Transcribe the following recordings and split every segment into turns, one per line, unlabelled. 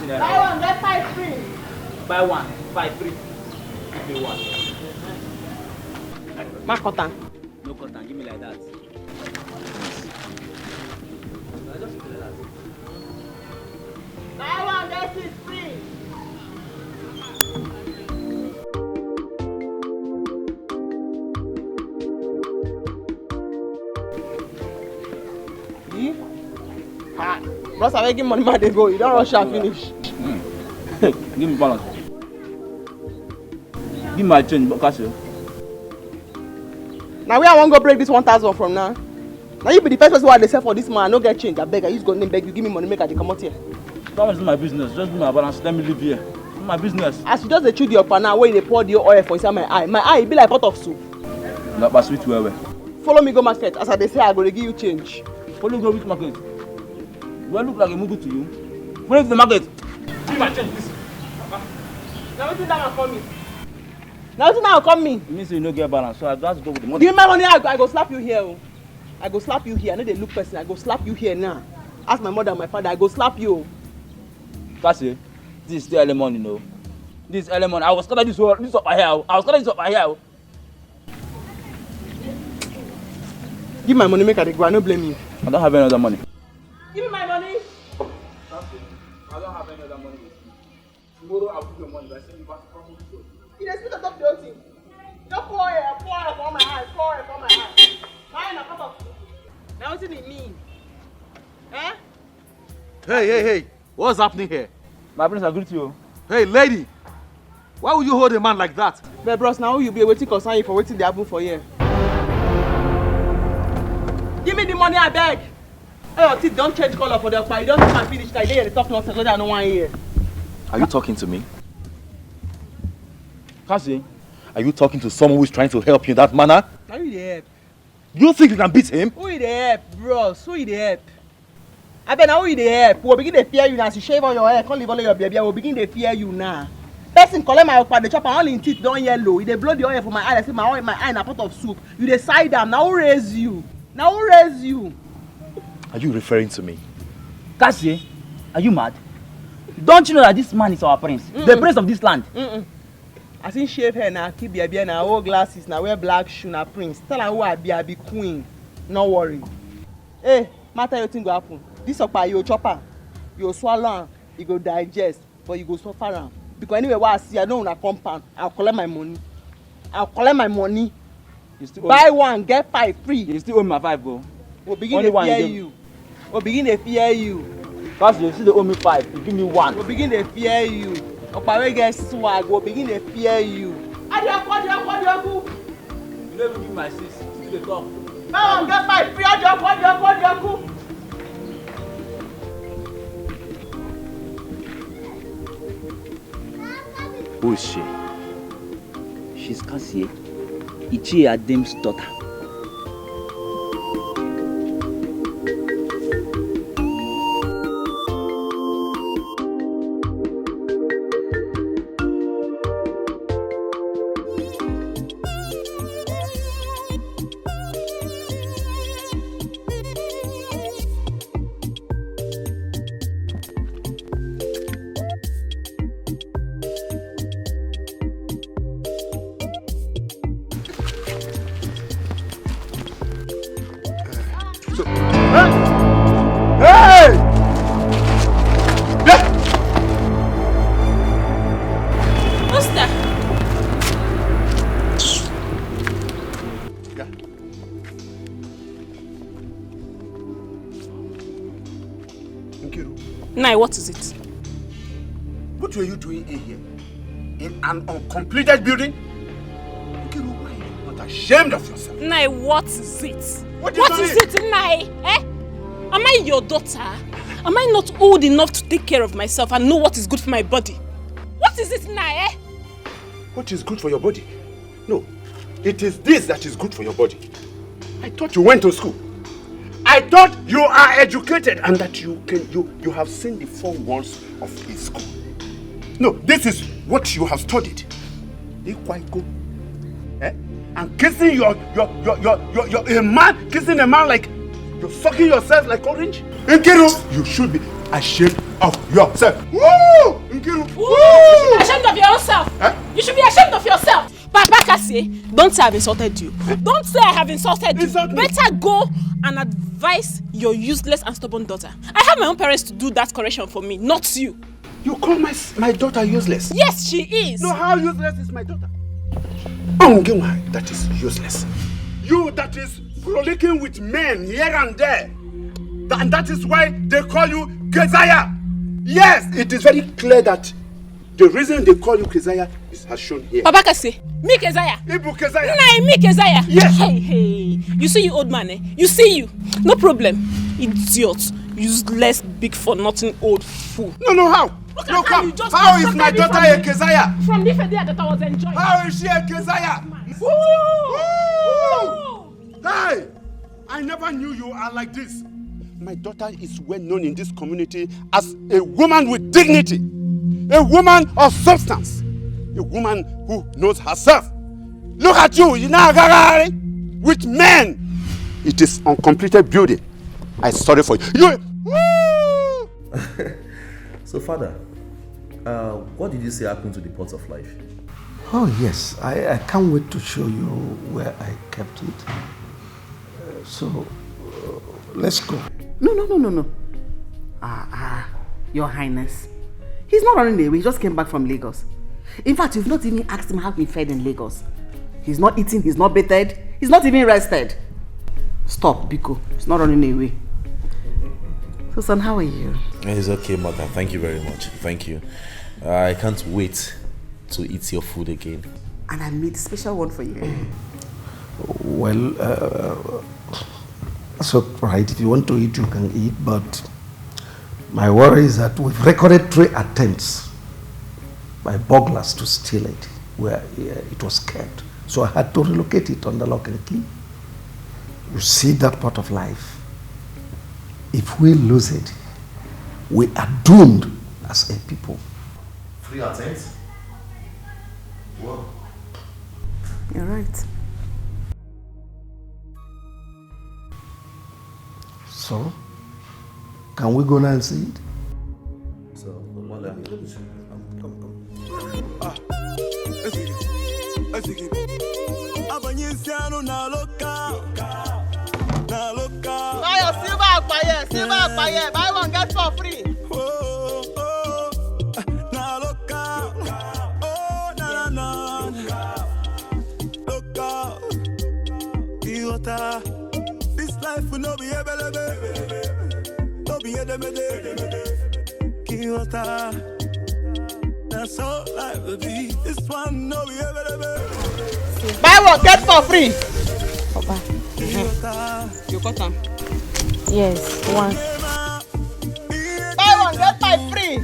naira.
Buy one, get 5 free.
Buy one, 5 free. Give me one.
Ma cotton.
No cotton, give me like that.
Buy one, get 6 free. Bros, I'm making money, man, they go. You don't rush and finish.
Give me balance. Give my change, because
now where I won't go break this 1,000 from now. Now you be the first person who they sell for this man. I no get change. I beg. I use go name beg you. Give me money, make I come out here.
that is my business. Just give me my balance. Let me live here. It's my business.
As you just dey chew the upper now, where they pour the oil for inside my eye be like pot of soup.
Not but sweet well.
Follow me go market. As I dey say, I go to give you change.
Follow me go which market? Do I look like a mugu to you? Follow me to the market. Give my change, please.
Now wetin that one come me? Now wetin that one come me?
It means you no get balance, so I just go with the money.
Give me my money, I go slap you here. Oh. I go slap you here. I know they look person. I go slap you here now. Ask my mother and my father. I go slap you.
Kasi, this is still early morning, you know. This is early morning. I was scatter this up here. I was scatter this up here.
Give my money, make I go. I no blame you.
I don't have any other money.
Give me my money.
I don't have any other money. Tomorrow I'll put your money. But I send you back to property.
You dey speak top the whole thing. Just pour it for my hand. Pour it for my hand. Mine a cup of soup. Now wetin it mean? Eh?
Hey. What's happening here?
My prince, I greet you.
Hey, lady. Why would you hold a man like that?
But bros, now you be waiting concern you for waiting they happen for here. Give me the money, I beg. Hey, your teeth don't change color for the upper. You don't come and finish like they talk nonsense so I don't want to hear.
Are you talking to me?
Kasi,
Are you talking to someone who is trying to help you in that manner?
Now who dey help?
You think you can beat him?
Who dey help, bros? Who dey help? I bet now who dey help? We'll begin to fear you now. As you shave on your hair, can't leave all your baby. We'll begin to fear you now. Person collect my upper, the chop and all in teeth don't yellow. They blow the oil from my eye. I say my eye in a pot of soup. You decide them. Now who raise you? Now who raise you?
Are you referring to me?
Kasi, are you mad? Don't you know that this man is our prince? The prince of this land.
I see shave hair now, keep your beard now, wear glasses now, wear black shoe now, prince. Tell her who I be queen. No worry. Hey, matter your thing go happen. This upper you chopper, you swallow am, you go digest, but you go suffer am. Because anyway, what I see, I don't want to compound. I'll collect my money. Buy one, get 5 free.
You still owe me my 5, bro.
We'll begin to fear you. We'll begin to fear you.
Kasi, you still owe me 5. You give me 1.
We'll begin to fear you. Opare get swag, we'll begin to fear you. Adiaku.
You never give me my 6. You still dey talk.
Buy one, get 5 free. Adiaku.
Who is she?
She's Kasi, Ichie Adem's daughter.
Nai, what is it?
What were you doing in here? In an uncompleted building? Nkiru, why are you not ashamed of yourself?
Nai, what is it?
What
is it, Nai? Eh? Am I your daughter? Am I not old enough to take care of myself and know what is good for my body? What is it, Nai, eh?
What is good for your body? No, it is this that is good for your body. I thought you went to school. I thought you are educated and that you have seen the 4 walls of a school. No, this is what you have studied. Eh? And kissing a man like you're sucking yourself like orange. Nkiru, you should be ashamed of yourself. Woo! you.
You should be ashamed of your own self. Huh? You should be ashamed of yourself. Papa Kasi, don't say I've insulted you. Don't say I have insulted you. Better go and advise your useless and stubborn daughter. I have my own parents to do that correction for me, not you.
You call my daughter useless?
Yes, she is.
No, how useless is my daughter? That is useless. You that is frolicking with men here and there. And that is why they call you Keziah. Yes, it is very clear that the reason they call you Keziah has shown here.
Papa Kasi, me Keziah.
Ibu Keziah.
Nah, me Keziah.
Yes.
Hey. You see you old man, eh? You see you. No problem. Idiot. Useless, big for nothing old fool.
No, how? No, come. How is my daughter a Keziah?
From the day that I was enjoying.
How is she a Keziah? Hey! I never knew you are like this. My daughter is well known in this community as a woman with dignity, a woman of substance, a woman who knows herself. Look at you, with men. It is uncompleted building. I'm sorry for you.
So, Father, what did you say happened to the pot of life?
Oh yes, I can't wait to show you where I kept it. Let's go.
No. Your Highness. He's not running away, he just came back from Lagos. In fact, you've not even asked him how he fed in Lagos. He's not eating, he's not bathed, he's not even rested. Stop, Biko. He's not running away. So, son, how are you?
It's okay, Mother. Thank you very much. Thank you. I can't wait to eat your food again.
And I made a special one for you.
Well, so right, if you want to eat, you can eat, but my worry is that we've recorded 3 attempts by burglars to steal it, where it was kept. So I had to relocate it under lock and key. You see that part of life. If we lose it, we are doomed as a people.
3 attempts? Whoa.
You're right.
So, can we go now and see it?
So, Mother, come.
Buy your silver akpaye. Buy one, get for free.
This life will not be able to be that's all life will be. This one no be able.
Buy one, get for free.
Papa.
You got them?
Yes, one.
Buy one, get 5 free.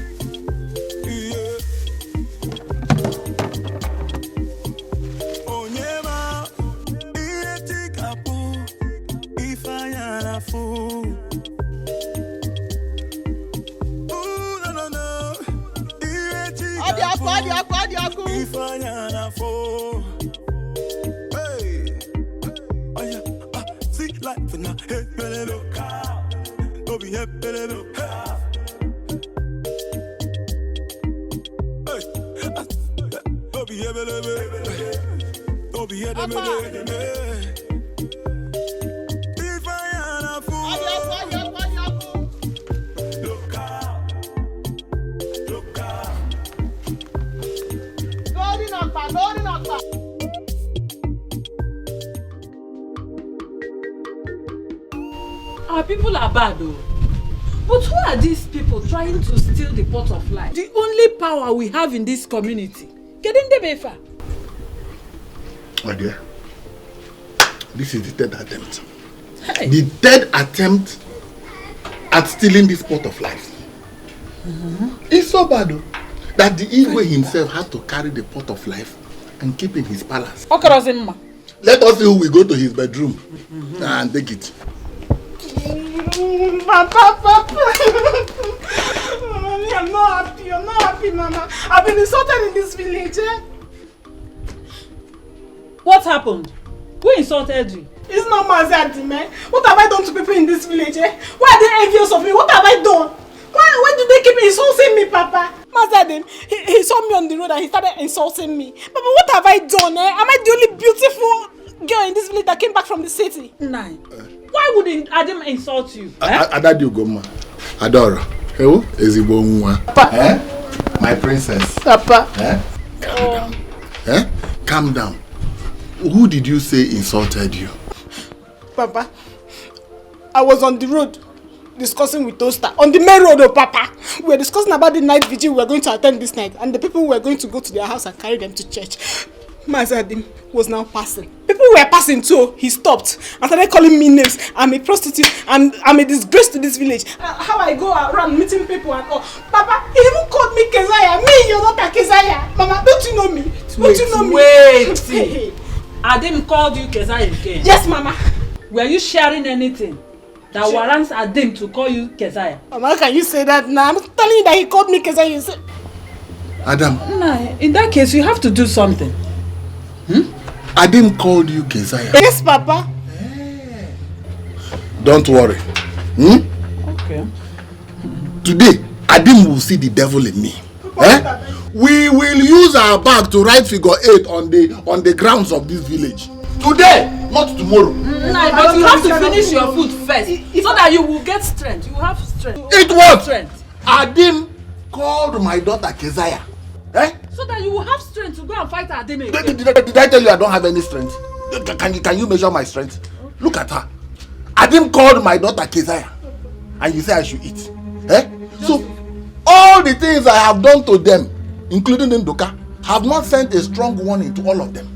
Our people are bad though. But who are these people trying to steal the pot of life? The only power we have in this community. Getting the befa.
My dear, this is the 3rd attempt.
Hey.
The 3rd attempt at stealing this pot of life. It's so bad though, that the Igwe himself had to carry the pot of life and keep in his palace. Let us see who will go to his bedroom and take it.
Papa. I'm not happy, Mama. I've been insulted in this village, eh?
What happened? Who insulted you?
It's not Mazadi, man. What have I done to people in this village, eh? Why are they envious of me? What have I done? Why do they keep insulting me, Papa?
Mazadim, he saw me on the road and he started insulting me. Papa, what have I done? Am I the only beautiful girl in this village that came back from the city?
Nine. Why would Adam insult you?
Adadi Ugoma. Adora. Who is Papa. My princess.
Papa.
Calm down. Calm down. Who did you say insulted you?
Papa, I was on the road discussing with Toaster. On the main road, Papa. We were discussing about the night vigil we were going to attend this night and the people who were going to go to their house and carry them to church. Mazadim was now passing. People were passing too. He stopped and started calling me names. I'm a prostitute. I'm a disgrace to this village. How I go around meeting people and all. Papa, he even called me Kezaya. Me, your daughter Kezaya. Mama, don't you know me? Don't you know me?
Wait. Adim called you Kezaya again?
Yes, Mama.
Were you sharing anything that warrants Adim to call you Kezaya?
Mama, how can you say that now? I'm telling you that he called me Kezaya. You say...
Adam.
No, in that case, you have to do something.
Adim called you Kezaya.
Yes, Papa.
Don't worry.
Okay.
Today, Adim will see the devil in me. We will use our bag to write figure 8 on the grounds of this village. Today, not tomorrow.
But you have to finish your food first so that you will get strength. You have strength.
It was strength. Adim called my daughter Kezaya.
So that you will have strength to go and fight Adim again.
Did I tell you I don't have any strength? Can you measure my strength? Look at her. Adim called my daughter Kezaya. And you say I should eat. So, all the things I have done to them, including Ndoka, have not sent a strong warning to all of them.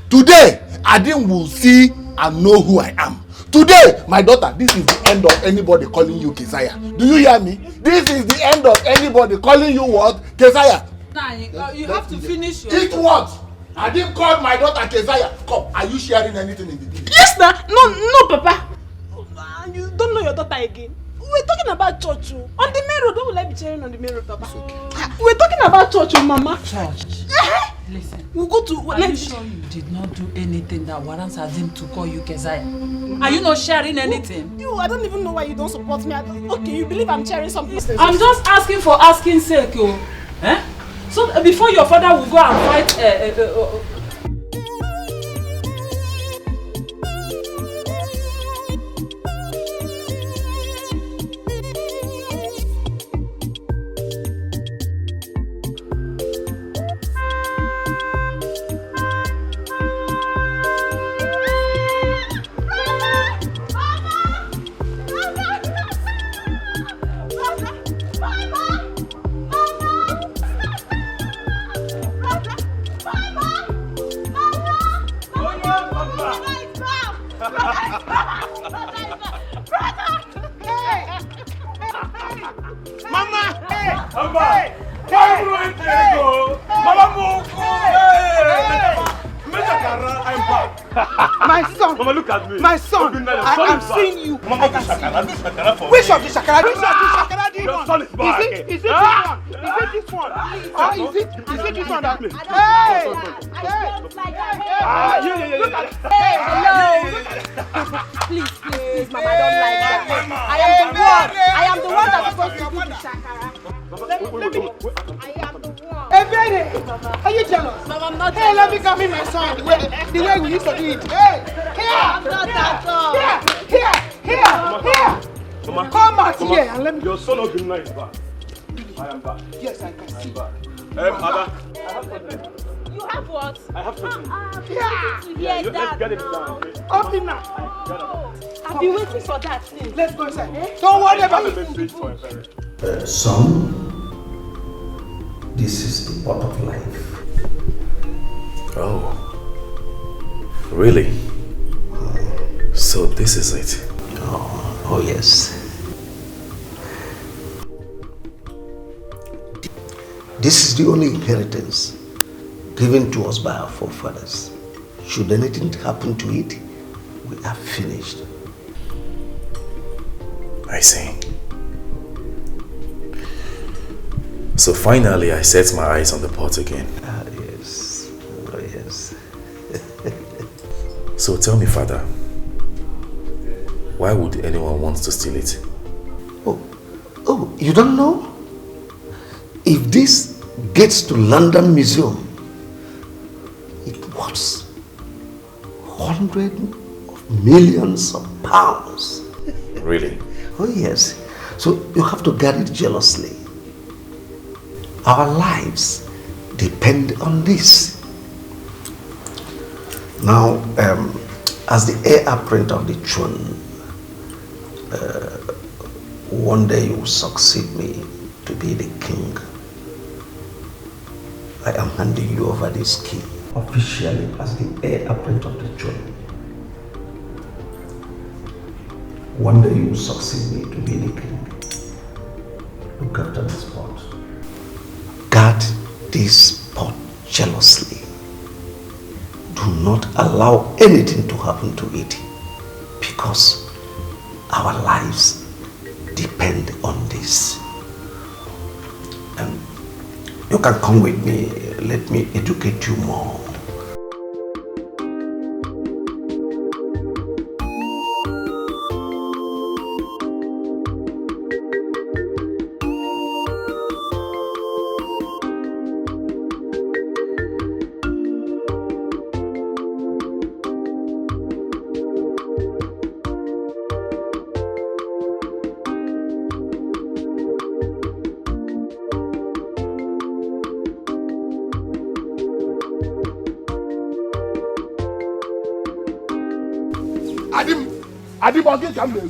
Today, Adim will see and know who I am. Today, my daughter, this is the end of anybody calling you Kezaya. Do you hear me? This is the end of anybody calling you what? Kezaya.
Nah, you have to finish your...
It what? Adim called my daughter Kezaya. Come, are you sharing anything in the deal?
Yes, sir. No, Papa. You don't know your daughter again. We're talking about church. On the main road, why will I be cheering on the main road, Papa? Okay. We're talking about church, Mama.
Church. Listen.
We'll go to...
Are you sure you did not do anything that warrants Adim to call you Kezaya? Are you not sharing anything?
I don't even know why you don't support me. Okay, you believe I'm sharing something?
I'm just asking for asking sake, So before your father will go and fight...
My son! Mama, look at me! My son! I'm seeing you! Mama, which of the shakara? Which of the shakara do you want? Is it this one? Is it this one? Hey! Look at it! Hey, hello! Please, Mama, don't like that. I am the one that's supposed to do the shakara. Let me. I am the one. Hey, baby! Are you jealous? Mama, I'm not jealous. Hey, let me come in, my son. The way we used to do it. Hey! Here! I'm not that all. Here! Mama, come back here and let me.
Your son of the night is back. I am back.
Yes, I can see.
Ada.
You have what?
I have something.
Let's
get it done, okay?
Open now.
I've been waiting for that thing.
Let's go inside. Don't worry about it.
Son, this is the pot of life.
Oh, really? So this is it?
Oh yes. This is the only inheritance given to us by our forefathers. Should anything happen to it, we are finished.
I see. So finally I set my eyes on the pot again.
Ah, yes. Oh, yes.
So tell me, Father, why would anyone want to steal it?
Oh, you don't know? if this gets to London Museum, it was hundreds of millions of pounds.
Really?
Oh yes. So you have to guard it jealously. Our lives depend on this. Now, as the heir apparent of the throne, one day you will succeed me to be the king. I am handing you over this key officially as the heir apparent of the throne. One day you will succeed me to be the king. Look after this pot. Guard this pot jealously. Do not allow anything to happen to it, because our lives depend on this. You can come with me. Let me educate you more.
Adim, again, come here.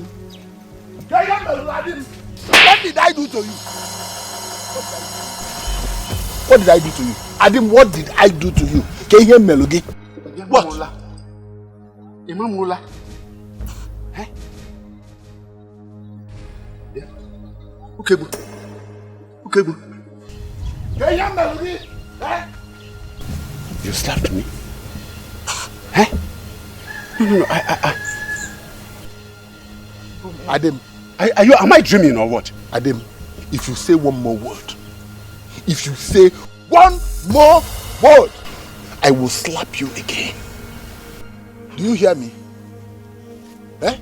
Adim, what did I do to you? What did I do to you? Adim, what did I do to you? Can you hear Melogi? What? Imam Mula. Eh? Yeah. Okay, boo. Okay, boo. Can you hear Melogi? Eh? You slapped me? Eh? No, Adim, am I dreaming or what? Adim, if you say one more word, I will slap you again. Do you hear me? Eh?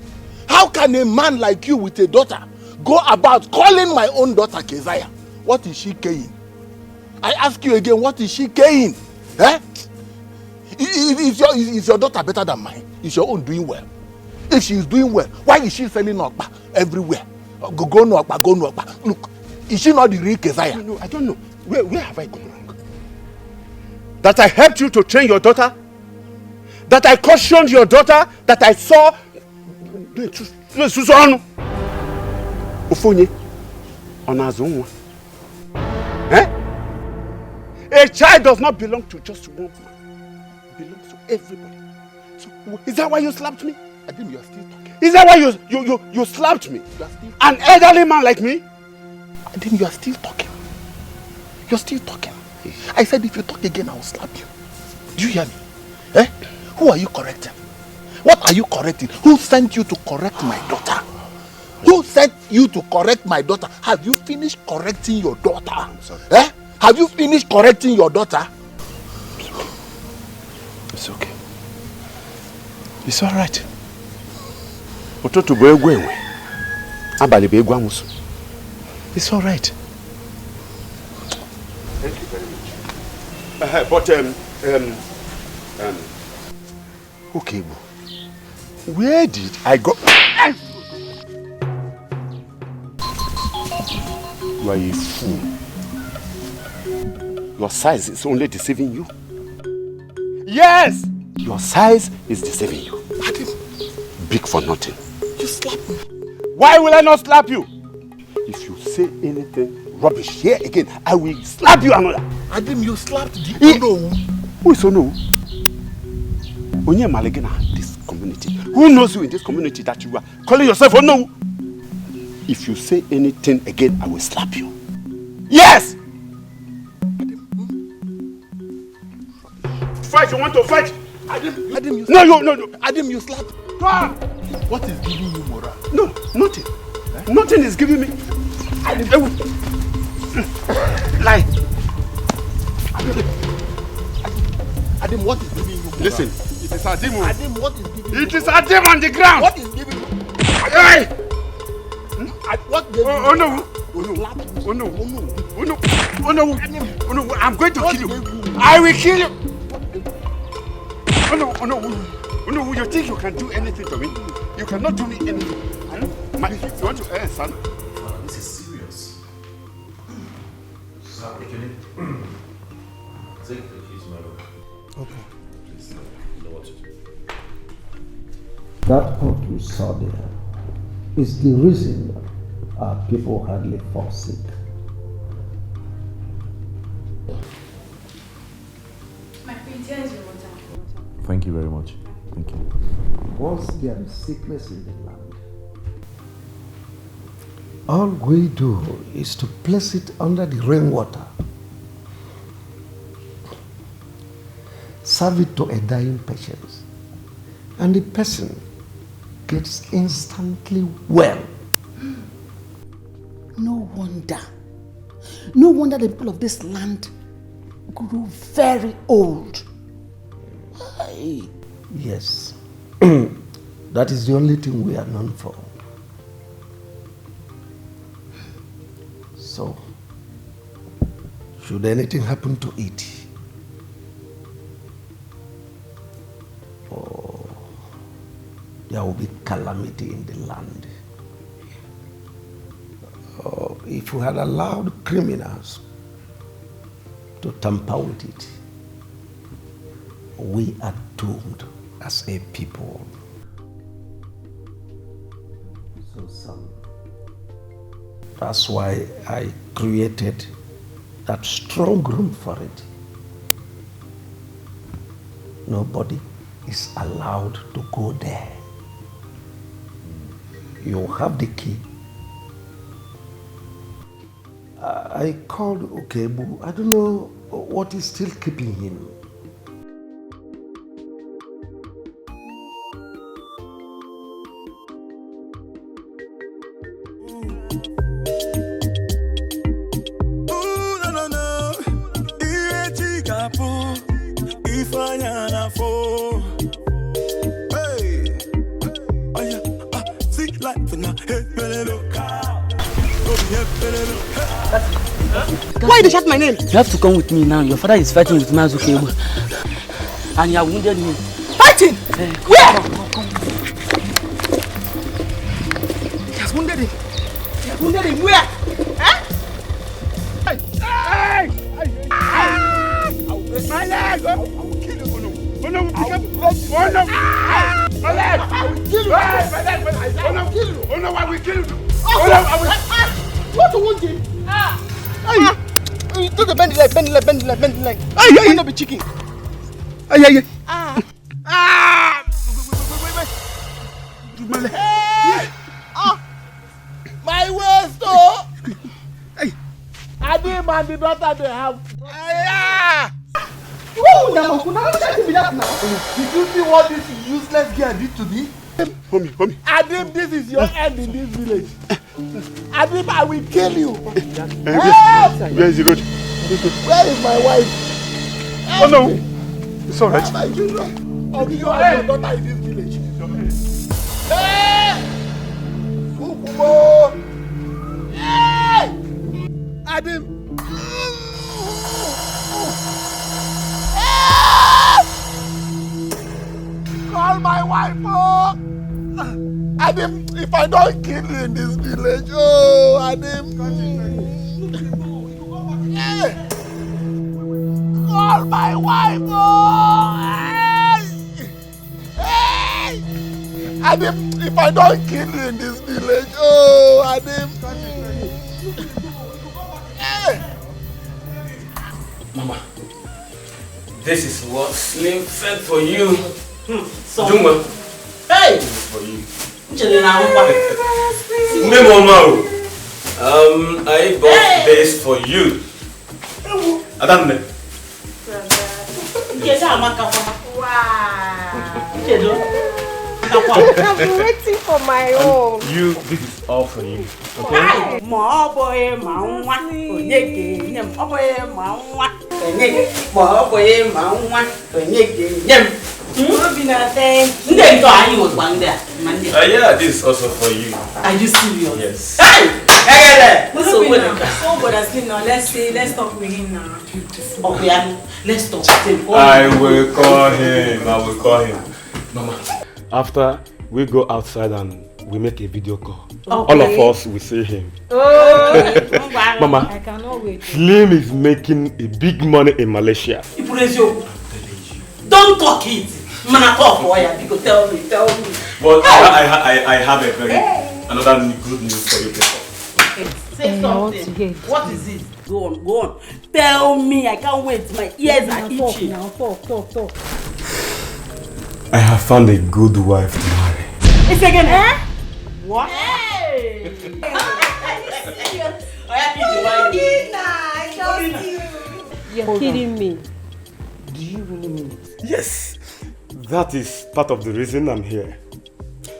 How can a man like you with a daughter go about calling my own daughter Keziah? What is she carrying? I ask you again, what is she carrying? Eh? Is your daughter better than mine? Is your own doing well? If she is doing well, why is she selling Okpa everywhere? Go Okpa. Look, is she not the real Keziah? No, I don't know. Where have I gone wrong? That I helped you to train your daughter? That I cautioned your daughter? That I saw... Ofonye, Onazonwa. Eh? A child does not belong to just one man. It belongs to everybody. So, is that why you slapped me? I think you are still talking. Is that why you slapped me? You are still an elderly man like me? I think you are still talking. You're still talking. I said if you talk again, I will slap you. Do you hear me? Eh? Who are you correcting? What are you correcting? Who sent you to correct my daughter? Who sent you to correct my daughter? Have you finished correcting your daughter? I'm sorry. Eh? Have you finished correcting your daughter? It's okay. It's all right. It's all right. Thank you very much. But okay, where did I go? You are a fool. Your size is only deceiving you. Yes! Your size is deceiving you. Big for nothing. You slap me. Why will I not slap you? If you say anything rubbish here again, I will slap you another. Adim, you slapped the Ono. Who is Ono? Onye Malegina, this community. Who knows you in this community that you are calling yourself Ono? If you say anything again, I will slap you. Yes! Fight, you want to fight? Adim, you slap. No. Adim, you slap. Ah! What is giving you morale? No, nothing. Eh? Nothing is giving me. Lie. Adim, what is giving you morale? Listen, it is Adim. Adim, what is giving you? It is Adim on the ground. What is giving you? Hey! What gave you? Oh no. I'm going to kill you. I will kill you. Oh no, you think you can do anything to me? You cannot do me anything. You want to son?
This is serious. Take the keys, madam.
Okay.
Please, you know what to do.
That pot you saw there is the reason our people hardly fall sick.
My friend, here is your water.
Thank you very much. Thank you.
Once there is sickness in the land, all we do is to place it under the rainwater, serve it to a dying patient, and the person gets instantly well.
No wonder. No wonder the people of this land grew very old. Aye.
Yes. That is the only thing we are known for. So, should anything happen to it, there will be calamity in the land. If we had allowed criminals to tamper with it, we are doomed as a people. So, son, that's why I created that strong room for it. Nobody is allowed to go there. You have the key. I called Okebu. I don't know what is still keeping him.
Why did you shout my name?
You have to come with me now. Your father is fighting with Mazukebu. And you have wounded me.
Fighting? Where? Come. He has wounded him. He has wounded him. Where? Huh? Hey! I will break my leg! I will kill you. Oh no! I will break you. Oh no! My leg! I will kill you. My leg! I will kill you. Oh no! I will kill you. Oh no! I will. You want to wound him? You do the bend the leg. You not be chicken. Wait. My leg. My waist, oh. Adi man, the daughter they have. Did you see what this useless girl did to me? Homie. Adim, this is your end in this village. Adim, I will kill you. Where is the road? Where is my wife? Oh no! It's alright. My children. I'll be your daughter in this village. Hey! Kukumo! Hey! Adim! Hey! Call my wife, oh! Adim, if I don't kill you in this village, oh, Adim. Hey! Call my wife, oh! Hey! Adim, if I don't kill you in this village, oh, Adim. Hey!
Mama, this is what Slim fed for you.
So,
Juma.
hey!
For you. I bought this for you. Adam.
I've been waiting for my own.
You, this is all for you. Okay? Yeah, this is also for you.
Are you serious?
Yes.
Hey!
Let's talk with him now.
Okay, let's talk.
I will call him. Mama, after we go outside and we make a video call, all of us will see him. Mama,
I cannot wait.
Slim is making a big money in Malaysia.
Don't talk it. Man, talk for you. You tell me.
But I have another good news for you people.
Say something. What is it? Go on. Tell me. I can't wait. My ears are itching.
Now talk.
I have found a good wife to marry.
It's again.
What?
Hey!
You're kidding me.
Do you really mean it?
Yes, that is part of the reason I'm here.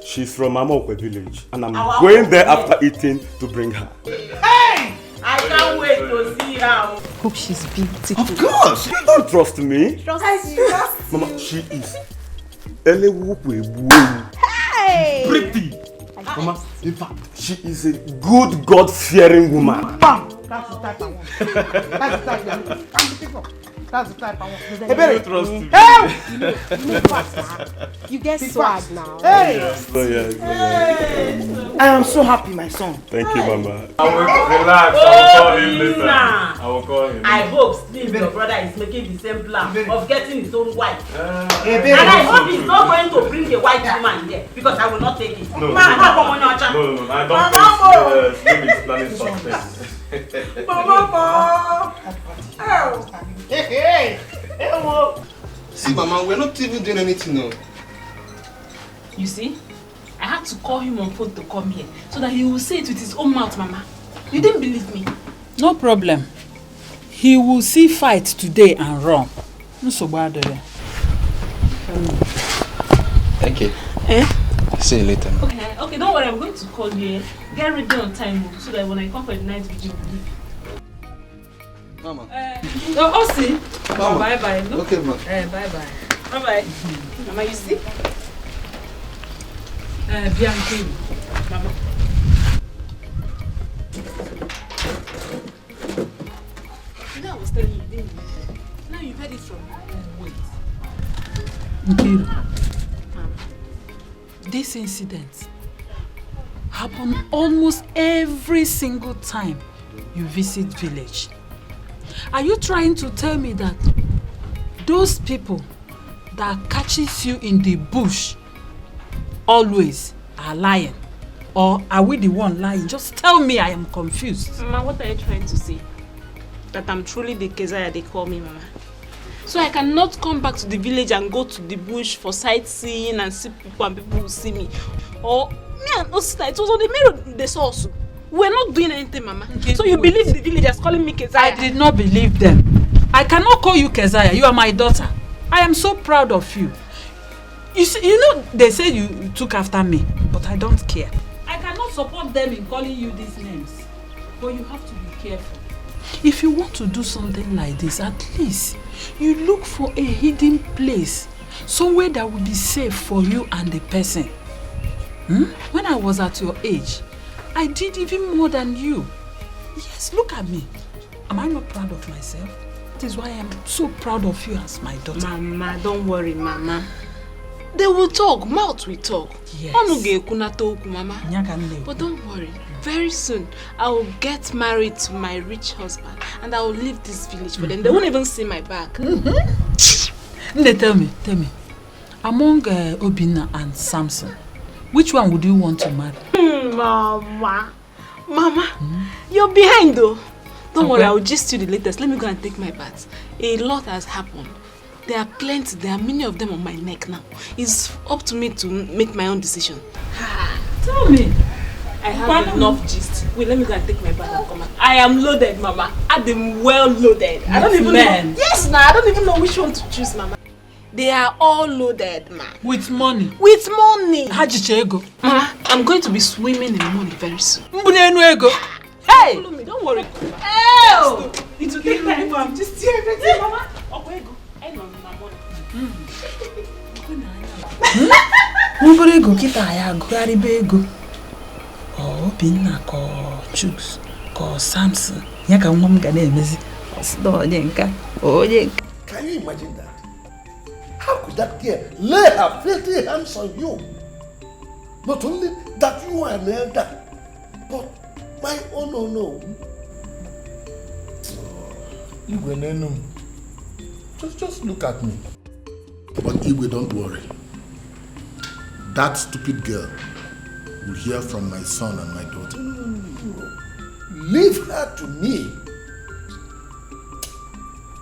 She's from Amokwe village and I'm going there after eating to bring her.
Hey! I can't wait to see her.
Hope she's beautiful.
Of course! You don't trust me?
Trust
Mama, she is
Hey!
pretty. Mama, in fact, she is a good God-fearing woman.
Bam! That's the type I want. That's the type I want. Hey,
You trust me?
You get swag now.
Hey!
Yes.
I am so happy, my son.
Thank you, Mama. I will relax. I will call him.
I hope Steve, your brother, is making the same plan of getting his own wife.
Hey,
And I hope he's not going to bring a white woman here because I will not take it.
No,
I
don't think Slim is planning something.
See, Mama, we're not even doing anything now.
You see, I had to call him on phone to come here so that he will say it with his own mouth, Mama. You didn't believe me.
No problem. He will see fight today and run. No so bad.
Thank you. See you later.
Okay, don't worry. I'm going to call you. Get ready on time so that when I come for the night video, we'll leave.
Mama.
See.
Mama.
Bye. No?
Okay, ma.
Bye. Mama, you see? Bianchi. Mama. You know I was telling you, didn't you? Now you've heard it from me. Wait.
Nkiru, this incident happens almost every single time you visit village. Are you trying to tell me that those people that catches you in the bush always are lying? Or are we the one lying? Just tell me, I am confused.
Mama, what are you trying to say? That I'm truly the Keziah they call me, Mama. So I cannot come back to the village and go to the bush for sightseeing and see people and people will see me. Or me and Osita, it was on the mirror they saw us. We're not doing anything, Mama. Okay, so you believe the villagers calling me Keziah?
I did not believe them. I cannot call you Keziah. You are my daughter. I am so proud of you. You know, they say you took after me, but I don't care. I cannot support them in calling you these names. But you have to be careful. If you want to do something like this, at least you look for a hidden place. Somewhere that will be safe for you and the person. When I was at your age, I did even more than you. Yes, look at me. Am I not proud of myself? That is why I am so proud of you as my daughter.
Mama, don't worry, Mama. They will talk, mouth will talk.
Yes.
Mama. But don't worry. Very soon, I will get married to my rich husband and I will leave this village for them. They won't even see my back.
Tell me. Among Obina and Samson, which one would you want to marry?
Mama, you're behind though. Don't worry, I will gist you the latest. Let me go and take my bath. A lot has happened. There are plenty, there are many of them on my neck now. It's up to me to make my own decision.
Tell me.
I have enough gist. Wait, let me go and take my bath and come back. I am loaded, Mama. I am well loaded. I don't even know. Yes, I don't even know which one to choose, Mama. They are all loaded, ma.
With money?
With money.
Hajichego.
Mama, I'm going to be swimming in the money very soon.
Hey!
Follow me, don't worry.
Hey!
It will take time. I'm just here everything, Mama. Okay, go. I know my money.
Ngorego kita ya garibe ego. Oh, Obinna ko Chuks ko Samson. Yaka mom ga na-emezi. Osido onye nka.
Can you imagine that? How could that girl lay her filthy hands on you? Not only that you are an elder, but my own no.
Just look at me. But Igwe, don't worry. That stupid girl will hear from my son and my daughter.
No. Leave her to me.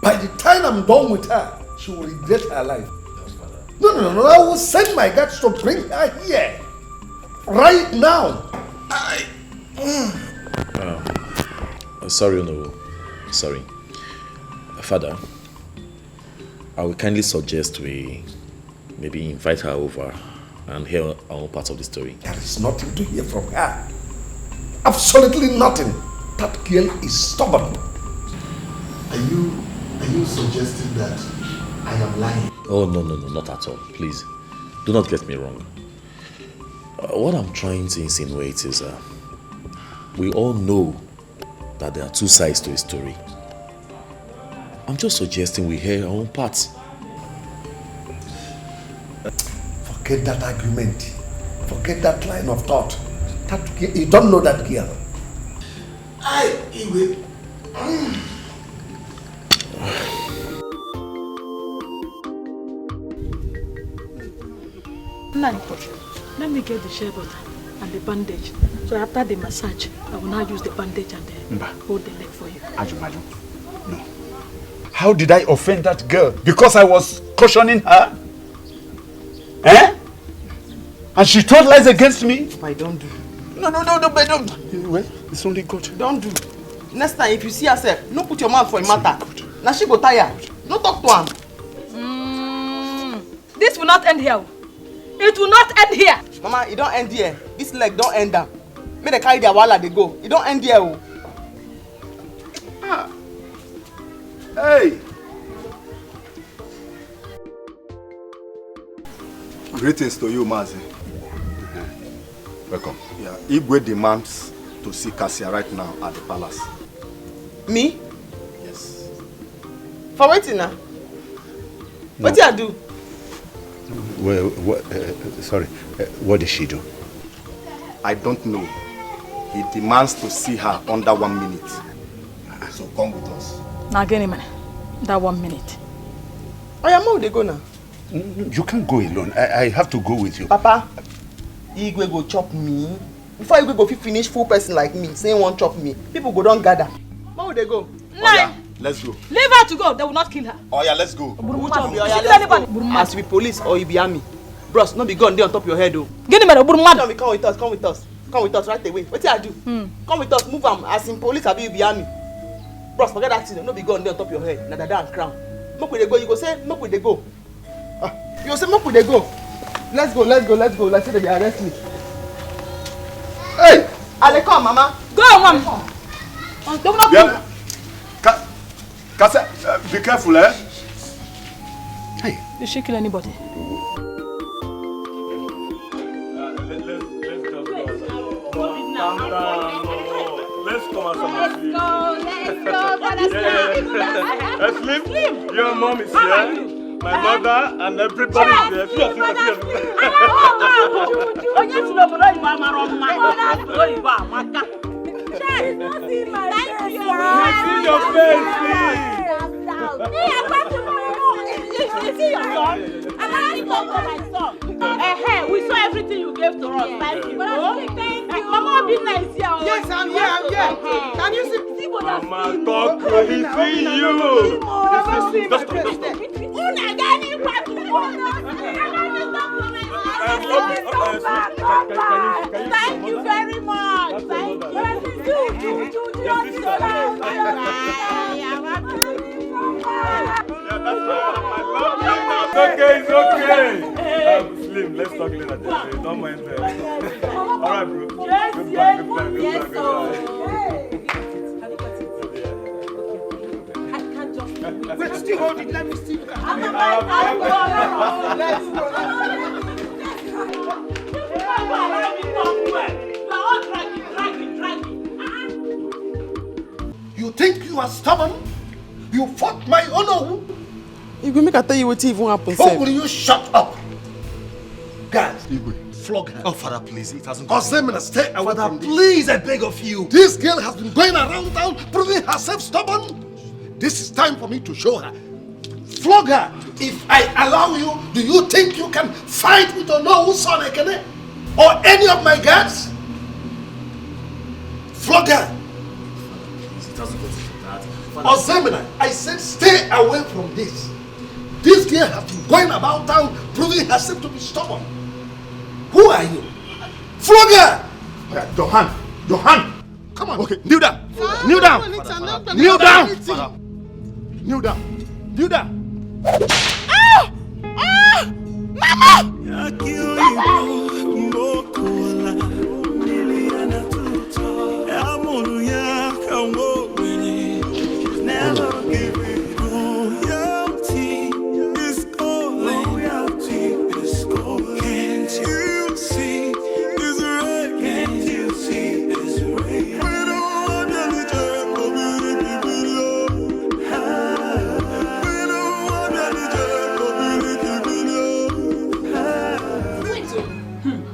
By the time I'm done with her, she will regret her life. No. I will send my guards to bring her here. Right now.
Sorry, no. Sorry. Father, I will kindly suggest we maybe invite her over and hear our own part of the story.
There is nothing to hear from her. Absolutely nothing. That girl is stubborn.
Are you suggesting that I am lying?
Oh, no, not at all. Please, do not get me wrong. What I'm trying to insinuate is we all know that there are two sides to a story. I'm just suggesting we hear our own parts.
Forget that argument. Forget that line of thought. You don't know that girl.
Igwe.
Let me get the shea butter and the bandage. So after the massage, I will now use the bandage and hold the leg for you.
Ajumaju, no. How did I offend that girl? Because I was cautioning her? And she told lies against me?
I don't do.
No, but don't. Well, it's only God.
Don't do. Next time, if you see herself, no put your mouth for a matter. Now she go tire. No talk to her.
This will not end here. It will not end here.
Mama, it don't end here. This leg don't end up. May they carry their wallet, they go. It don't end here.
Hey! Greetings to you, Mazi.
Welcome.
Yeah, Igwe demands to see Cassia right now at the palace.
Me?
Yes.
For waiting now?
No.
What did I do?
Well, sorry, what did she do?
I don't know. He demands to see her under 1 minute. So come with us.
Now get him, that 1 minute.
Oh, yeah, mom, they go now.
You can't go alone. I have to go with you.
Papa, Igwe go chop me. Before Igwe go finish full person like me, saying one chop me, people go don't gather. Where would they go?
Let's go.
Leave her to go. They will not kill her.
Oh yeah, let's go.
As you be police or you be army. Bros, not be gun there on top of your head though.
Get him,
come with us, come with us. Come with us right away. What did I do? Come with us, move am. As in police, I be army. Bros, forget that thing. No be gun there on top of your head. Na dada and crown. Make we dey go. You go say, make we dey go. You go say, make we dey go. Let's go. Like say they be arrest me. Hey! Ale come, mama.
Go on, mama. Don't not
yeah. Kasa, be careful, eh?
Hey. Did she kill anybody?
Let's go. Let's sleep. Your mom is here. My mother and everybody is there. See your face, please.
Is he your son? Am I not my son? We saw everything you gave to us. Thank you. Thank you. Mama, be nice here.
Yes, I'm here. Can you see what I'm
Mama, talk to he see you.
Thank you very much. Thank you.
It's okay. Slim, let's talk later. Don't mind them. Alright, bro. Yes.
Wait, still hold it. Let me see.
Let's go.
you are stubborn? You fought my honor.
You go make I tell you what even happened.
How will you shut up? Guys, flog her.
Oh, Father, please, it hasn't
Osemina, stay away from this.
Please, I beg of you.
This girl has been going around town proving herself stubborn. This is time for me to show her. Flog her. If I allow you, do you think you can fight with Onowu son Ekene? Or any of my guards? Flog her.
It doesn't go to that.
Osemina, I said stay away from this. This girl has been going about town proving herself to be stubborn. Who are you? Flog her! Your hand. Your hand. Come on. Okay, kneel down. Kneel down. Kneel down. Kneel down. Kneel down.
Ah! Ah! Mama!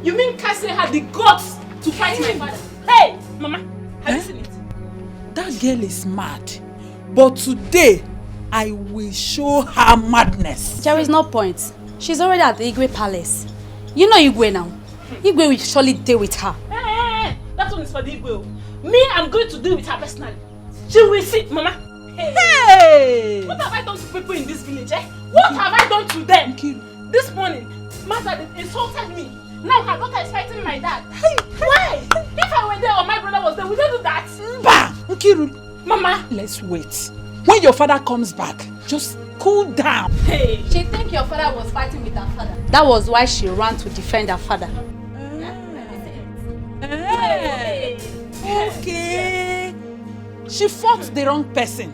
You mean Cassie had the guts to fight my father? Hey, Mama, have you seen it?
That girl is mad. But today, I will show her madness.
There is no point. She's already at the Igwe palace. You know Igwe now. Igwe will surely deal with her.
Hey, that one is for the Igwe. Me, I'm going to deal with her personally. She will see, Mama. Hey! What have I done to people in this village, eh? What have I done to them? This morning, Mother insulted me. Now her daughter is fighting my dad. Why? If I were there or my brother was there, would they do that?
Bah! Nkiru,
Mama,
let's wait. When your father comes back, just cool down.
Hey! She think your father was fighting with her father. That was why she ran to defend her father.
Hey. Okay. She fought the wrong person.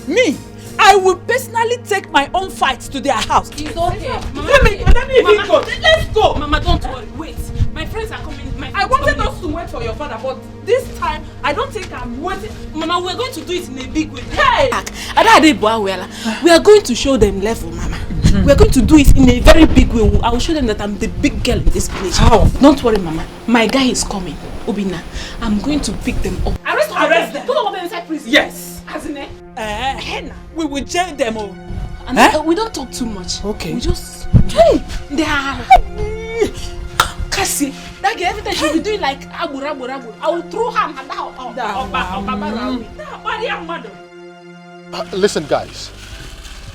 Me, I will personally take my own fight to their house.
It's okay.
Mama, let me even go.
Let's go. Mama, don't worry. Wait. My friends are coming.
I wanted us to wait for your father, but this time, I don't think I'm waiting.
Mama, we're going to do it in a big way.
Hey!
We are going to show them level, Mama. We are going to do it in a very big way. I will show them that I'm the big girl in this village.
How?
Don't worry, Mama. My guy is coming. Obina, I'm going to pick them up. Arrest them. Put them inside prison.
Yes.
Hasn't
Henna, we will jail them all.
And we don't talk too much.
Okay.
We just... Hey! They are... Cassie, that girl, every time she'll be doing like abu. I will throw her and
Listen, guys.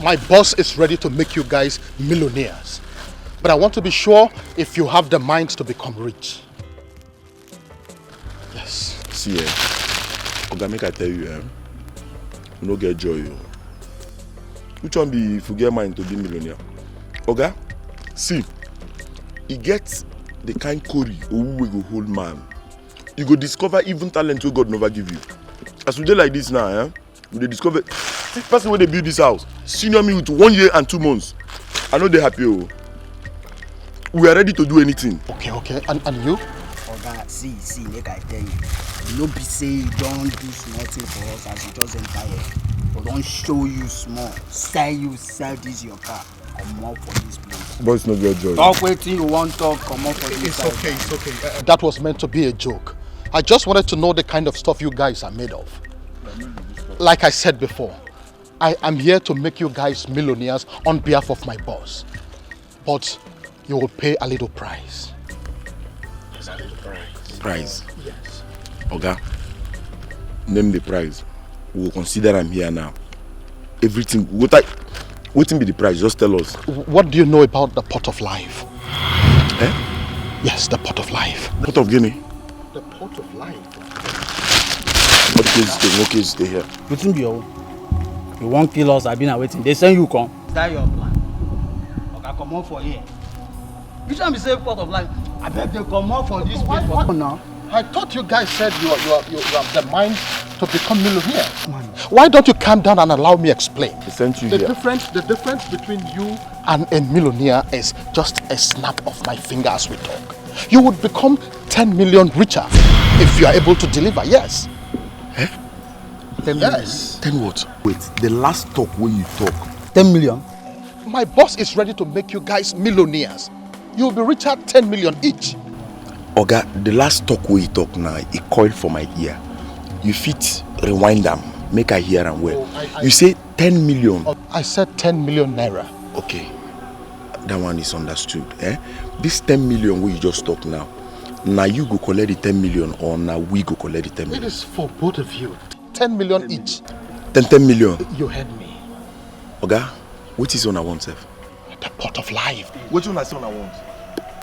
My boss is ready to make you guys millionaires. But I want to be sure if you have the minds to become rich. Yes.
See, Oga, make I tell you, you no get joy. Which one be if you get mind to be millionaire? Oga, see, he gets the kind curry who will go hold man. You go discover even talent who God never give you. As we do like this now, we discover the person where they build this house. Senior me with 1 year and 2 months. I know they happy. We are ready to do anything.
Okay. And you?
Oga, see, make I tell you. No be say you don't do nothing for us as you just enter here. We don't show you small. Sell this your car. Come up for this place.
But it's not your joy.
Talk waiting you want talk, come up for this
side. It's okay. That was meant to be a joke. I just wanted to know the kind of stuff you guys are made of. Like I said before, I am here to make you guys millionaires on behalf of my boss. But you will pay a little price.
A little price? Yes. Oga, name the price. We will consider I'm here now. Everything. What be the price? Just tell us.
What do you know about the pot of life?
Eh?
Yes, the pot of life.
Pot of Guinea?
The pot of life.
What case stay here?
You think you won't kill us? I've been waiting. They send you come. That's your plan. Okay, come on for here. You trying to say pot of life? I beg you come on for this place. What now?
I thought you guys said you have the mind to become millionaires. Why don't you calm down and allow me explain? The difference between you and a millionaire is just a snap of my finger as we talk. You would become 10 million richer if you are able to deliver, yes.
10 10 million.
Yes. 10 what? Wait, the last talk where you talk.
10 million?
My boss is ready to make you guys millionaires. You'll be richer 10 million each.
Oga, the last talk where you talk now, it coiled for my ear. You fit rewind them, make I hear and well. You say 10 million.
I said 10 million naira.
Okay, that one is understood. This 10 million where you just talk now you go collect the 10 million or now we go collect the 10 million?
It is for both of you. 10 million each.
10 million?
You heard me.
Oga, what is on I want, sef?
The pot of life.
Which one I say on I want?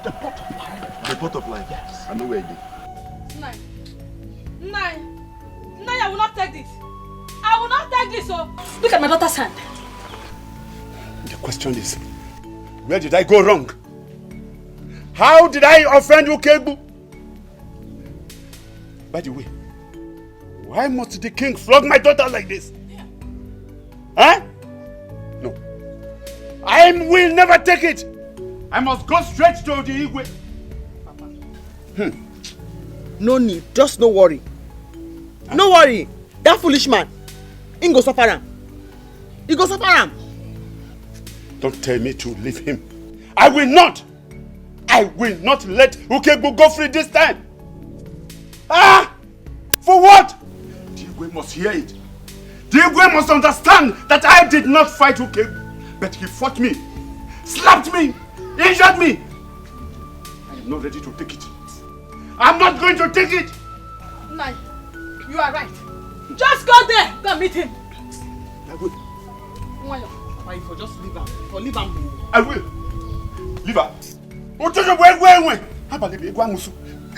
The pot of life.
The pot of life?
Yes.
I know where it is.
Nine, I will not take this. I will not take this, oh. Look at my daughter's hand.
The question is, where did I go wrong? How did I offend Ukebu? By the way, why must the king flog my daughter like this? Huh? No. I will never take it. I must go straight to the Igwe.
No need, just no worry. No worry. That foolish man, he go suffer am. He go suffer am.
Don't tell me to leave him. I will not. I will not let Ukebu go free this time. Ah! For what? The Igwe must hear it. The Igwe must understand that I did not fight Ukebu, but he fought me, slapped me, injured me. I am not ready to take it. I'm not going to take it.
Nine, you are right. Just go there. Go meet him.
I will.
Papa, if you just leave him. For leave him.
I will. Leave her.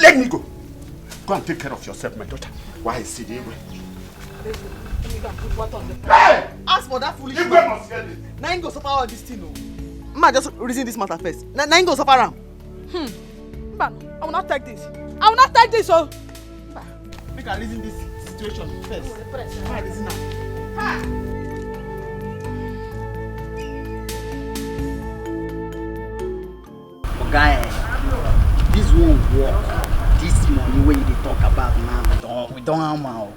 Let me go. Go and take care of yourself, my daughter. Why is he there?
Hey! Ask for that foolish man. Now you go suffer all this thing. Ma, just reason this matter first. Now you go suffer am.
I will not take this. I will not take this, oh.
Make her reason this situation first. Ma, reason now.
Guy, this won't work. This money where you talk about now, we don't hammer,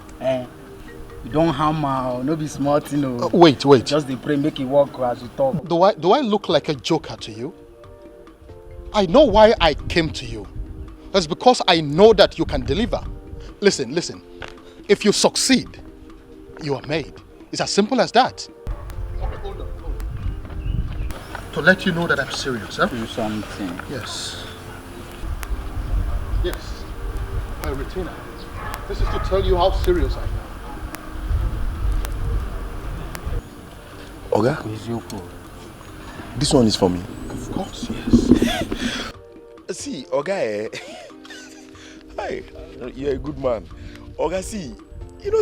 We don't hammer, no be smart, you know.
Wait.
Just the pray, make it work as you talk.
Do I look like a joker to you? I know why I came to you. That's because I know that you can deliver. Listen. If you succeed, you are made. It's as simple as that. Okay, hold on. To let you know that I'm serious, huh?
Do something.
Yes. My retainer. This is to tell you how serious I am.
Oga? This one is for me.
Of course, yes.
See, Oga, hi, you're a good man. Oga, see,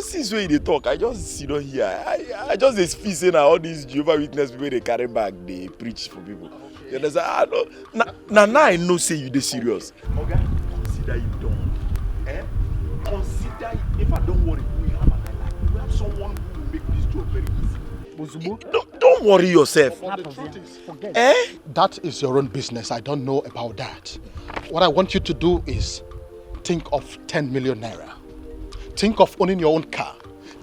since when they talk, I just, here. I just feel saying all these Jehovah Witness people, they carry back, they preach for people. Okay. You understand? Now I know say you dey serious. Oga, consider it done. Consider it. If I don't worry, we have someone who will make this job very easy. Don't worry yourself.
That is your own business. I don't know about that. What I want you to do is think of 10 million naira. Think of owning your own car.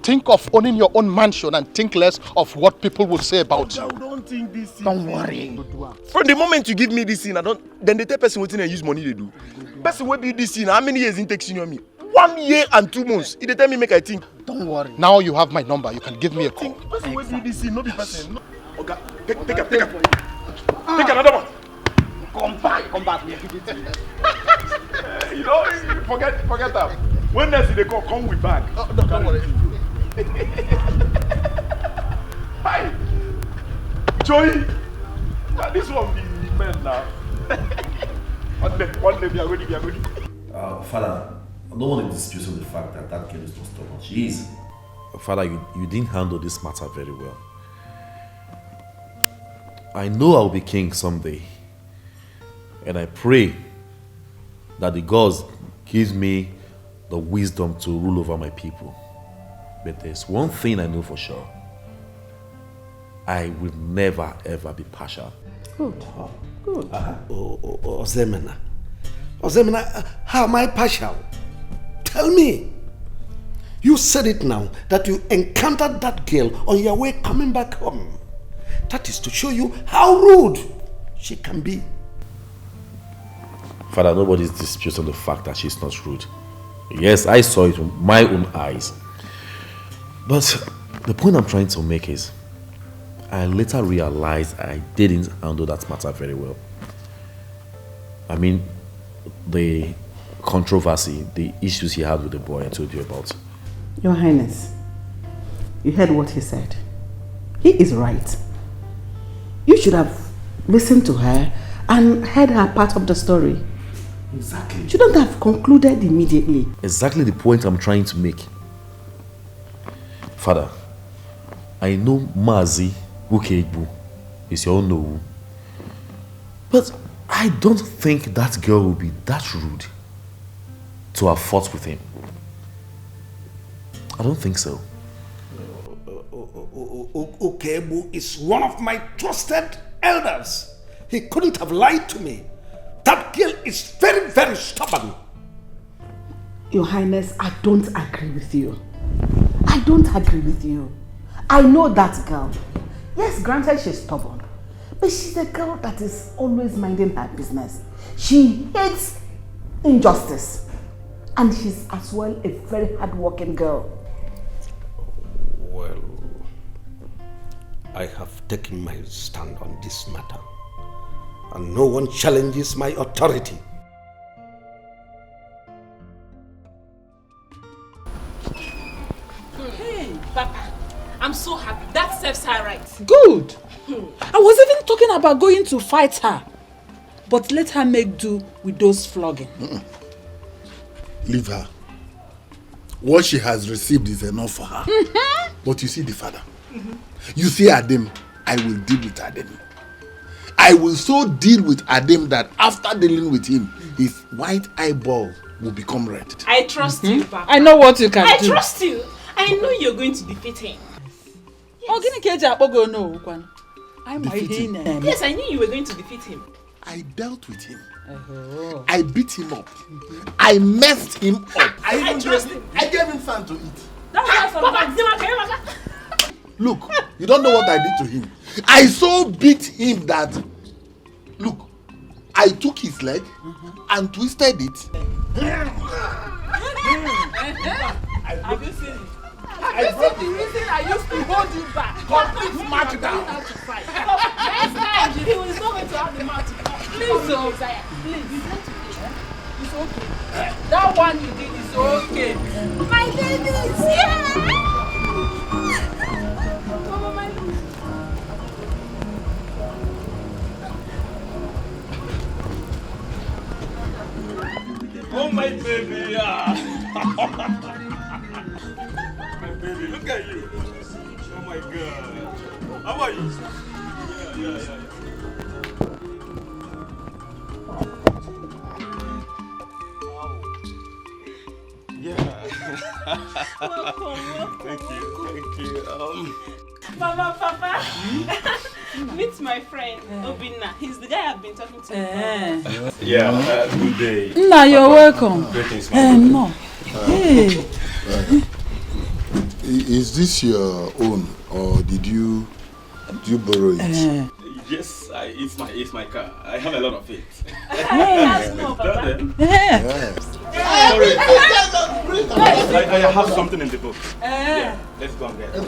Think of owning your own mansion and think less of what people will say about you.
Don't think this.
Don't worry.
From the moment you give me this thing, then the third person waiting and use money they do. Person will be this thing. How many years it takes you on me? 1 year and 2 months. It tell me make I think.
Don't worry.
Now you have my number. You can give me a call.
Person will be this thing, not the person. No. Okay, take another one.
Come back. We'll give it to you.
Forget that. When next they come with bag. Oh, no, don't worry. Hi, Joey. This one be men now. One day we are ready.
Father, I don't want to dispute the fact that girl is not stubborn. She is. Father, you didn't handle this matter very well. I know I'll be king someday. And I pray that the gods give me the wisdom to rule over my people. But there's one thing I know for sure. I will never ever be partial.
Good. Ozemena, how am I partial? Tell me. You said it now, that you encountered that girl on your way coming back home. That is to show you how rude she can be.
Father, nobody is disputing the fact that she's not rude. Yes, I saw it with my own eyes. But the point I'm trying to make is, I later realized I didn't handle that matter very well. I mean, the controversy, the issues he had with the boy I told you about.
Your Highness, you heard what he said. He is right. You should have listened to her and heard her part of the story.
Exactly.
You shouldn't have concluded immediately.
Exactly the point I'm trying to make. Father, I know Mazi Ukegbu is your own no. But I don't think that girl will be that rude to have fought with him. I don't think so.
Ukegbu is one of my trusted elders. He couldn't have lied to me. That girl is very, very stubborn.
Your Highness, I don't agree with you. I don't agree with you. I know that girl. Yes, granted she's stubborn. But she's a girl that is always minding her business. She hates injustice. And she's as well a very hard-working girl.
Well, I have taken my stand on this matter. And no one challenges my authority.
Hey, Papa, I'm so happy. That serves her right.
Good. I was even talking about going to fight her. But let her make do with those flogging.
Leave her. What she has received is enough for her. But you see the father. You see Adem, I will deal with Adem. I will so deal with Adem that after dealing with him, his white eyeball will become red.
I trust you, Papa.
I know what you can do.
I trust you. I know you're going to defeat him. Yes, I knew you were going to defeat him.
I dealt with him. I beat him up. I messed him up.
I trust him.
I gave him sand to eat.
Papa,
Look, you don't know what I did to him. I so beat him that, look, I took his leg and twisted it.
have you seen it? Have you seen the reason I used to hold you back?
Complete smackdown.
Next time, he was not going to have the mouth. Please, Isaiah, please. It's okay. That one you did is okay. My baby is here. Mama, my baby.
Oh, my baby. My baby, look at you. Oh, my God. How are you? Yeah.
Welcome.
Thank you.
Mama, Papa, meet my friend Obinna. He's the guy I've been talking to.
Good day.
Nah, you're welcome.
Greetings,
no. Hey.
Is this your own, or did you borrow it?
Yes, it's my car. I have a lot of it. Sorry. I have something in the book. Yeah, let's go and get it.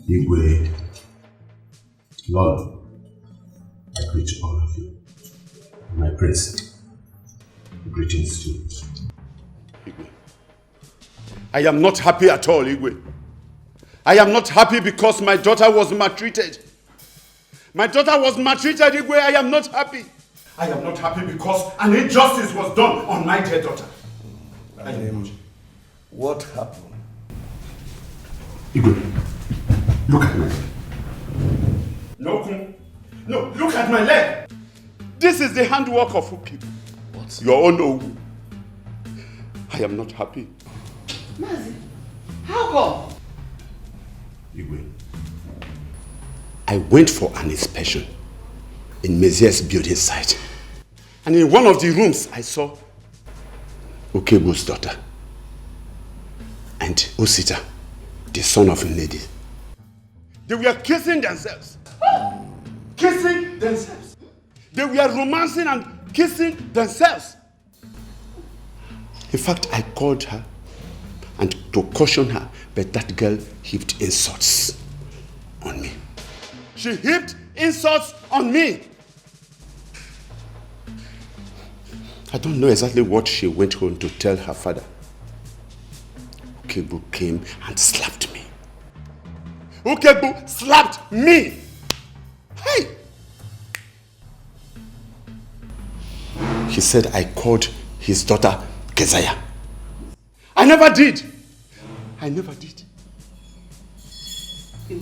Igwe, Lord, I greet all of you. My praise. Greetings to you. Igwe. I am not happy at all, Igwe. I am not happy because my daughter was maltreated. My daughter was maltreated, Igwe. I am not happy. I am not happy because an injustice was done on my dear daughter.
What happened?
Igwe, look at my leg. No, look at my leg. This is the handwork of who people. What? Your own Ogu. I am not happy.
Mazi,
How come?
Igwe, I went for an inspection in Mezier's building site. And in one of the rooms, I saw Okebo's daughter and Osita, the son of Nnedi. They were kissing themselves. Kissing themselves. They were romancing and kissing themselves. In fact, I called her and to caution her, but that girl heaped insults on me. She heaped insults on me. I don't know exactly what she went home to tell her father. Okebo came and slapped me. Okebo slapped me! Hey! He said I called his daughter Keziah. I never did. I never did.
Did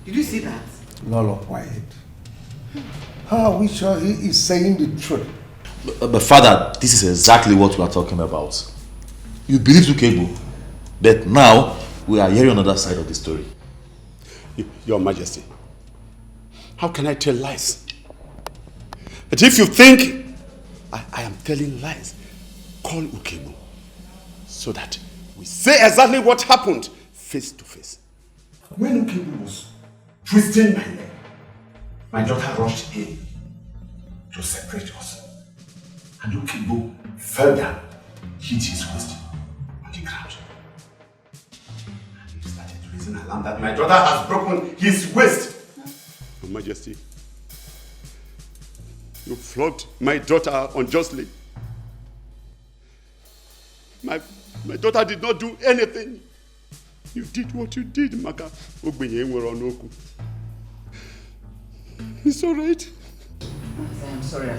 you see that?
Lolo, quiet. How are we sure he is saying the truth?
But father, this is exactly what we are talking about. You believe Okebo, but now we are hearing another side of the story.
Your Majesty, how can I tell lies? But if you think I am telling lies, call Okebo so that we say exactly what happened face to face.
When Okebo was twisting my leg, my daughter rushed in to separate us. And Okebo fell down, hit his waist on the ground. And he started raising alarm that my daughter has broken his waist.
Your Majesty, you flogged my daughter unjustly. My daughter did not do anything. You did what you did, Maka. It's all right.
I'm sorry.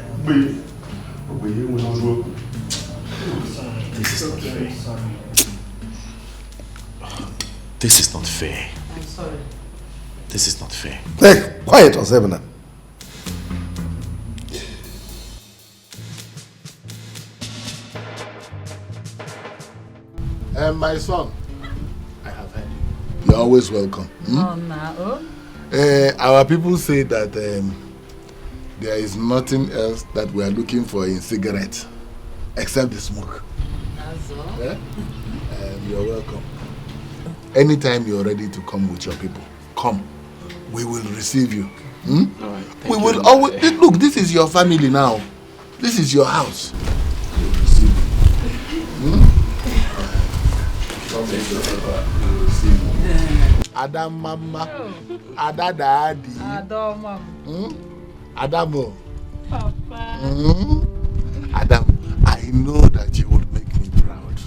This is not fair.
I'm sorry.
This is not fair.
Hey, quiet, Osebna.
My son, I have heard you. You're always welcome. Our people say that there is nothing else that we are looking for in cigarettes except the smoke.
That's all.
You're welcome. Anytime you're ready to come with your people, come. We will receive you. All right, we will always look. This is your family now. This is your house. We will receive you. Adam Mama, Ada Daddy,
Adam Mama,
Adamo.
Papa.
Adam, I know that you will make me proud.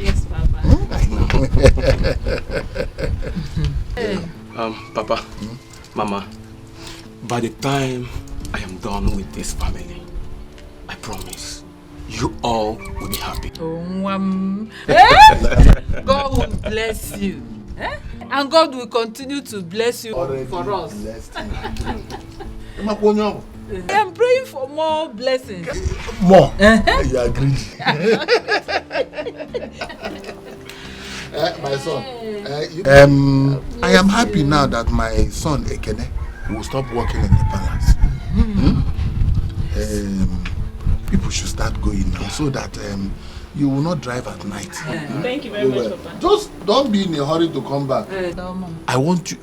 Yes, Papa.
I know.
Papa, Mama, by the time I am done with this family, I promise you all will be happy.
God will bless you. And God will continue to bless you for us. I am praying for more blessings.
More? You are greedy. My son, I am happy now that my son Ekene will stop working in the palace. People should start going now so that you will not drive at night.
Thank you very much, Papa.
Just don't be in a hurry to come back. I want you.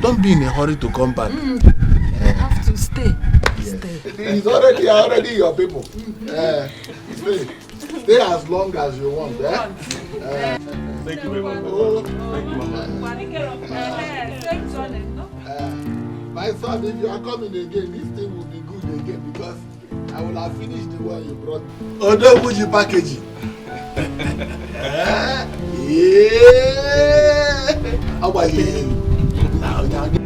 Don't be in a hurry to come back.
You have to stay. Stay.
It's already your people. Stay as long as you want.
Thank you very much. Thank you, Mama.
My son, if you are coming again, this thing will be good again because I will have finished the one you brought. Odo Buji packaging. How about you? How about you?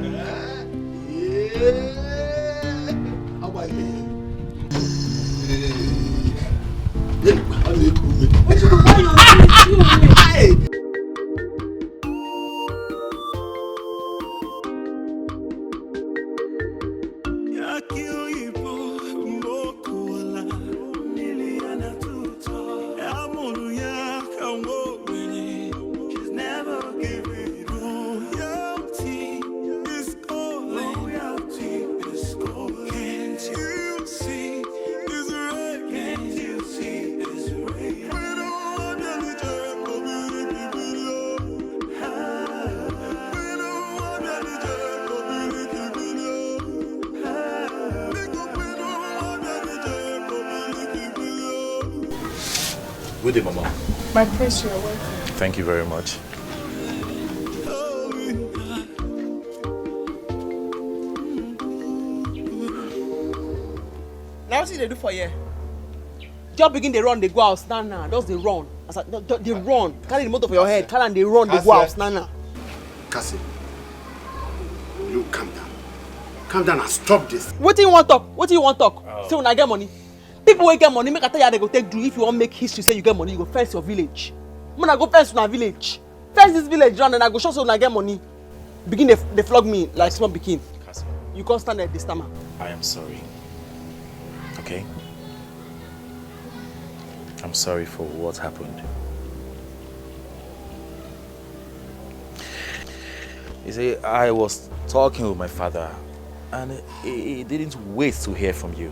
Good day, Mama.
My prince, you are welcome.
Thank you very much.
Now what they do for you? Just begin they run, they go out, now. Just they run. They run. Carry the motor for your head. Carry and they run, they go out, now.
Cassie, you calm down. Calm down and stop this.
What do you want talk? What do you want talk? Say when I get money. People will get money, make I tell you they go take do. If you want make history, say you get money, you go fence your village. When I go fence my village. Fence this village round and I go show so when I get money. Begin they flog me like small pikin. You can't stand at this time.
I am sorry. Okay? I'm sorry for what happened. You see, I was talking with my father and he didn't wait to hear from you.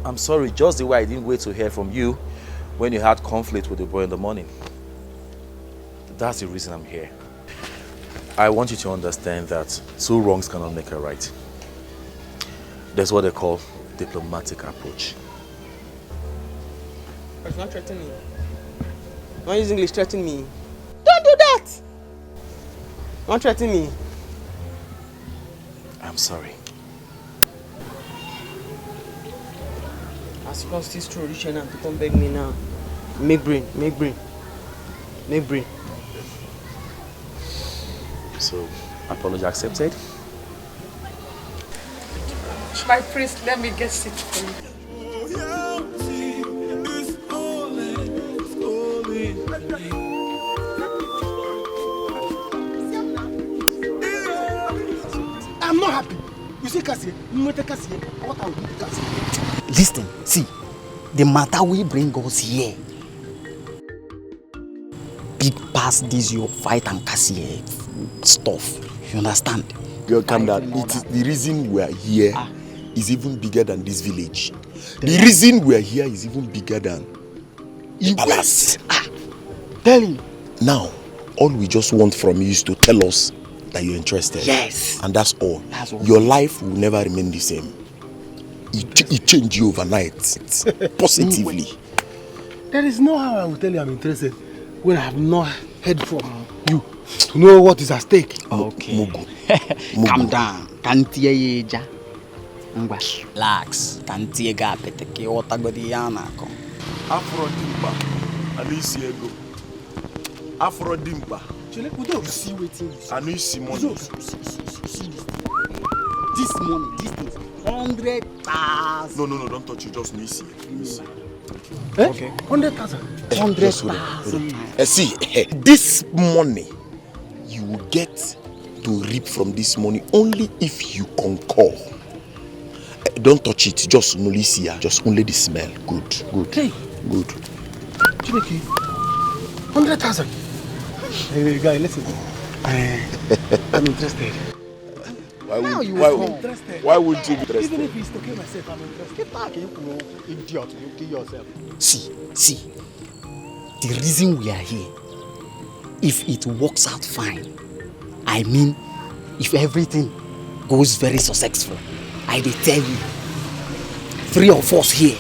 I'm sorry, just the way I didn't wait to hear from you when you had conflict with the boy in the morning. That's the reason I'm here. I want you to understand that two wrongs cannot make a right. That's what they call diplomatic approach.
But don't threaten me. Don't use English, threaten me. Don't do that! Don't threaten me.
I'm sorry.
As you can see through reaching out to come beg me now. Make brain.
So, apology accepted?
My priest, let me get seat for you.
I'm not happy. You see, Cassie, what are we doing, Cassie?
Listen, see, the matter we bring us here big past this your fight and Cassie stuff. You understand?
Girl, calm down. It is the reason we are here is even bigger than this village. The reason we are here is even bigger than the palace.
Tell him.
Now, all we just want from you is to tell us that you're interested.
Yes.
And that's all.
That's all.
Your life will never remain the same. It changed you overnight, positively.
There is no how I will tell you I'm interested when I have not heard from you to know what is at stake.
Okay. Calm down. Can't hear you, Ja. Relax. Can't hear Gapeteke. What I got the Yana come.
Afrodimpa. Anisi ego. Afrodimpa.
We don't see waiting.
Anisi money.
This money, this thing, 100,000.
No, don't touch it. Just Nisi.
Okay. 100,000.
100,000.
See, this money you will get to reap from this money only if you concur. Don't touch it. Just Nolisia. Just only the smell. Good.
Hey.
Good.
Chineke, 100,000. Hey, guy, listen. I'm interested.
Why would you be interested?
Even if it's to kill myself, I'm interested. Idiot, you kill yourself.
See. The reason we are here, if it works out fine, I mean, if everything goes very successful, I will tell you, 3 of us here,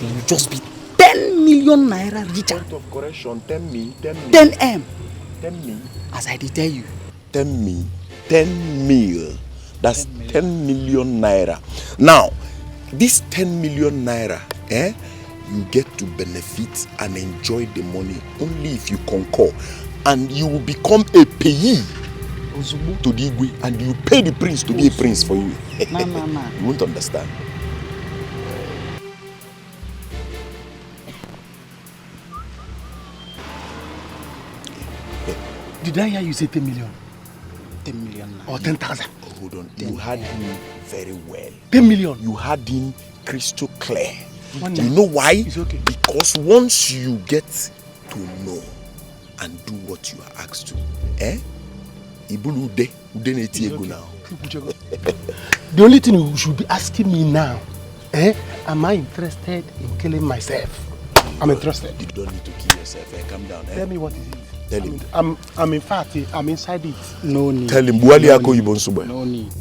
we will just be 10 million naira richer.
Point of correction, 10 me.
10M.
10 me.
As I did tell you.
10 me. 10 mil. That's 10 million naira. Now, this 10 million naira, you get to benefit and enjoy the money only if you concur. And you will become a payee to the Igwe, and you pay the prince to be a prince for you.
No.
You won't understand.
Did I hear you say 10 million?
10 million.
Or 10,000?
Hold on. You had him very well.
10 million?
You had him crystal clear.
Wonder.
You know why?
It's okay.
Because once you get to know and do what you are asked to, Ibulude, now.
The only thing you should be asking me now, am I interested in killing myself? I'm interested.
You don't need to kill yourself. Calm down.
Tell me what is it?
Tell him.
I'm in fact, I'm inside it.
No need.
Tell him. No
need.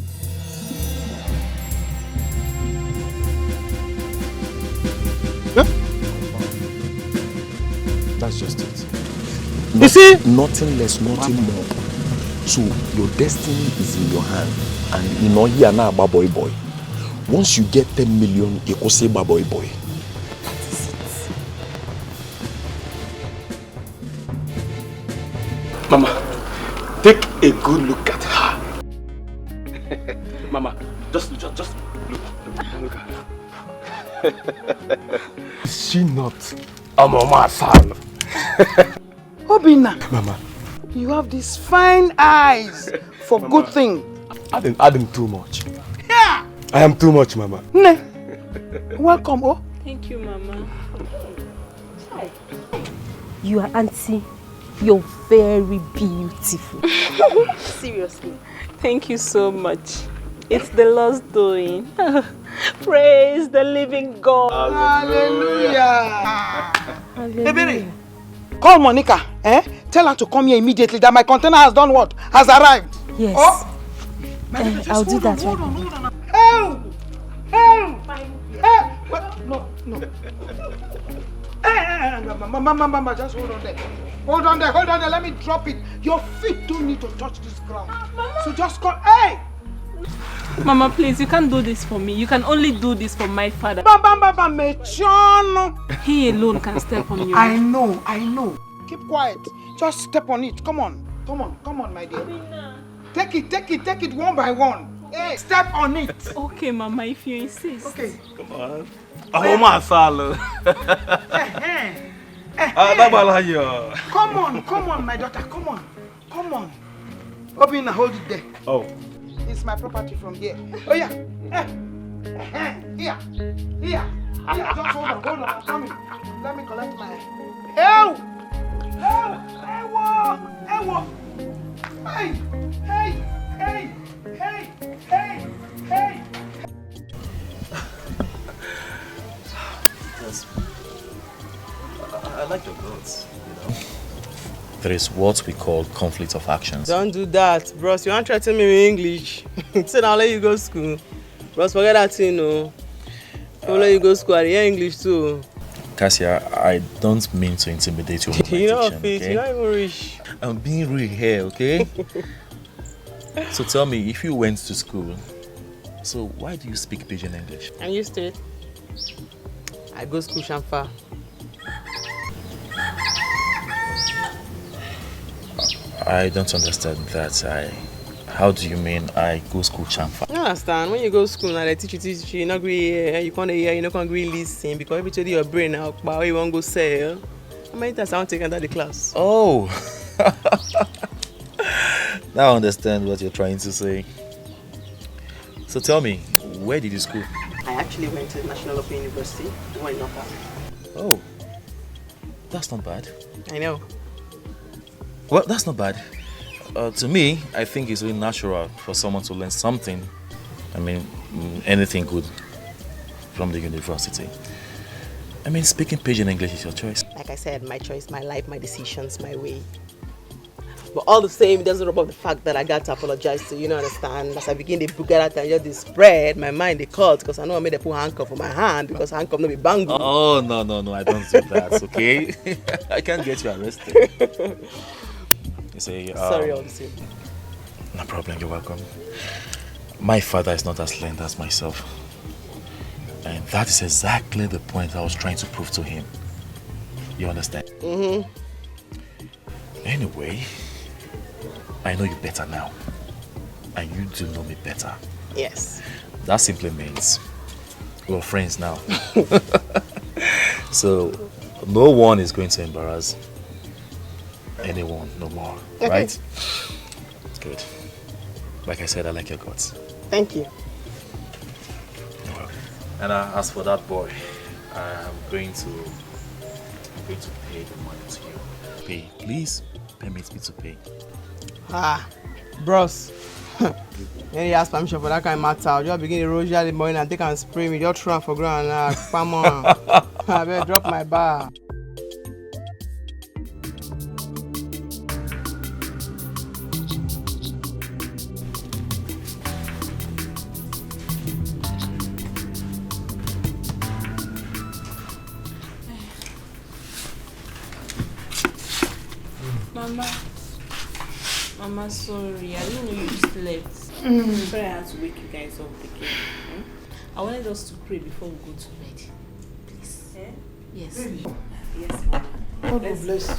That's just it.
You see?
Nothing less, nothing more. So your destiny is in your hand. And you know here now about boy. Once you get 10 million, you can say boy.
That is it.
Mama, take a good look at her. Mama, just look at her.
Is she not a mama son?
Obina,
Mama,
you have these fine eyes for good thing.
I didn't add him too much.
Yeah.
I am too much, Mama.
Ne. Welcome, oh.
Thank you, Mama.
You are auntie. You're very beautiful. Seriously.
Thank you so much. It's the Lord's doing. Praise the living God.
Hallelujah. Hallelujah. Call Monica. Tell her to come here immediately that my container has done what? Has arrived.
Yes.
Oh.
I'll do that right now.
No. Mama, just hold on there. Hold on there. Let me drop it. Your feet don't need to touch this ground. So just call. Hey!
Mama, please, you can't do this for me. You can only do this for my father. He alone can step on you.
I know. Keep quiet. Just step on it. Come on, my dear. Take it one by one. Hey, step on it.
Okay, Mama, if you insist.
Okay.
Come on. Mama Salo.
Come on, my daughter. Come on. Obina, hold it there.
Oh.
It's my property from here. Oh yeah. Here. Just hold on. I'm coming. Let me collect my. Ew! Hey!
I like your clothes, There is what we call conflict of actions.
Don't do that, bros. You want to threaten me with English? Say I'll let you go to school. Bros, forget that thing, no. I'll let you go to school. I hear English too.
Cassia, I don't mean to intimidate you.
You're not fit. You're not even rich.
I'm being real here, okay? So tell me, if you went to school, so why do you speak pidgin English?
I'm used to it. I go to school Shamfa.
I don't understand that. How do you mean I go school chamfa?
You understand? When you go to school now, they teach you not agree, you can't hear, you not agree listen because every day your brain now, but you won't go sell. How many times I want to take under the class?
Oh, now I understand what you're trying to say. So tell me, where did you school?
I actually went to National Open University, the one in Noka.
Oh, that's not bad.
I know.
Well, that's not bad. To me, I think it's really natural for someone to learn something. I mean, anything good from the university. I mean, speaking pidgin English is your choice.
Like I said, my choice, my life, my decisions, my way. But all the same, it doesn't rub off the fact that I got to apologize to you, know, understand? As I begin to book out and just the spread, my mind they cut because I know I made a put handcuff on my hand because handcuff no be bangle.
Oh, no, I don't do that, okay? I can't get you arrested. You say,
sorry, all the same.
No problem, you're welcome. My father is not as learned as myself. And that is exactly the point I was trying to prove to him. You understand?
Mm-hmm.
Anyway, I know you better now. And you do know me better.
Yes.
That simply means we're friends now. So, no one is going to embarrass anyone no more, right? It's good. Like I said, I like your guts.
Thank you.
You're welcome. And as for that boy, I'm going to pay the money to you. Pay, please permit me to pay.
Bros. When you ask permission for that kind of matter, just begin to roll the morning and take and spray me. Just throw for ground now. Come on. I better drop my bar.
Mama, sorry. I didn't know you slept. Sorry I had to wake you guys up again. I wanted us to pray before we go to bed. Please. Eh? Yes.
Baby.
Yes, Mama.
God will bless you.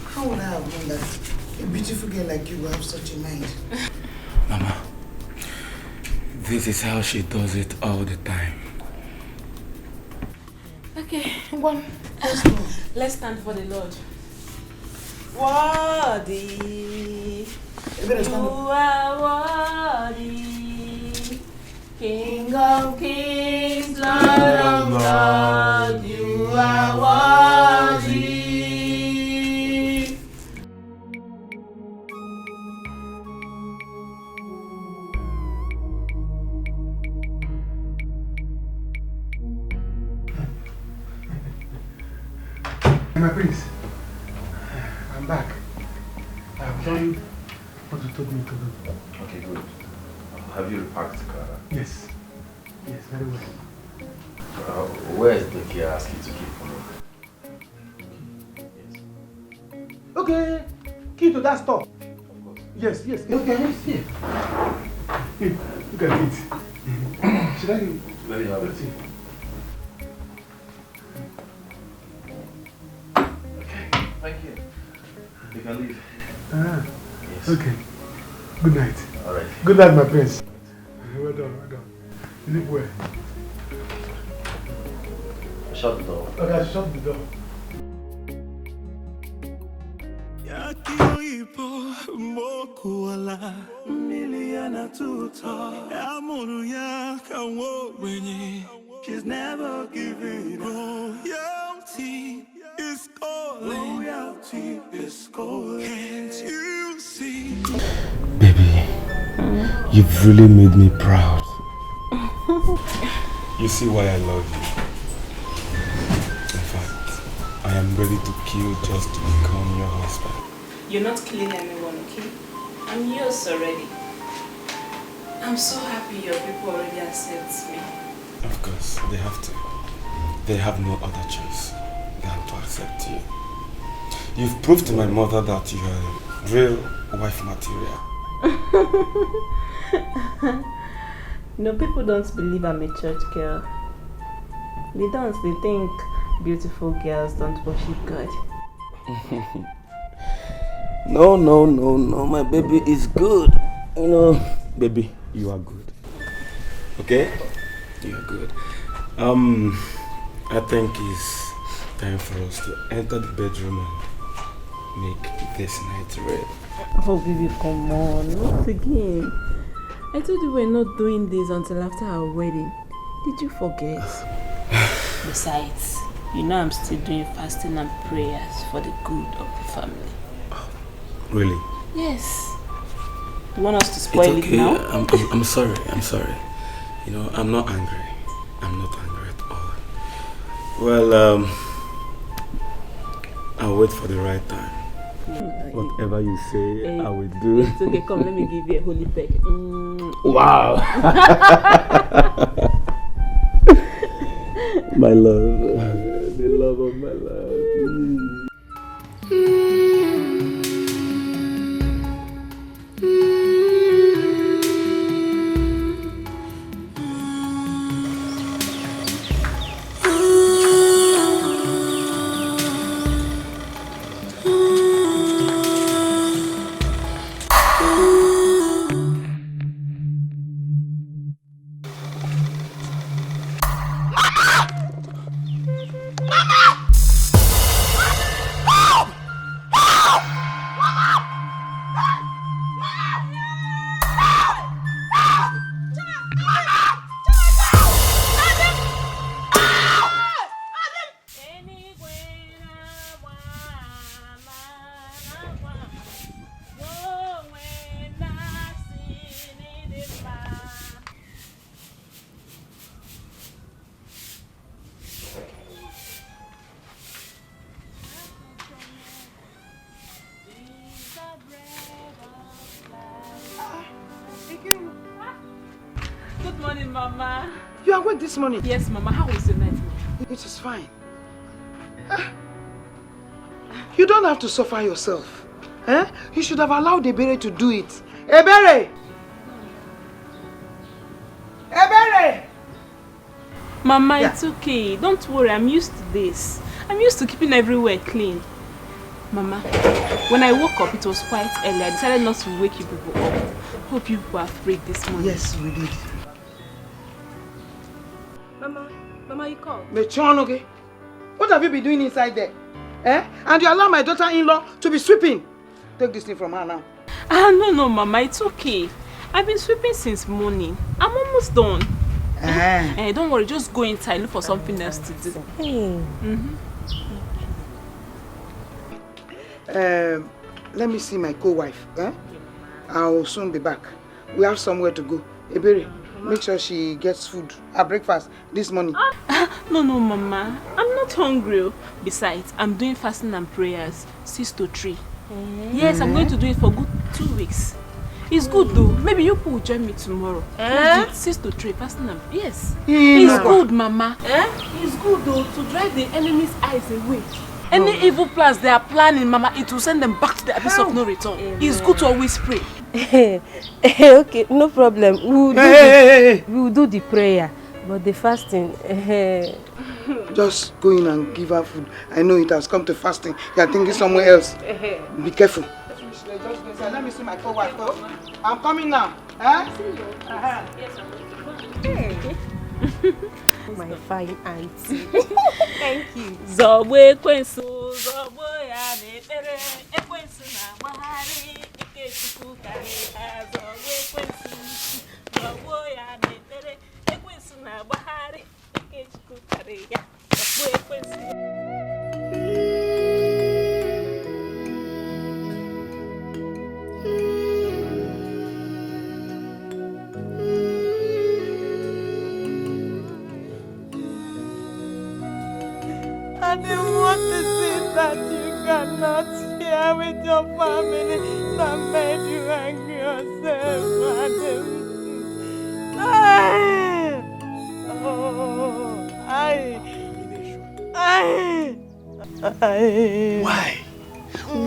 How would I have known that a beautiful girl like you will have such a mind?
Mama, this is how she does it all the time.
Okay, one. Let's stand for the Lord. Worthy, you are worthy, King of kings, Lord of lords, you are worthy.
My prince, I'm back. I've done what you told me to do.
Okay, good. Have you repacked the car?
Yes. Yes, very well.
Where is the key I asked you to keep for me?
Okay, key to that store. Yes, yes. Okay, let's see. Look at it. Should I give it?
Let me have it. Thank you. You can leave.
Yes. Okay. Good night.
Alright.
Good night, my prince. Well done, well done. Live well.
Shut the door.
Okay, shut the door.
She's never giving royalty is calling. Royalty is calling. Can't you see?
Baby, you've really made me proud. You see why I love you. In fact, I am ready to kill just to become your husband.
You're not killing anyone, okay? I'm yours already. I'm so happy your people already accept me.
Of course, they have to. They have no other choice than to accept you. You've proved to my mother that you are real wife material.
No, people don't believe I'm a church girl. They don't. They think beautiful girls don't worship God.
No, my baby is good. You know,
baby, you are good. Okay? You are good. I think it's time for us to enter the bedroom and make this night red.
Oh baby, come on, not again. I told you we're not doing this until after our wedding. Did you forget? Besides, you know I'm still doing fasting and prayers for the good of the family.
Really?
Yes. You want us to spoil
it's okay.
it now?
I'm sorry. You know, I'm not angry. I'm not angry at all. Well, I'll wait for the right time.
Whatever you say, I will do.
It's okay, come, let me give you a holy peck.
Wow! My love. The love of my love.
Good morning, Mama.
You are awake this morning?
Yes, Mama. How was the night?
It is fine. You don't have to suffer yourself. Eh? You should have allowed Ebere to do it. Ebere! Ebere!
Mama, it's okay. Don't worry, I'm used to this. I'm used to keeping everywhere clean. Mama, when I woke up, it was quite early. I decided not to wake you people up. Hope you people are free this morning.
Yes, we did.
Mama, you called?
Mechonoge, what have you been doing inside there? Eh? And you allow my daughter-in-law to be sweeping. Take this thing from her now.
No, Mama, it's okay. I've been sweeping since morning. I'm almost done. Don't worry, just go inside, look for something else to do.
Let me see my co-wife. I'll soon be back. We have somewhere to go. Ebere, make sure she gets food, her breakfast this morning.
No, Mama. I'm not hungry. Besides, I'm doing fasting and prayers 6 to 3. Yes, I'm going to do it for good 2 weeks. It's good though. Maybe you people will join me tomorrow. 6 to 3 fasting and yes. It's good, Mama. It's good though to drive the enemy's eyes away. Any evil plans they are planning, Mama, it will send them back to the abyss of no return. It's good to always pray.
Okay, no problem. We will do the prayer, but the fasting.
Just go in and give her food. I know it has come to fasting. You are thinking somewhere else. Be careful. Let me see my co-wife. I'm coming now.
My fine auntie. Thank you.
Zobwe kwensu, zobo ya netere, ekwensu na bahari, ikechuku kare, zobwe kwensu, zobo ya netere, ekwensu na bahari, ikechuku kare, zobwe kwensu.
I didn't want to see that you cannot share with your family that made you angry yourself, madam.
Why?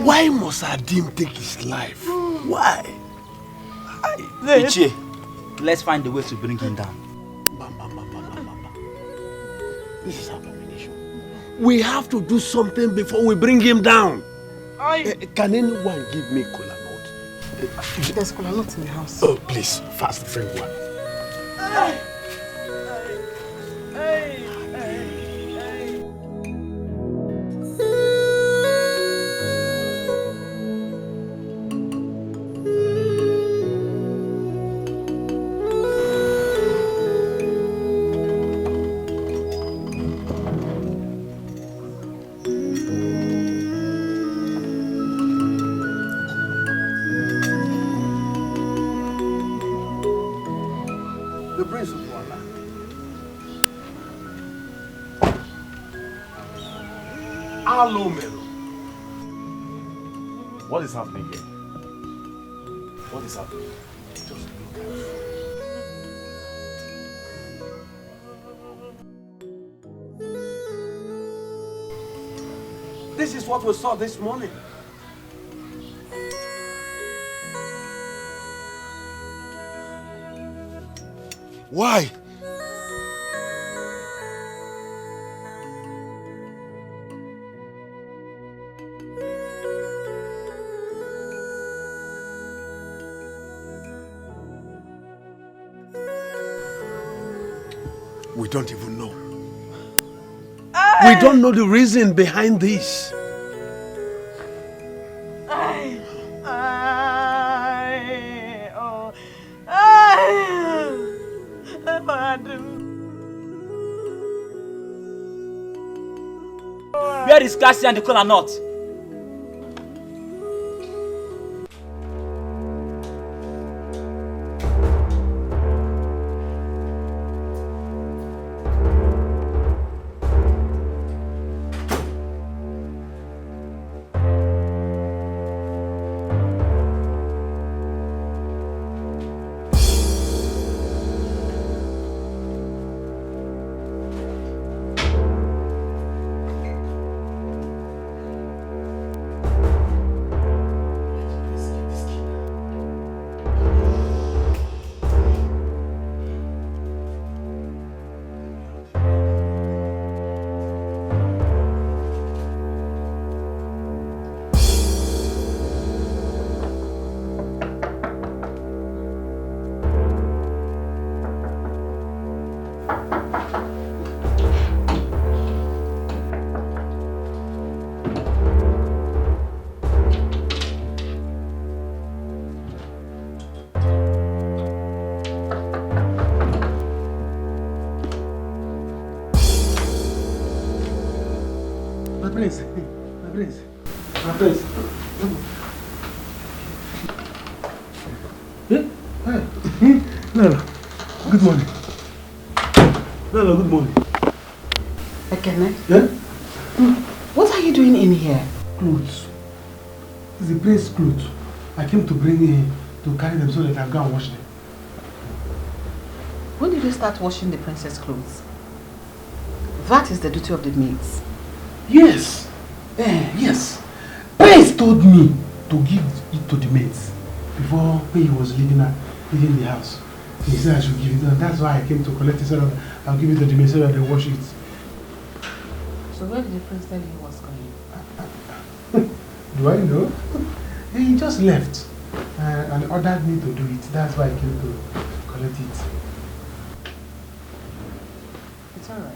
Why must Adim take his life? Why?
Ichie, let's find a way to bring him down.
This is abomination. We have to do something before we bring him down. Can anyone give me cola nut?
There's cola nut in the house.
Oh, please, fast, bring one.
What is happening here? What is happening? Just look at
it. This is what we saw this morning.
Why? We don't even know. We don't know the reason behind this.
Where is Cassie and the cola nut?
prince. My prince. Hey. Lala, good morning. Lala, good morning.
Ekene?
Yeah?
What are you doing in here?
Clothes. It's the prince's clothes. I came to bring him to carry them so that I can go and wash them.
When did you start washing the princess clothes? That is the duty of the maids.
Yes. Yes. Prince told me to give it to the maids before he was leaving the house. He said I should give it, and that's why I came to collect it so that I'll give it to the maids so that they wash it.
So where did the prince tell you he was going?
Do I know? He just left and ordered me to do it. That's why I came to collect it.
It's alright.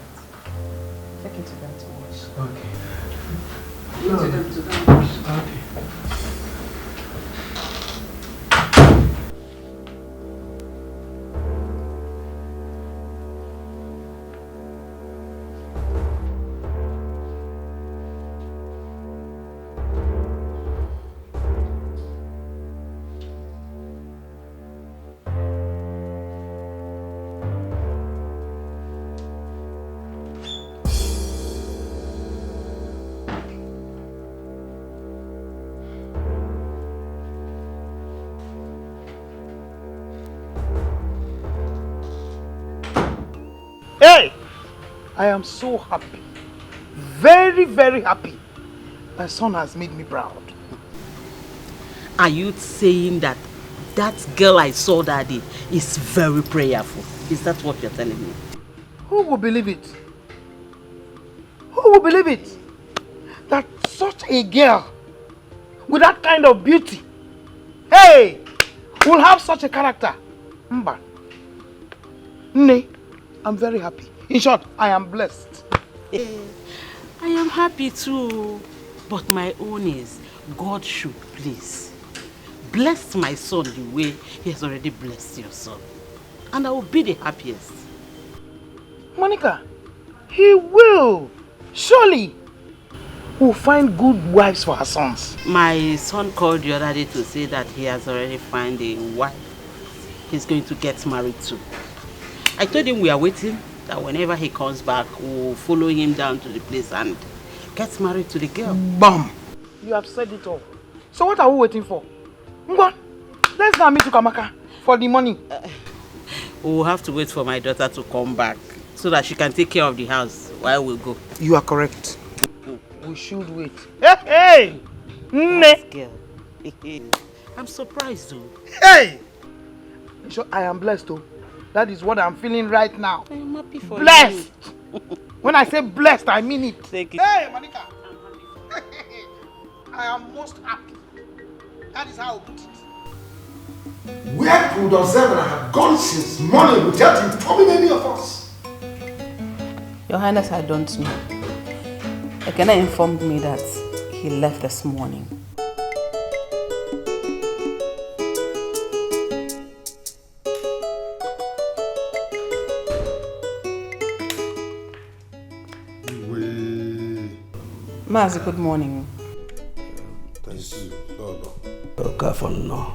Take it to them to wash.
Okay.
Take it to them to go and wash.
Okay.
Hey! I am so happy. Very, very happy. My son has made me proud.
Are you saying that that girl I saw that day is very prayerful? Is that what you're telling me?
Who will believe it? Who will believe it? That such a girl with that kind of beauty, hey, will have such a character. Mba. Nne, I'm very happy. In short, I am blessed.
I am happy too. But my own is, God should please bless my son the way he has already blessed your son. And I will be the happiest.
Monica, he will. Surely. We'll find good wives for our sons.
My son called the other day to say that he has already found a wife he's going to get married to. I told him we are waiting, that whenever he comes back, we'll follow him down to the place and get married to the girl.
Bam! You have said it all. So what are we waiting for? Ngwa, let's go and meet Ukamaka for the money.
We'll have to wait for my daughter to come back so that she can take care of the house while we go.
You are correct. We should wait. Hey! Hey!
Girl. I'm surprised though.
Hey! So I am blessed though. That is what I'm feeling right now.
I'm happy for
blessed.
you.
When I say blessed, I mean it.
Thank you.
Hey, Monica. I am most happy. That is how I put it.
Where could Ozebra have gone since morning without informing any of us?
Your Highness, I don't know. Ekene informed me that he left this morning. Mazi, good morning.
No.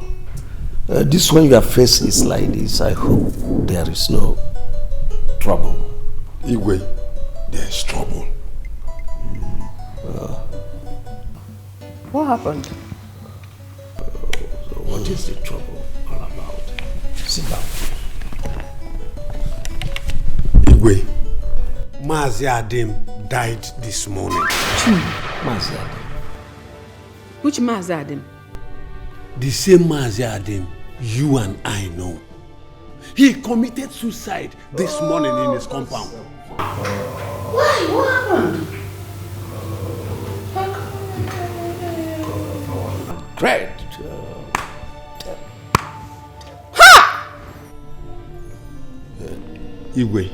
This one your face is like this. I hope there is no trouble.
Igwe, there is trouble.
What happened?
What is the trouble all about? Sit down.
Igwe, Mazi Adim died this morning.
Mazi Adim?
Which Mazi Adim?
The same Mazi Adim you and I know. He committed suicide this morning in his compound.
Why? What happened?
Great.
Igwe,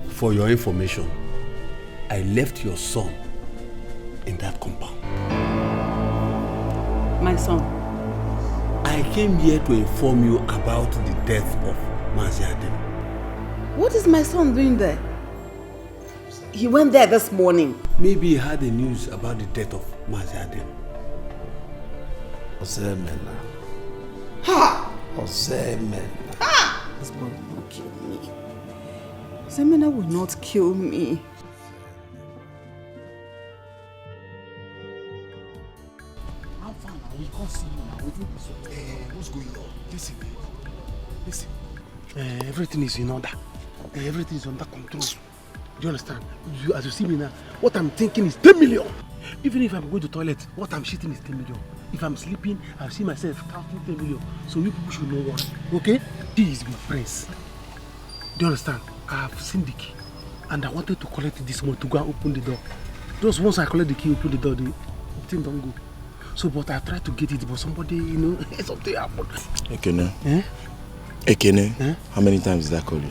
for your information, I left your son in that compound.
My son?
I came here to inform you about the death of Mazi Adim.
What is my son doing there? He went there this morning.
Maybe he had the news about the death of Maziadem.
Ozemena. Ha! Ozemena.
Ha! This boy will not kill me. Ozemena will not kill me.
How far now? We can't see you now. What's going on? Listen. Everything is in order. Everything is under control. Do you understand? As you see me now, what I'm thinking is 10 million. Even if I'm going to the toilet, what I'm shitting is 10 million. If I'm sleeping, I'll see myself counting 10 million. So you people should know what. Okay? He is my prince. Do you understand? I have seen the key. And I wanted to collect it this morning to go and open the door. Just once I collect the key, open the door, the thing don't go. So, but I tried to get it, but somebody, something happened.
Ekene. Ekene, how many times did I call you?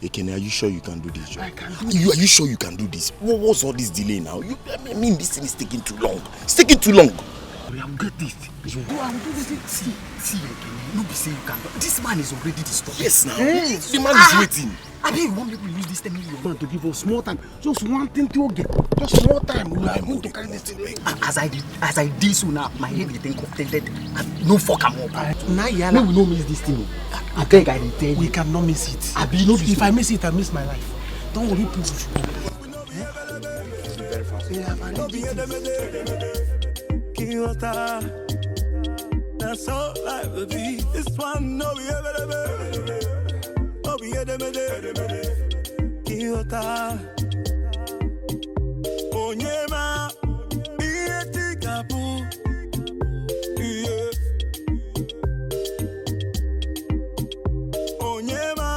Ekene, are you sure you can do this job?
I can do this.
Are you sure you can do this? What's all this delay now? I mean, this thing is taking too long. It's taking too long.
I will get this.
I will do this. See, Ekene, no be say you can. This man is already disturbed.
Yes, now. The man is waiting.
I mean, you want me to use this 10 million?
Man, to give us small time. Just one thing to get. Just more time. We are going to carry this thing.
As I did so now, my head will think of dead. No fuck am up.
Naija.
No, we don't miss this thing. I think I did tell you.
We cannot miss it. If I miss it, I miss my life. Don't worry, people.
That's all I will be. This one, no, we ever. Oh, we ever. Kiota. Onyema. Ietikapu. Yeah. Onyema.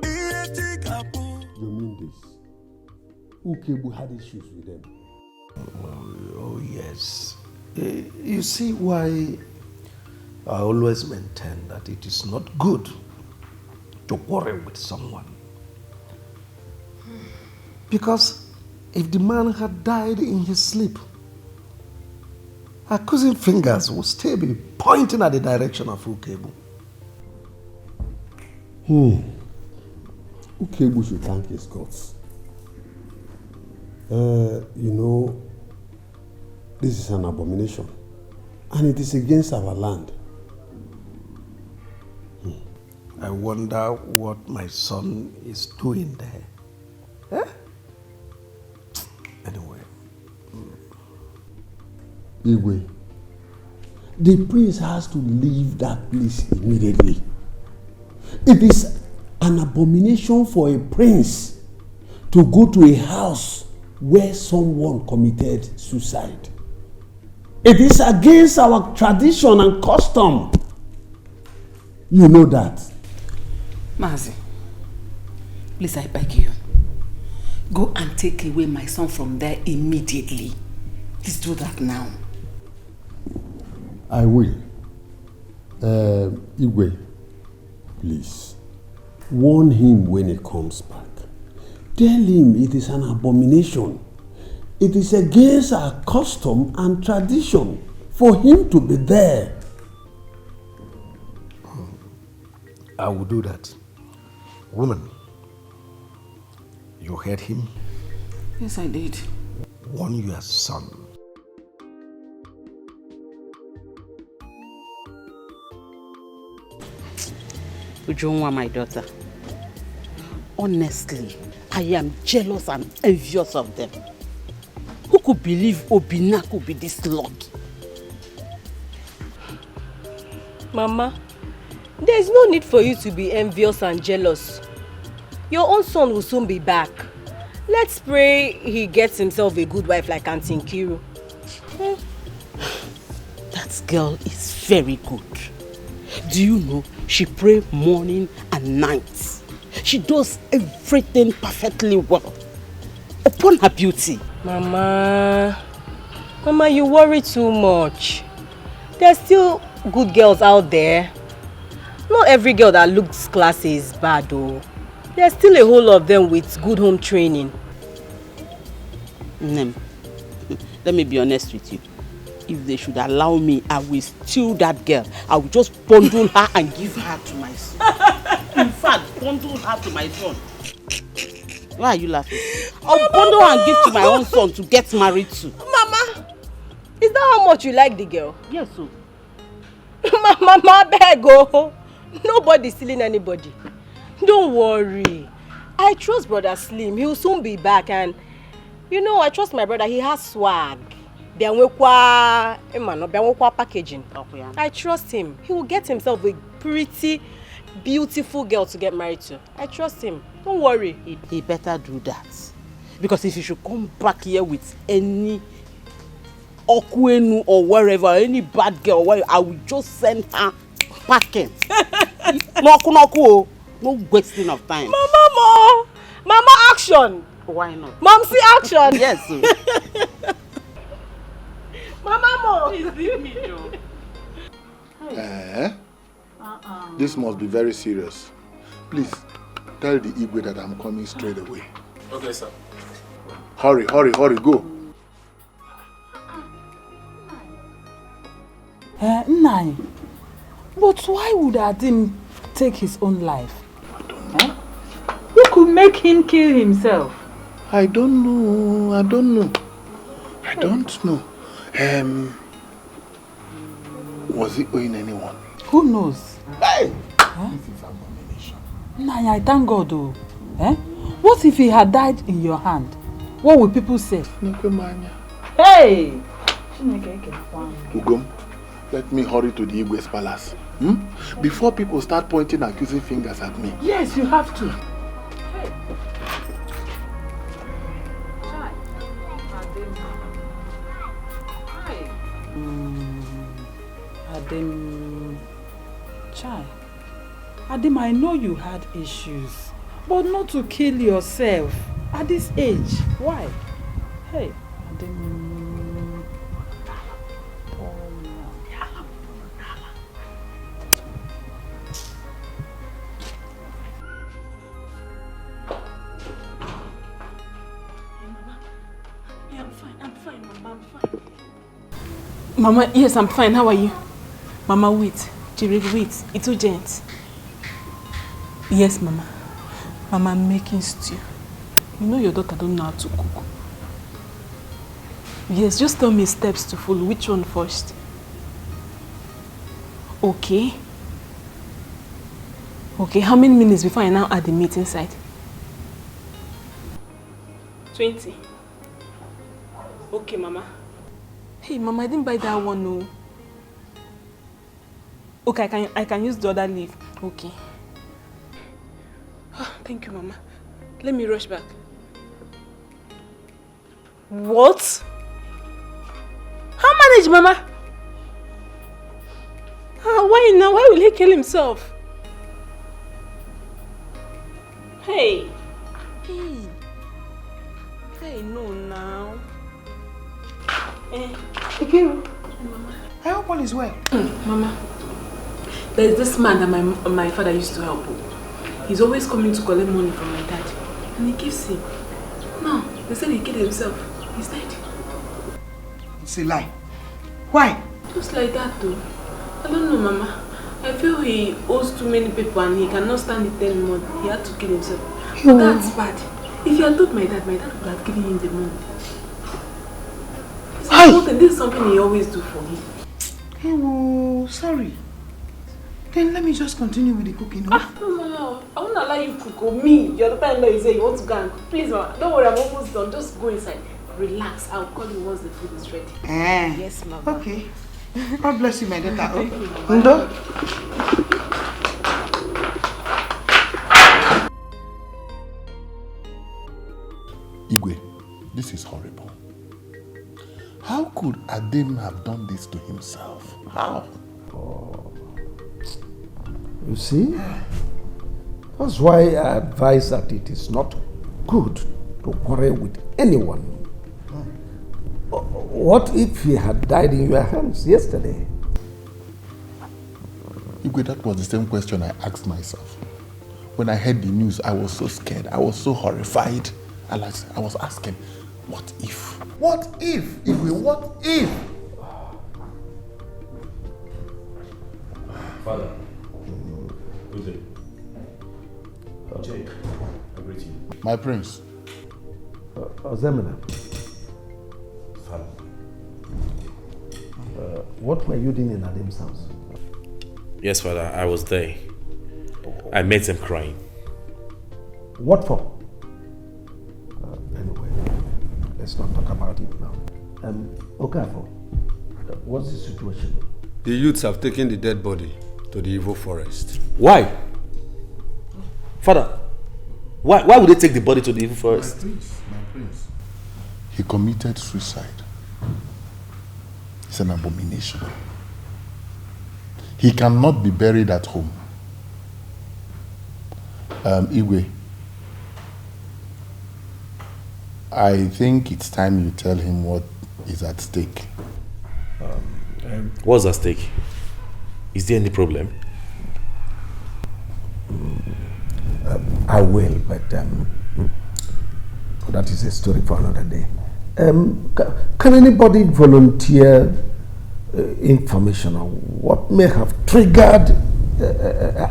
Ietikapu.
You mean this? Ukebu had issues with them.
Oh, yes. You see why I always maintain that it is not good to quarrel with someone. Because if the man had died in his sleep, accusing fingers would still be pointing at the direction of Ukebu.
Ukebu should thank his gods. This is an abomination, and it is against our land.
I wonder what my son is doing there. Anyway.
Igwe, the prince has to leave that place immediately. It is an abomination for a prince to go to a house where someone committed suicide. It is against our tradition and custom. You know that.
Mazi, please, I beg you. Go and take away my son from there immediately. Please do that now.
I will. Igwe, please. Warn him when he comes back. Tell him it is an abomination. It is against our custom and tradition for him to be there.
I will do that. Woman, you heard him?
Yes, I did.
Warn your son.
Ujunwa, my daughter. Honestly, I am jealous and envious of them. Who could believe Obina could be this lord?
Mama, there is no need for you to be envious and jealous. Your own son will soon be back. Let's pray he gets himself a good wife like Auntie Nkiru.
That girl is very good. Do you know she prays morning and night? She does everything perfectly well. Upon her beauty.
Mama, you worry too much. There's still good girls out there. Not every girl that looks classy is bad though. There's still a whole lot of them with good home training.
Nem, let me be honest with you. If they should allow me, I will steal that girl. I will just bundle her and give her to my son. In fact, bundle her to my son. Why are you laughing? I'll bundle and give to my own son to get married to.
Mama, is that how much you like the girl?
Yes, sir.
Mama, beg oh. Nobody's stealing anybody. Don't worry. I trust brother Slim. He'll soon be back, and you know I trust my brother. He has swag. Packaging. I trust him. He will get himself a pretty, beautiful girl to get married to. I trust him. Don't worry.
He better do that. Because if he should come back here with any Okwenu or wherever, any bad girl, I will just send her packing. No wasting of time.
Mama, action.
Why not?
Mom, see action.
Yes.
Mama,
please leave me, Joe.
This must be very serious. Please, tell the Igwe that I'm coming straight away.
Okay, sir.
Hurry, go.
Nai, but why would Adim take his own life?
Who could make him kill himself?
I don't know. Was he owing anyone?
Who knows?
Hey!
This is abomination. Nai, I thank God though. What if he had died in your hand? What would people say?
Hey!
Ugom, let me hurry to the Igwe's palace. Before people start pointing accusing fingers at me.
Yes, you have to.
Adim, I know you had issues, but not to kill yourself at this age. Why? Hey, Adim.
I'm fine, Mama, I'm fine. Mama, yes, I'm fine. How are you? Mama, wait. Jerry, wait. It's urgent. Yes, Mama. Mama, I'm making stew. You know your daughter don't know how to cook. Yes, just tell me steps to follow. Which one first? Okay. Okay, how many minutes before I now add the meat inside? 20. Okay, Mama. Hey, Mama, I didn't buy that one, no. Okay, I can use the other leaf. Okay. Oh, thank you, Mama. Let me rush back. What? How manage, Mama? Why now? Why will he kill himself? Hey. Hey, no now.
Ikiru, I hope all is well.
Mama, there's this man that my father used to help. He's always coming to collect money from my dad. And he gives him. Now, they said he killed himself. He's dead.
It's a lie. Why?
Just like that though. I don't know, Mama. I feel he owes too many people and he cannot stand it anymore. He had to kill himself. But that's bad. If you had told my dad would have given him the money. This is something he always do for me.
Oh, sorry. Then let me just continue with the cooking.
No, Mama. I won't allow you to cook. Or me, the other time you say you want to go and cook. Please, Mama. Don't worry, I'm almost done. Just go inside. Relax. I'll call you once the food is ready. Yes, Mama.
Okay. God bless you, my daughter.
Thank you, Mama.
Igwe, this is horrible. How could Adim have done this to himself? How?
You see? That's why I advise that it is not good to quarrel with anyone. What if he had died in your hands yesterday?
Igwe, that was the same question I asked myself. When I heard the news, I was so scared. I was so horrified. I was asking, what if? What if? Igwe, what if?
Father. Who's it? Jake, I greet you.
My prince.
Ozemina.
Father.
What were you doing in Adem's house?
Yes, Father, I was there. I met him crying.
What for? Anyway, let's not talk about it now. Okafor, what's the situation?
The youths have taken the dead body to the evil forest.
Why? Father, why would they take the body to the evil forest?
My prince. He committed suicide. It's an abomination. He cannot be buried at home. Igwe, I think it's time you tell him what is at stake.
What's at stake? Is there any problem?
I will, but that is a story for another day. Can anybody volunteer information on what may have triggered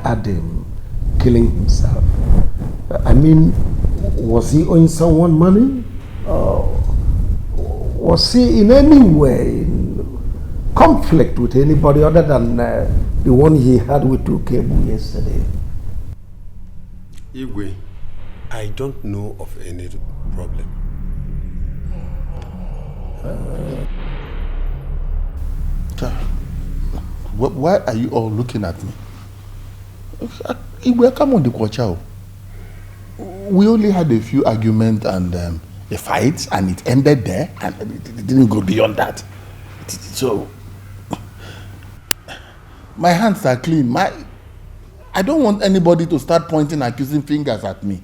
Adam killing himself? I mean, was he owing someone money? Was he in any way in conflict with anybody other than the one he had with Ukebu yesterday?
Igwe, I don't know of any problem.
Why are you all looking at me? Igwe, come on, the Kwacha. We only had a few arguments and a fight, and it ended there, and it didn't go beyond that. So, my hands are clean. I don't want anybody to start pointing accusing fingers at me.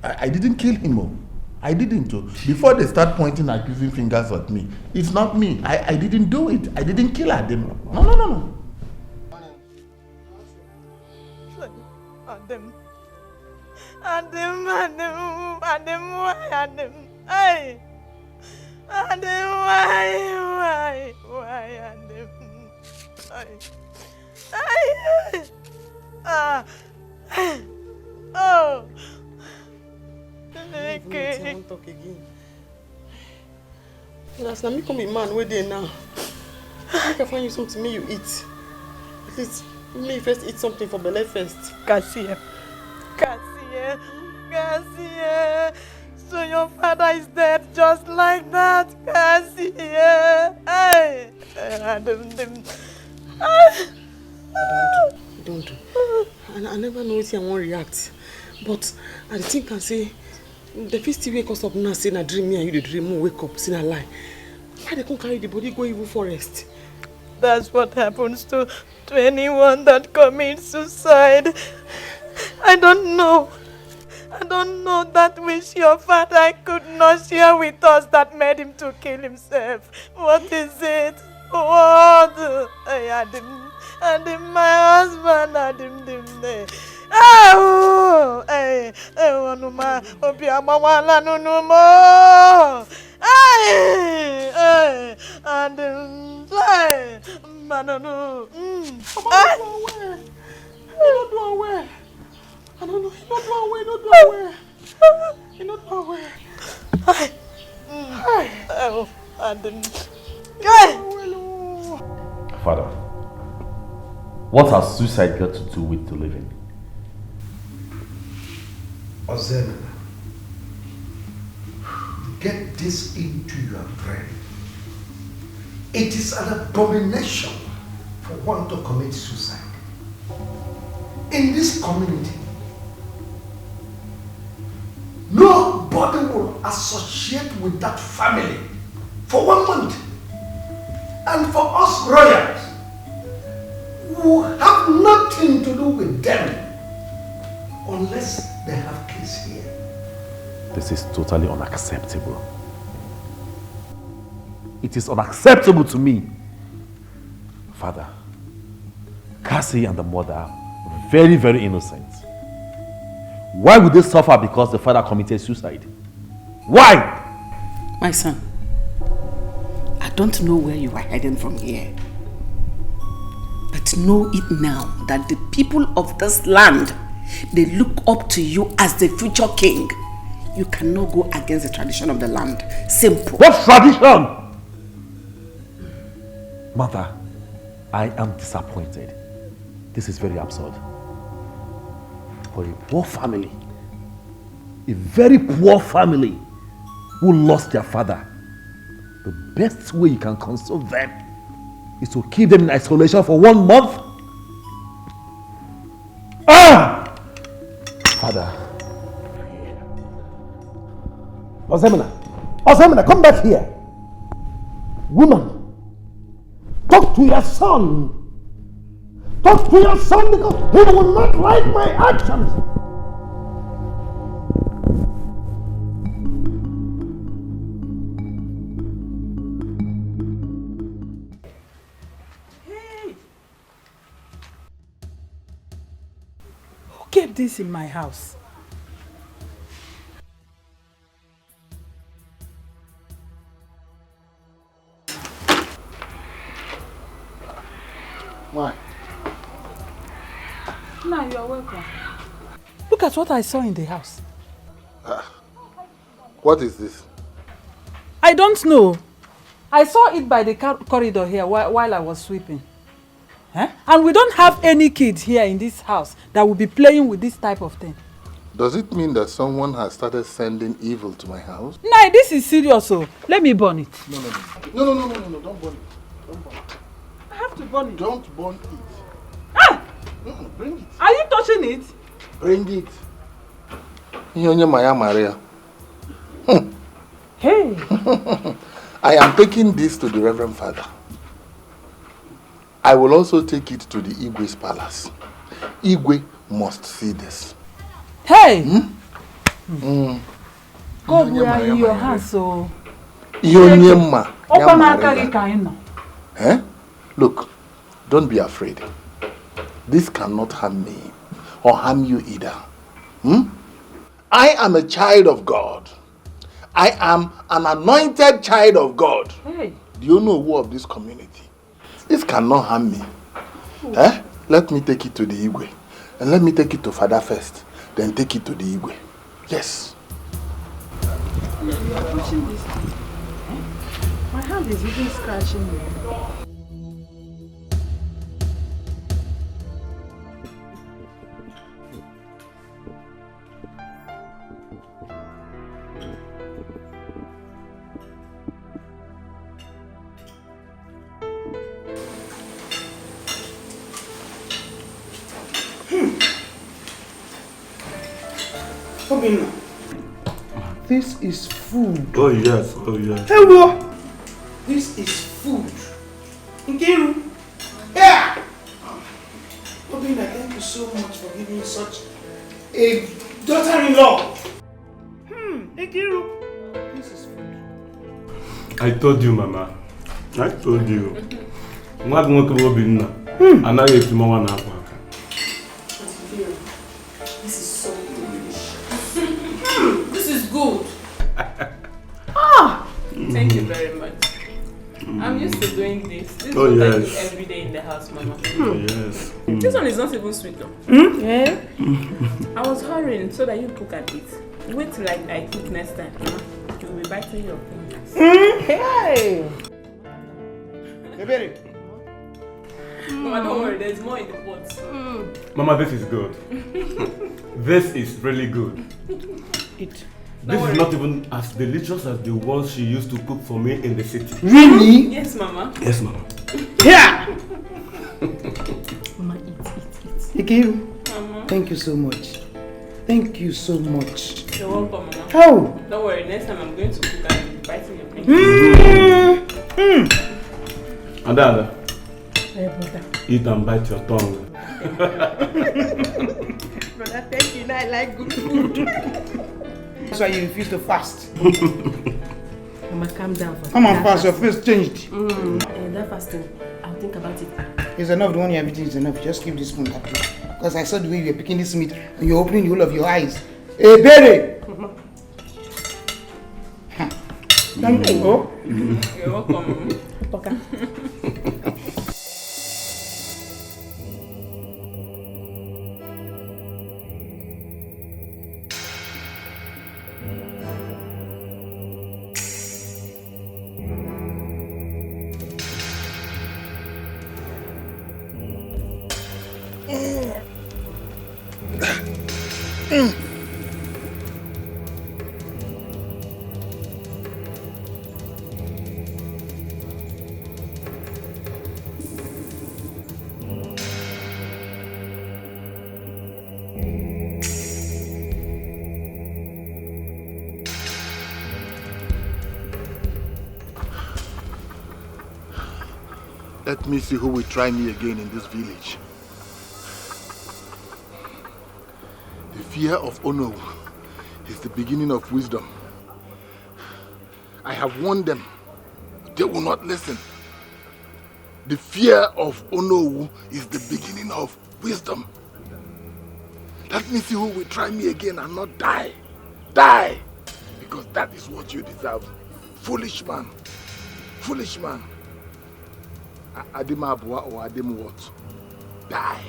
I didn't kill him. I didn't. Before they start pointing accusing fingers at me, it's not me. I didn't do it. I didn't kill Adam. No.
Adam, hey! Adam, why, Adam? Oh! Okay. Talk again. Last time, me come be man, where they now? I can find you something me you eat. At least, me first eat something for belly first. Cassie. So your father is dead just like that, Cassie. Hey. Don't. I never know if I won't react. But I think I say, the first wake us up now, say I dream me and you the dream, wake up, say I lie. Why they can't carry the body go evil forest? That's what happens to anyone that commits suicide. I don't know that wish your father could not share with us that made him to kill himself. What is it? What? Adam, my husband, Adam. Oh, Wanuma, Obiama, Wala, no more. Adam, Manano. Don't do away. I don't know. He not do away. He not do away. Oh, Adam.
Father, what has suicide got to do with the living?
Ozemina, get this into your brain. It is an abomination for one to commit suicide. In this community, nobody will associate with that family for 1 month. And for us royals, who have nothing to do with them unless they have kids here.
This is totally unacceptable. It is unacceptable to me. Father, Cassie and the mother are very, very innocent. Why would they suffer because the father committed suicide? Why?
My son, I don't know where you are heading from here. But know it now that the people of this land, they look up to you as the future king. You cannot go against the tradition of the land. Simple.
What tradition? Mother, I am disappointed. This is very absurd. For a poor family, a very poor family who lost their father, the best way you can console them is to keep them in isolation for 1 month. Ah! Father. Osemina, come back here. Woman, talk to your son. Talk to your son because he will not like my actions.
Who kept this in my house?
Why?
No, you are welcome. Look at what I saw in the house.
What is this?
I don't know. I saw it by the corridor here while I was sweeping. And we don't have any kids here in this house that will be playing with this type of thing.
Does it mean that someone has started sending evil to my house?
No, this is serious. So let me burn it.
No, don't burn it. Don't burn it.
I have to burn it.
Don't burn it.
Ah!
Bring it.
Are you touching it?
Bring it. Nyonya Maya Maria.
Hey.
I am taking this to the Reverend Father. I will also take it to the Igwe's palace. Igwe must see this.
Hey! God, we are in your hands, so...
Look, don't be afraid. This cannot harm me or harm you either. I am a child of God. I am an anointed child of God.
Hey.
Do you know who of this community? This cannot harm me. Let me take it to the Igwe. And let me take it to Father first. Then take it to the Igwe. Yes.
You are pushing this thing. My hand is even scratching me.
This is food.
Oh yes, oh yes.
Hello. This is food. Nkiru. Yeah. Obinna, thank you so much for giving me such a daughter-in-law. Nkiru. This is food.
I told you, Mama. I told you. What Obinna? Anaghị eti mama na akwa aka.
This is so delicious. This is good. Thank you very much. I'm used to doing this. This is what I do every day in the house, Mama.
Oh, yes.
This one is not even sweet though. Yeah. I was hurrying so that you cook at it. Wait till I cook next time. You'll be biting your fingers.
Hey. Baby.
Mama, don't worry, there's more in the pot.
Mama, this is good. This is really good. This is not even as delicious as the ones she used to cook for me in the city.
Really?
Yes, Mama.
Yes, Mama.
Yeah.
Mama, eat.
Thank you.
Mama.
Thank you so much. Thank you so much.
You're welcome, Mama.
How?
Don't worry, next time I'm going to cook and you'll be biting your fingers.
Ada.
Hey, brother.
Eat and bite your tongue.
Brother, thank you. Now I like good food.
That's why you refuse to fast.
Mama, calm down.
Come on, fast. Your face changed.
That fasting, I'll think about it.
It's enough. The one you are eating is enough. Just keep this spoon that way. Because I saw the way you were picking this meat and you're opening the whole of your eyes. Hey, Berry! Thank you.
You're welcome. Okay.
Let me see who will try me again in this village. The fear of Ono is the beginning of wisdom. I have warned them, but they will not listen. The fear of Ono is the beginning of wisdom. Let me see who will try me again and not die. Die! Because that is what you deserve. Foolish man. Foolish man. Adim Abua or Adim what? Die.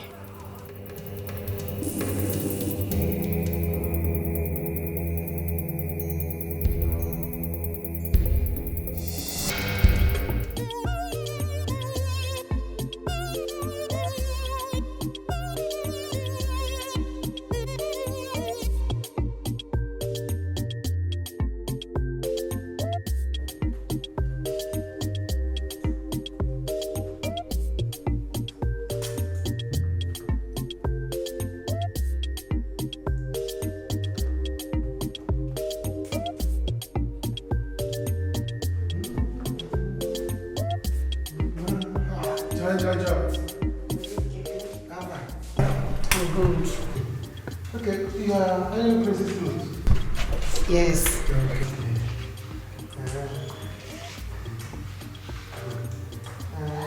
Yes.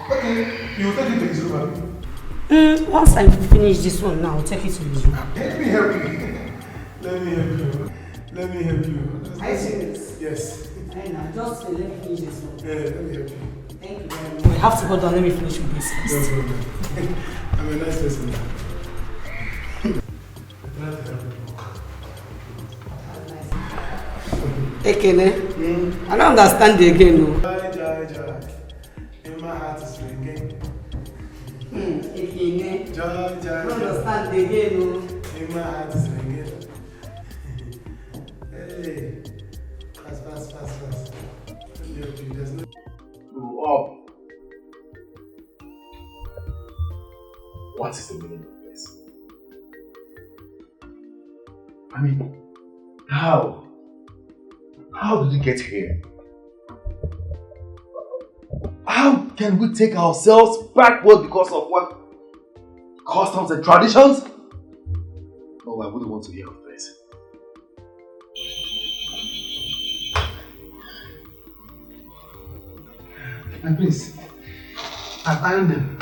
Okay, you will take it to his room.
Once I finish this one now, I'll take it to his room.
Let me help you. Let me help you. Let me help you.
Are you serious?
Yes.
Just let me finish this one.
Yeah, let me help you.
Thank you very much. I have to go down. Let me finish with this first.
No problem. I'm a nice person. Glad to help you.
Ekene, I don't understand you again. No.
Joy. In my heart is ringing.
Ekene,
Joy.
I don't understand you again. No.
In my heart is ringing. Hey, fast. Let me help you. There's no.
Grow up. What is the meaning of this? I mean, how? How did we get here? How can we take ourselves backward because of what? Customs and traditions? No, I wouldn't want to hear of this.
And please, I've ironed them.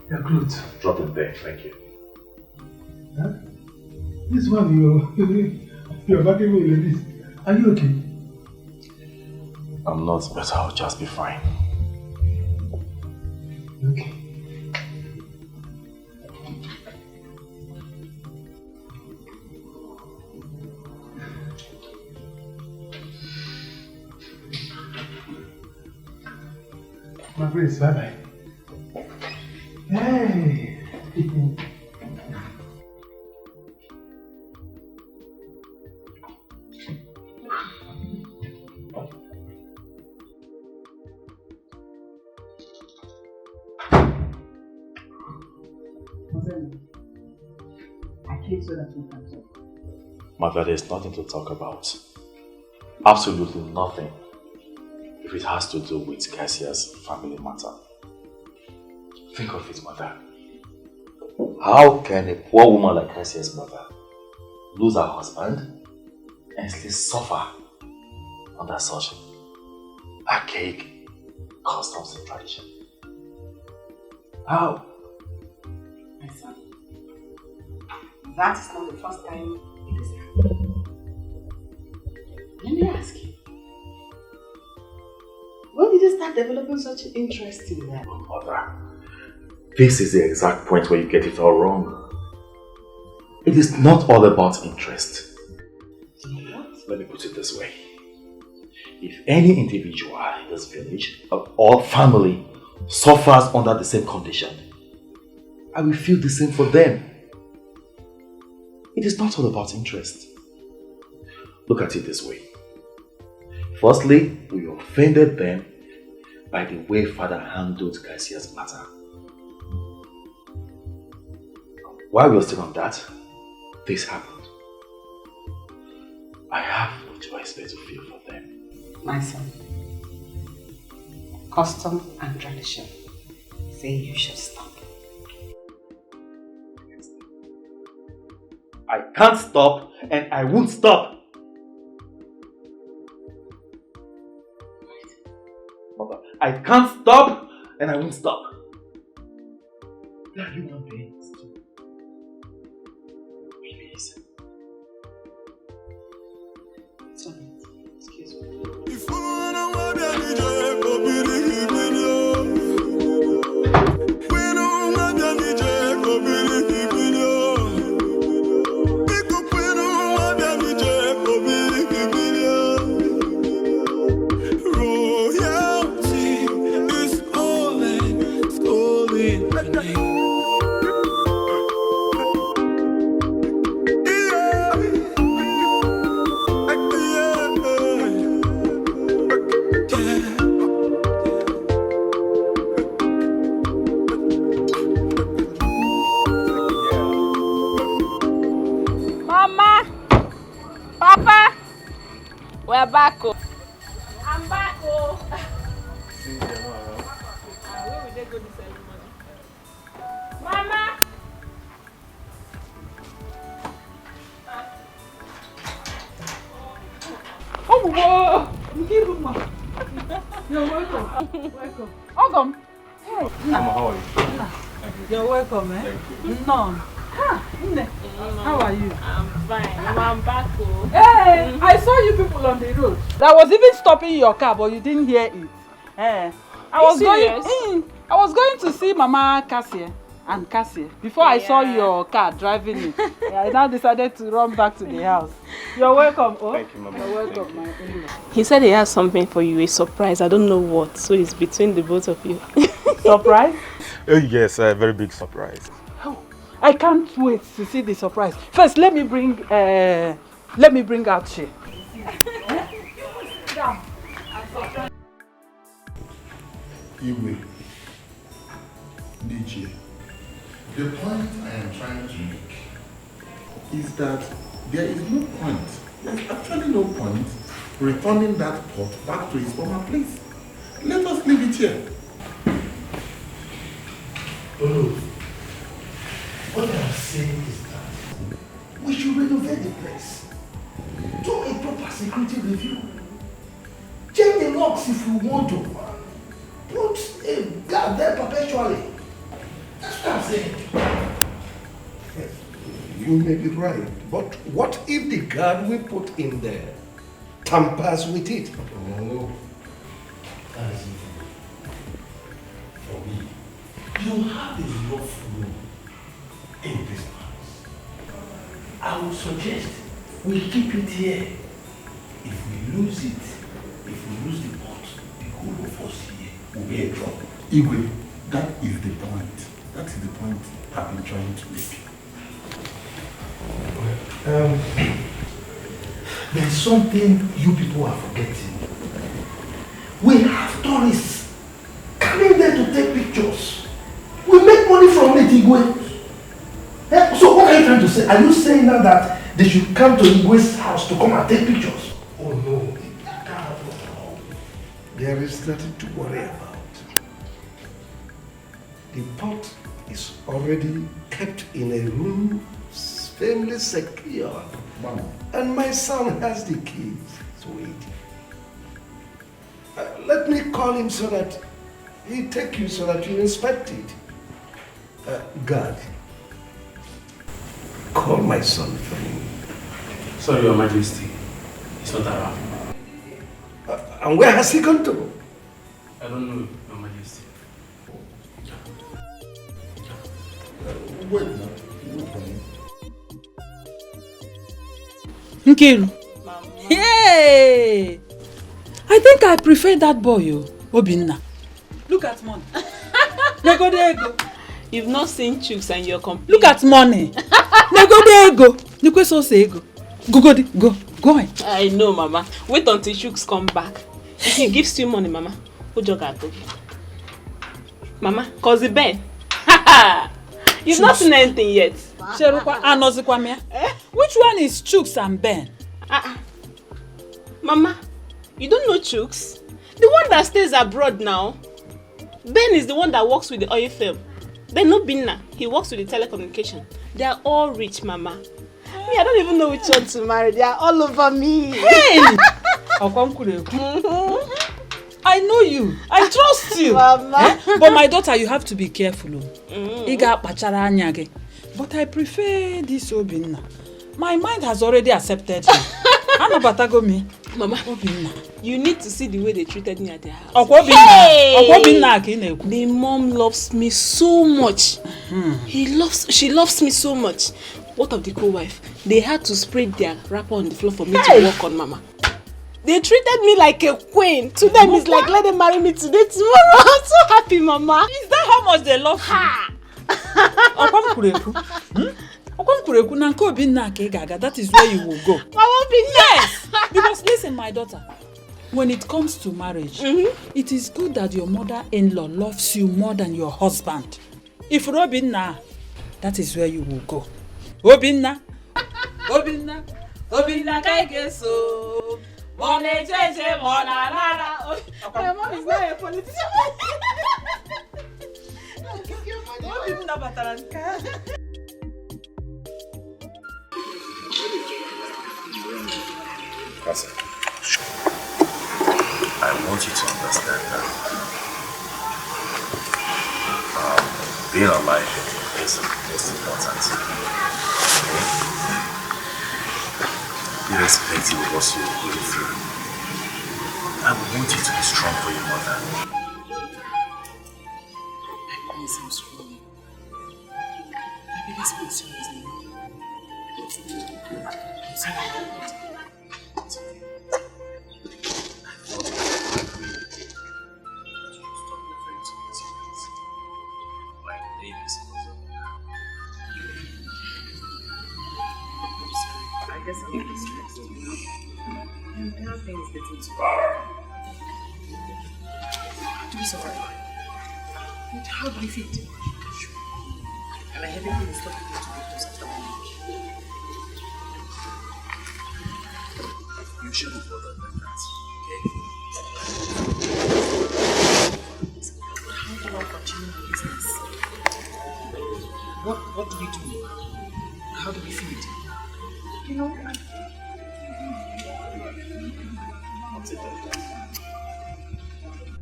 Their clothes.
Drop them there, thank you.
Huh? This one, you're backing me like this. Are you okay?
I'm not, but I'll just be fine.
Okay. My prince, bye-bye. Hey!
I came so that we can talk.
Mother, there's nothing to talk about. Absolutely nothing. If it has to do with Cassia's family matter. Think of it, Mother. How can a poor woman like Cassia's mother lose her husband and still suffer under such archaic customs and tradition? How?
My son, that is not the first time it has happened. Let me ask you, when did you start developing such an interest in that?
Mother, this is the exact point where you get it all wrong. It is not all about interest.
What?
Let me put it this way. If any individual in this village or family suffers under the same condition, I will feel the same for them. It is not all about interest. Look at it this way. Firstly, we offended them by the way Father handled Garcia's matter. While we were still on that, this happened. I have no choice but to feel for them.
My son, custom and tradition say you should stop.
I can't stop and I won't stop. Mother, I can't stop and I won't stop. We are human beings too. Please.
Sorry. Excuse me.
We're back. I'm back. Where will they go this ceremony? Mama!
Oh, whoa! You're welcome. Welcome. Welcome. Hey.
Mama, how are you?
You're welcome, eh?
Thank you.
None. How are you?
I'm fine. I'm back.
Hey, I saw you people on the road. I was even stopping your car, but you didn't hear it. I was going to see Mama Cassie and Cassie before I saw your car driving in. I now decided to run back to the house. You're welcome. Oh?
Thank you, Mama.
You're welcome, my in-law.
He said he has something for you, a surprise. I don't know what, so it's between the both of you.
Surprise?
Oh yes, a very big surprise.
I can't wait to see the surprise. First, let me bring out Shay.
Iwe, DJ, the point I am trying to make is that there is no point, there's actually no point returning that pot back to its former place. Let us leave it here.
Oh. What I'm saying is that we should renovate the place. Do a proper security review. Change the locks if we want to. Put a guard there perpetually. That's what I'm saying.
You may be right, but what if the guard we put in there tampers with it?
Oh, that is it. For me, you have enough room in this house. I would suggest we keep it here. If we lose it, if we lose the pot, the whole of us here will be in trouble.
Igwe, that is the point. That is the point I've been trying to make.
There's something you people are forgetting. We have tourists coming there to take pictures. We make money from it, Igwe. So what are you trying to say? Are you saying now that they should come to Igwe's house to come and take pictures? Oh no.
There is nothing to worry about. The pot is already kept in a room firmly secured. And my son has the keys to it. Let me call him so that he'll take you so that you inspect it. God, call my son for me.
Sorry, Your Majesty. He's not around.
And where has he gone to?
I don't know, Your Majesty.
Wait now. Wait for me.
Nkiru. Yay! I think I prefer that boy, Obinna. Look at money. There you go.
You've not seen chooks and you're complaining.
Look at money. There you go. so say go. Go on.
I know, Mama. Wait until Shooks come back. If he gives you money, Mama, who jogato? Mama, cause the Ben. You've not seen anything yet.
Which one is Chooks and Ben?
Mama, you don't know Chooks? The one that stays abroad now. Ben is the one that works with the oil firm. Then no Binna, he works with the telecommunication. They are all rich, Mama. Me, I don't even know which one to marry. They are all over me.
Hey! I know you. I trust you.
Mama.
But my daughter, you have to be careful. But I prefer this Obinna. My mind has already accepted him.
Mama, you need to see the way they treated me at their house.
Hey!
The mom loves me so much. She loves me so much. What of the co-wife? They had to spread their wrapper on the floor for me to walk on, Mama. They treated me like a queen. To them, it's like, let them marry me today, tomorrow. I'm so happy, Mama.
Is that how much they love you? That is where you will go. Yes! Because listen, my daughter, when it comes to marriage, it is good that your mother-in-law loves you more than your husband. If Robinna, that is where you will go. Obinna Kaigeso. My
mom is not a politician.
I want you to understand that being alive is the most important. Irrespective of what you're going through, I want you to be strong for your mother.
Yes, I'm strong. My biggest concern is me. I'm sorry. I guess I'm really stressed. And how things get into I'm sorry. But how do you feel? And I haven't been stopping you to be close after my marriage.
You shouldn't bother like that,
But how do I continue my business? What do we do? How do we feed? You know,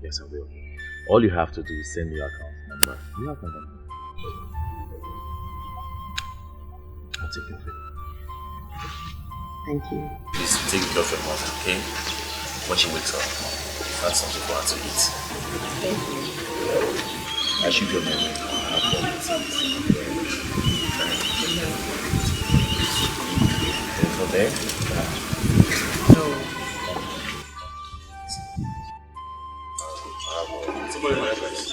yes, I will. All you have to do is send me your account number. You have my number. I'll take care of it.
Thank you.
Please take care of your mother, okay? When she wakes up, that's something for her to eat.
Thank you.
I should be on my way. For there?
No.
Somebody in my place.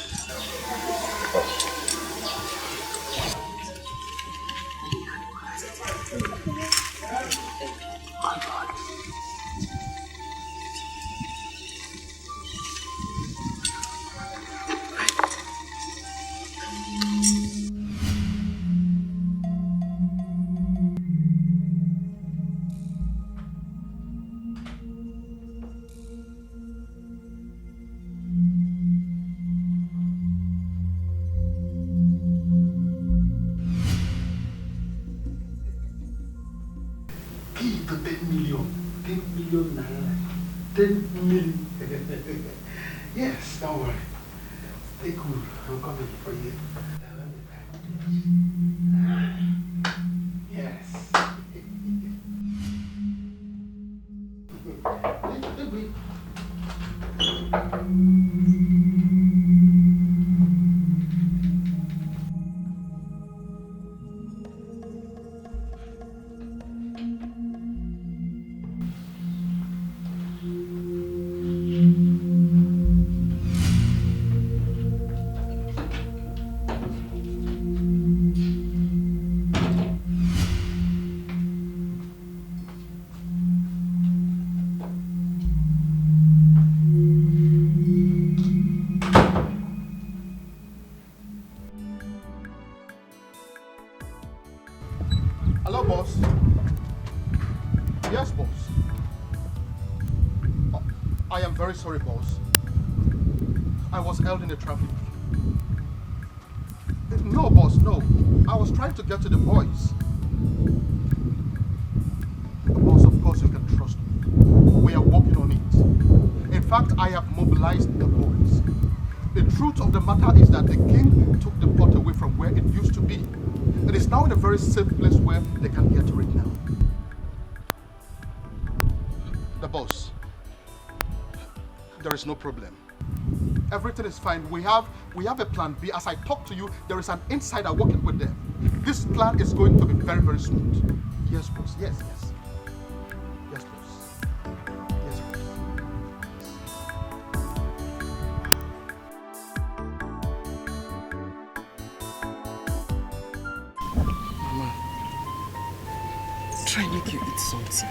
Key to 10 million. 10 million naira. 10 million. Yes, don't worry. Stay cool. I'm coming for you. Yes.
Hello, boss. Yes, boss. I am very sorry, boss. I was held in the traffic. No, boss, no. I was trying to get to the boys. Boss, of course you can trust me. We are working on it. In fact, I have mobilized the boys. The truth of the matter is that the king took the pot away from where it used to be. It is now in a very safe place where they can get to it now. The boss. There is no problem. Everything is fine. We have a plan B. As I talk to you, there is an insider working with them. This plan is going to be very, very smooth. Yes, boss. Yes, yes. Yes, boss. Yes, boss.
Mama, try make you eat something.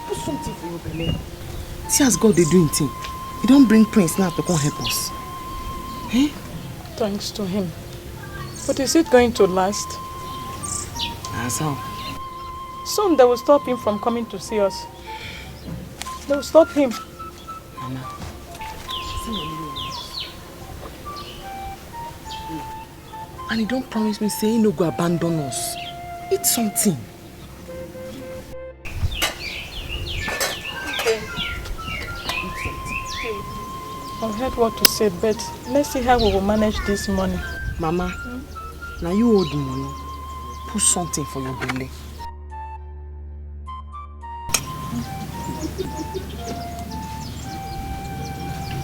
Put something for your belly. See as God they doing thing. He don't bring Prince now to come help us. Eh?
Thanks to him. But is it going to last?
As how?
Soon they will stop him from coming to see us. They will stop him.
Mama, and he don't promise me say he no go abandon us. Eat something.
I've heard what you said, but let's see how we will manage this money.
Mama, now you hold the money. Put something for your belly.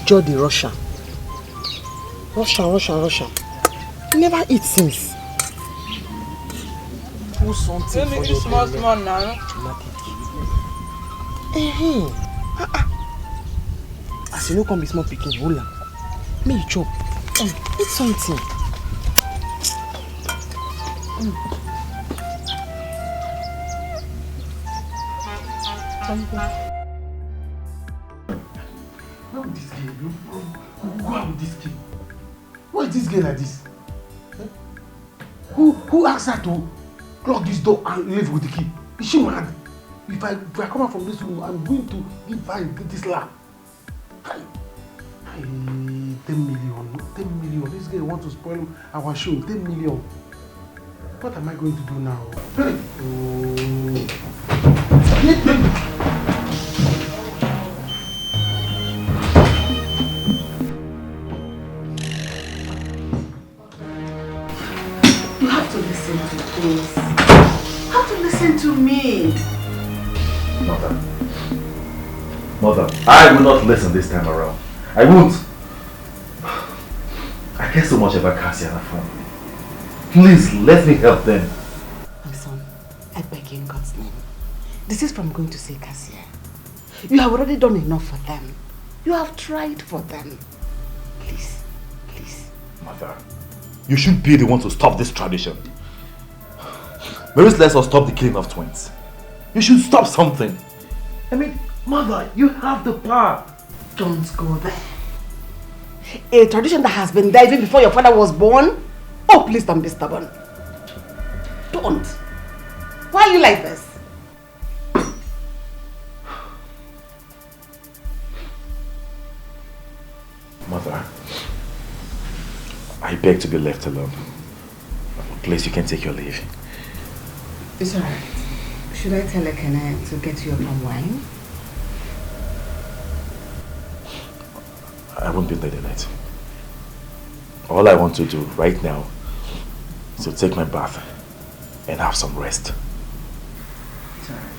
Jody Russia. Russia. You never eat since. Put something for your belly.
Small now.
As you know, come be small picking, hold on. May you chop. Eat something.
Where would this girl go out with this kid? Why is this girl like this? Eh? Who asked her to lock this door and leave with the key? Is she mad? If I come out from this room, I'm going to give her this lamb. 10 million. This girl wants to spoil our show. 10 million. What am I going to do now? Hey.
You have to listen to this. You have to listen to me.
Mother, I will not listen this time around. I won't. I care so much about Cassie and her family. Please, let me help them.
My son, I beg you in God's name. This is from going to say Cassia. You have already done enough for them. You have tried for them. Please.
Mother, you should be the one to stop this tradition. Mary's lets us stop the killing of twins. You should stop something. I mean, Mother, you have the power.
Don't go there. A tradition that has been there even before your father was born? Oh, please don't be stubborn. Don't. Why are you like this?
Mother, I beg to be left alone. Please, you can take your leave.
It's alright. Should I tell Ekene to get you a palm wine?
I won't be late tonight. All I want to do right now is to take my bath and have some rest.
It's alright.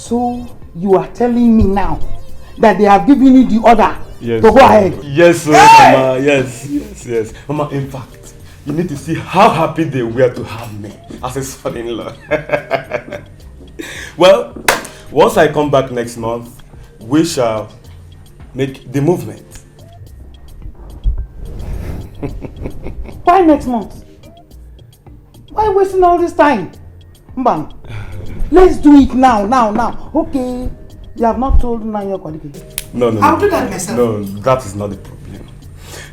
So you are telling me now that they have given you the order
yes,
to go ahead?
Yes, sir, hey! Mama. Yes. Mama, in fact, you need to see how happy they were to have me as a son-in-law. Well, once I come back next month, we shall make the movement.
Why next month? Why wasting all this time? Mbang, let's do it now. Okay, you have not told your colleague.
No.
I'll do that myself.
No, that is not the problem.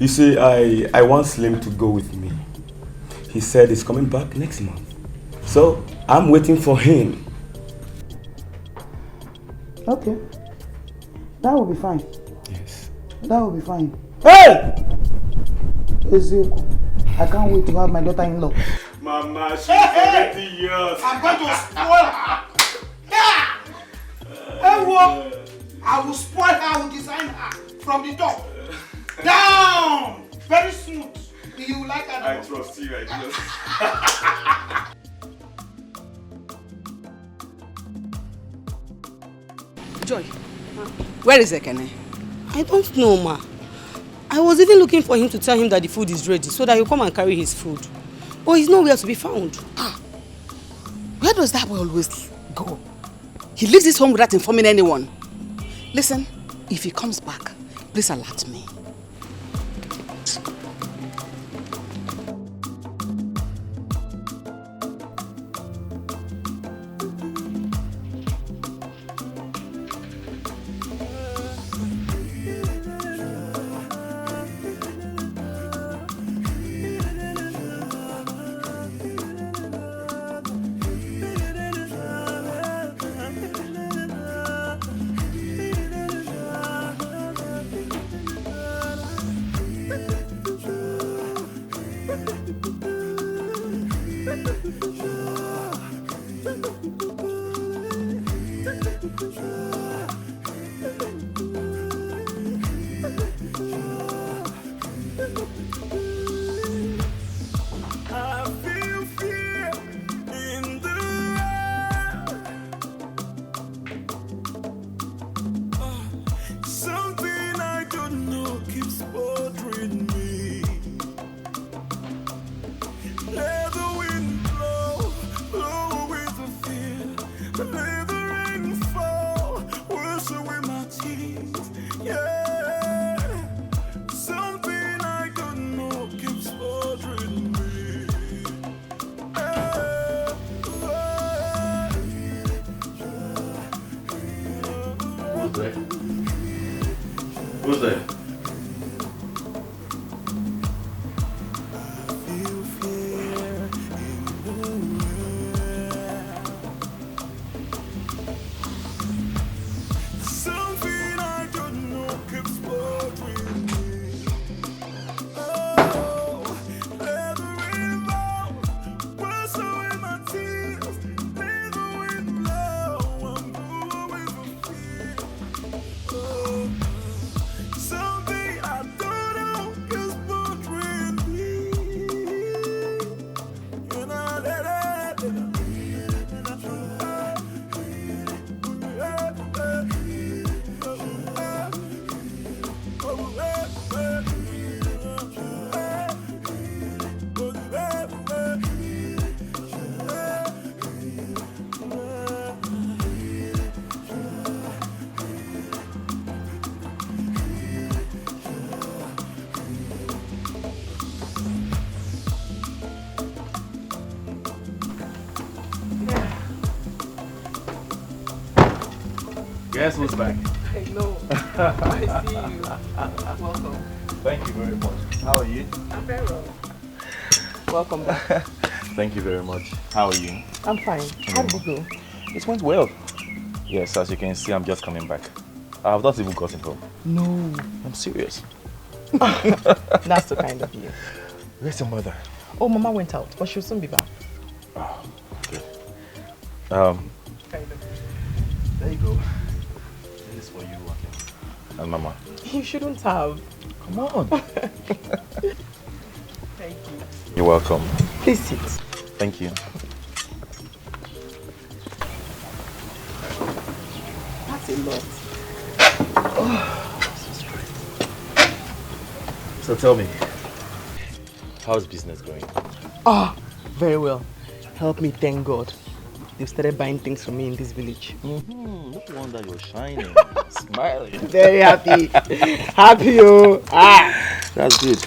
You see, I want Slim to go with me. He said he's coming back next month. So, I'm waiting for him.
Okay. That will be fine.
Yes.
That will be fine. Hey! Ezekiel, I can't wait to have my daughter-in-law.
Mama, she's 70 years.
I'm going to spoil her. Yeah! I will spoil her, I will design her from the top. Down! Very smooth. You like her?
I trust you, I trust.
Joy, where is Ekene? I don't know, ma. I was even looking for him to tell him that the food is ready so that he'll come and carry his food. But he's nowhere to be found. Where does that boy always go? He leaves his home without informing anyone. Listen, if he comes back, please alert me.
Who's there?
Guess who's back?
I know. I see you. Welcome.
Thank you very much. How are you?
I'm very well. Welcome back.
Thank you very much. How are you?
I'm fine. How did it go?
It went well. Yes, as you can see, I'm just coming back. I have not even gotten home.
No.
I'm serious.
That's so kind of you.
Where's your mother?
Oh, Mama went out, but she'll soon be back.
Oh, okay. There you go. This is for you and Mama.
You shouldn't have.
Come on.
Thank you.
You're welcome.
Please sit.
Thank you.
a lot.
So tell me, how's business going?
Very well. Help me thank God. They've started buying things from me in this village.
No wonder you're shining, smiling.
Very happy. Happy, oh.
That's good.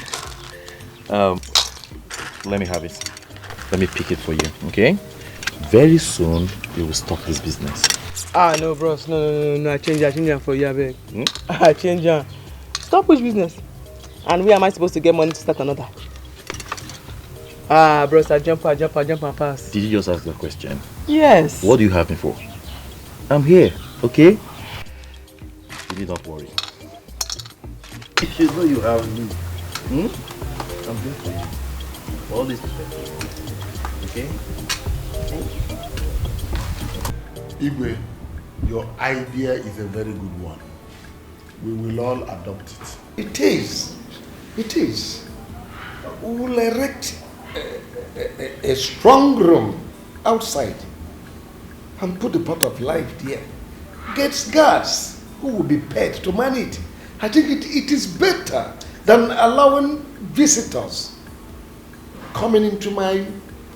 Let me have it. Let me pick it for you, okay? Very soon, you will stop this business.
No, bros. No. I change it for you, I beg. I change it. Stop which business? And where am I supposed to get money to start another? Bros, I jump and pass.
Did you just ask the question?
Yes.
What do you have me for? I'm here, okay? You need not worry. If you know you have me, I'm here for you. All this is okay?
Igwe, your idea is a very good one. We will all adopt it.
It is. It is. We will erect a strong room outside and put the pot of life there. Get guards who will be paid to man it. I think it is better than allowing visitors coming into my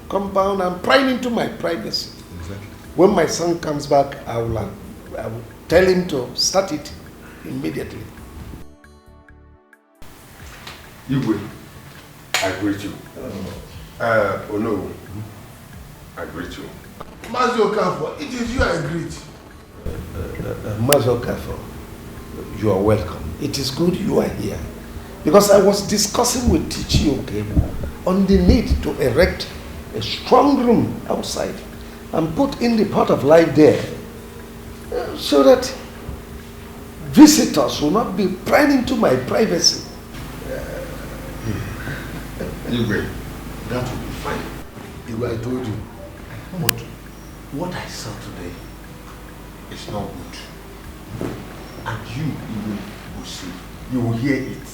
compound and prying into my privacy.
Exactly.
When my son comes back, I will tell him to start it immediately.
Igwe, I greet you. No, I greet you.
Mazi Okafor, it is you I greet.
Mazi Okafor, you are welcome. It is good you are here. Because I was discussing with Tichi Okebo on the need to erect a strong room outside and put in the pot of life there so that visitors will not be prying into my privacy.
Igwe, that will be fine. Igwe, I told you. But what I saw today is not good. And you, Igwe, will see. You will hear it.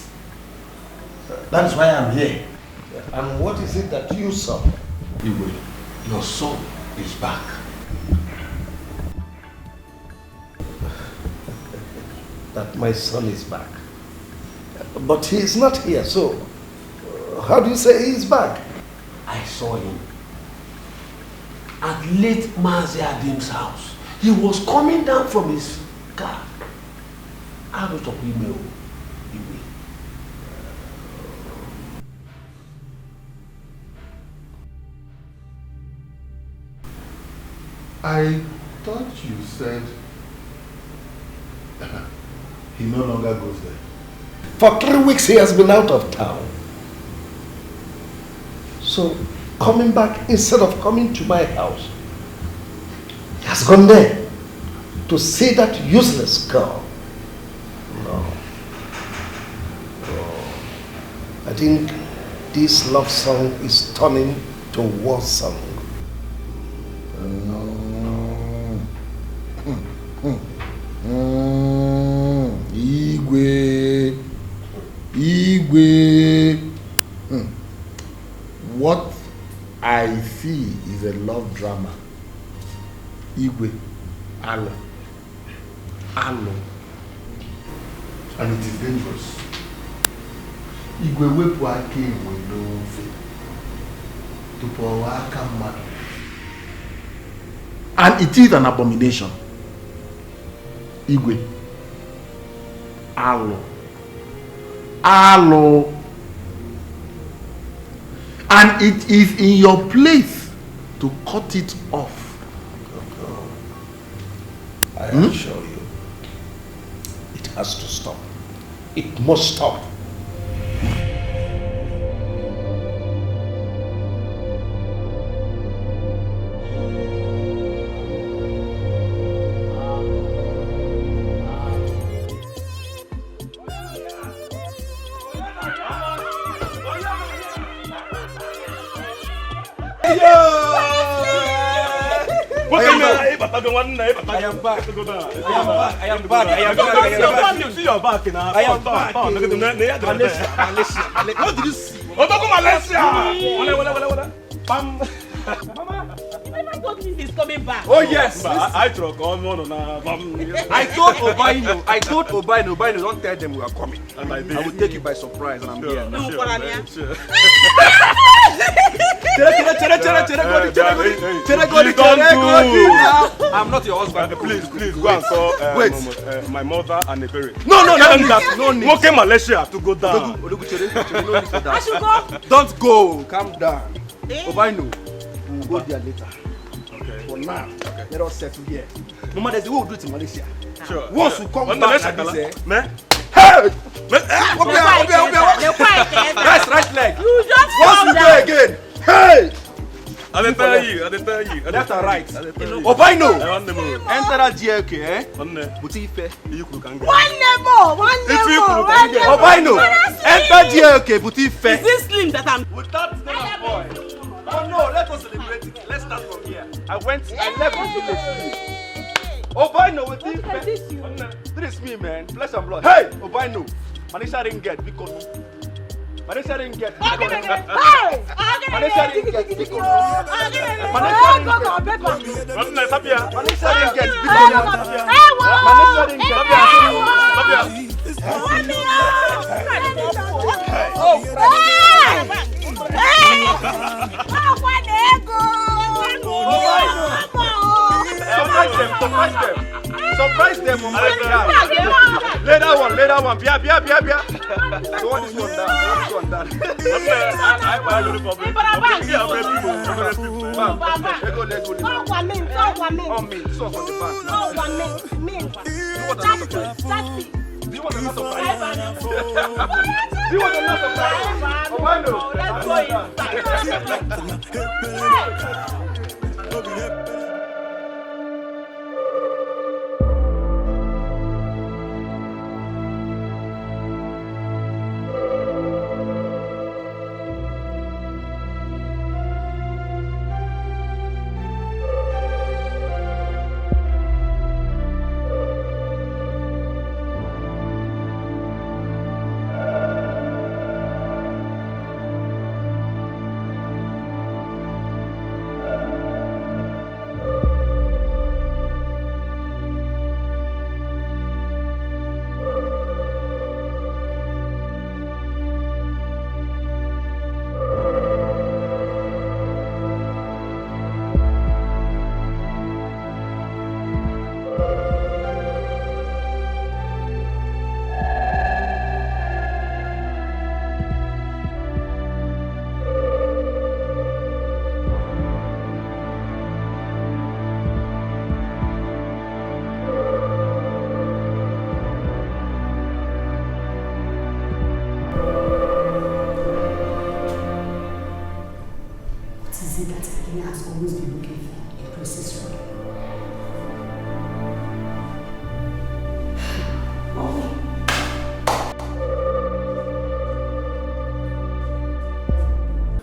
That's why I'm here. And what is it that you saw?
Igwe, your son is back.
That my son is back. But he is not here, so how do you say he is back?
I saw him at late Mazi Adim's house. He was coming down from his car. Out of email.
I thought you said he no longer goes there.
For 3 weeks he has been out of town. So, coming back instead of coming to my house, he has gone there to see that useless girl. No. I think this love song is turning to war song.
Igwe. What I see is a love drama. Igwe, Alo. And it is dangerous. Igwe wepu aka Igwe n'ofe tupu ọwa aka mmadụ. And it is an abomination. Igwe. Alo. And it is in your place to cut it off.
I assure you, it has to stop. It must stop.
I am back. I am back. See your back now. I am back. Malaysia. What did you see? Malaysia. Mama,
told him he's coming back.
Oh yes.
I told Obaino,
Obaino, don't tell them we are coming. And I will take you by surprise and I'm here.
No,
I'm not your husband.
Please go and call my mother and the parents.
No need.
Okay, Malaysia have to go down.
I should go.
Don't go. Calm down. Obaino, we'll go there later. Okay. For now, let us settle here. Mama, there's a way we'll do it in Malaysia.
Sure.
Once we come back like this,
Hey!
Right leg.
You just
once we go again. Hey!
I tell you.
Left and right. Obaino! Enter that GLK, eh? Butife.
One more.
Obaino! Enter GLK, Butife.
Is this slim that I'm...
With that name boy. Oh no, let us celebrate it. Let's start from here. I left this village. Obaino with Butife. This is me, man. Flesh and blood. Hey! Obaino. Manisha didn't get because... Manisha didn't get because... Manisha didn't get because... Surprise them, oh my God. Lay that one. Bia. So what is one down?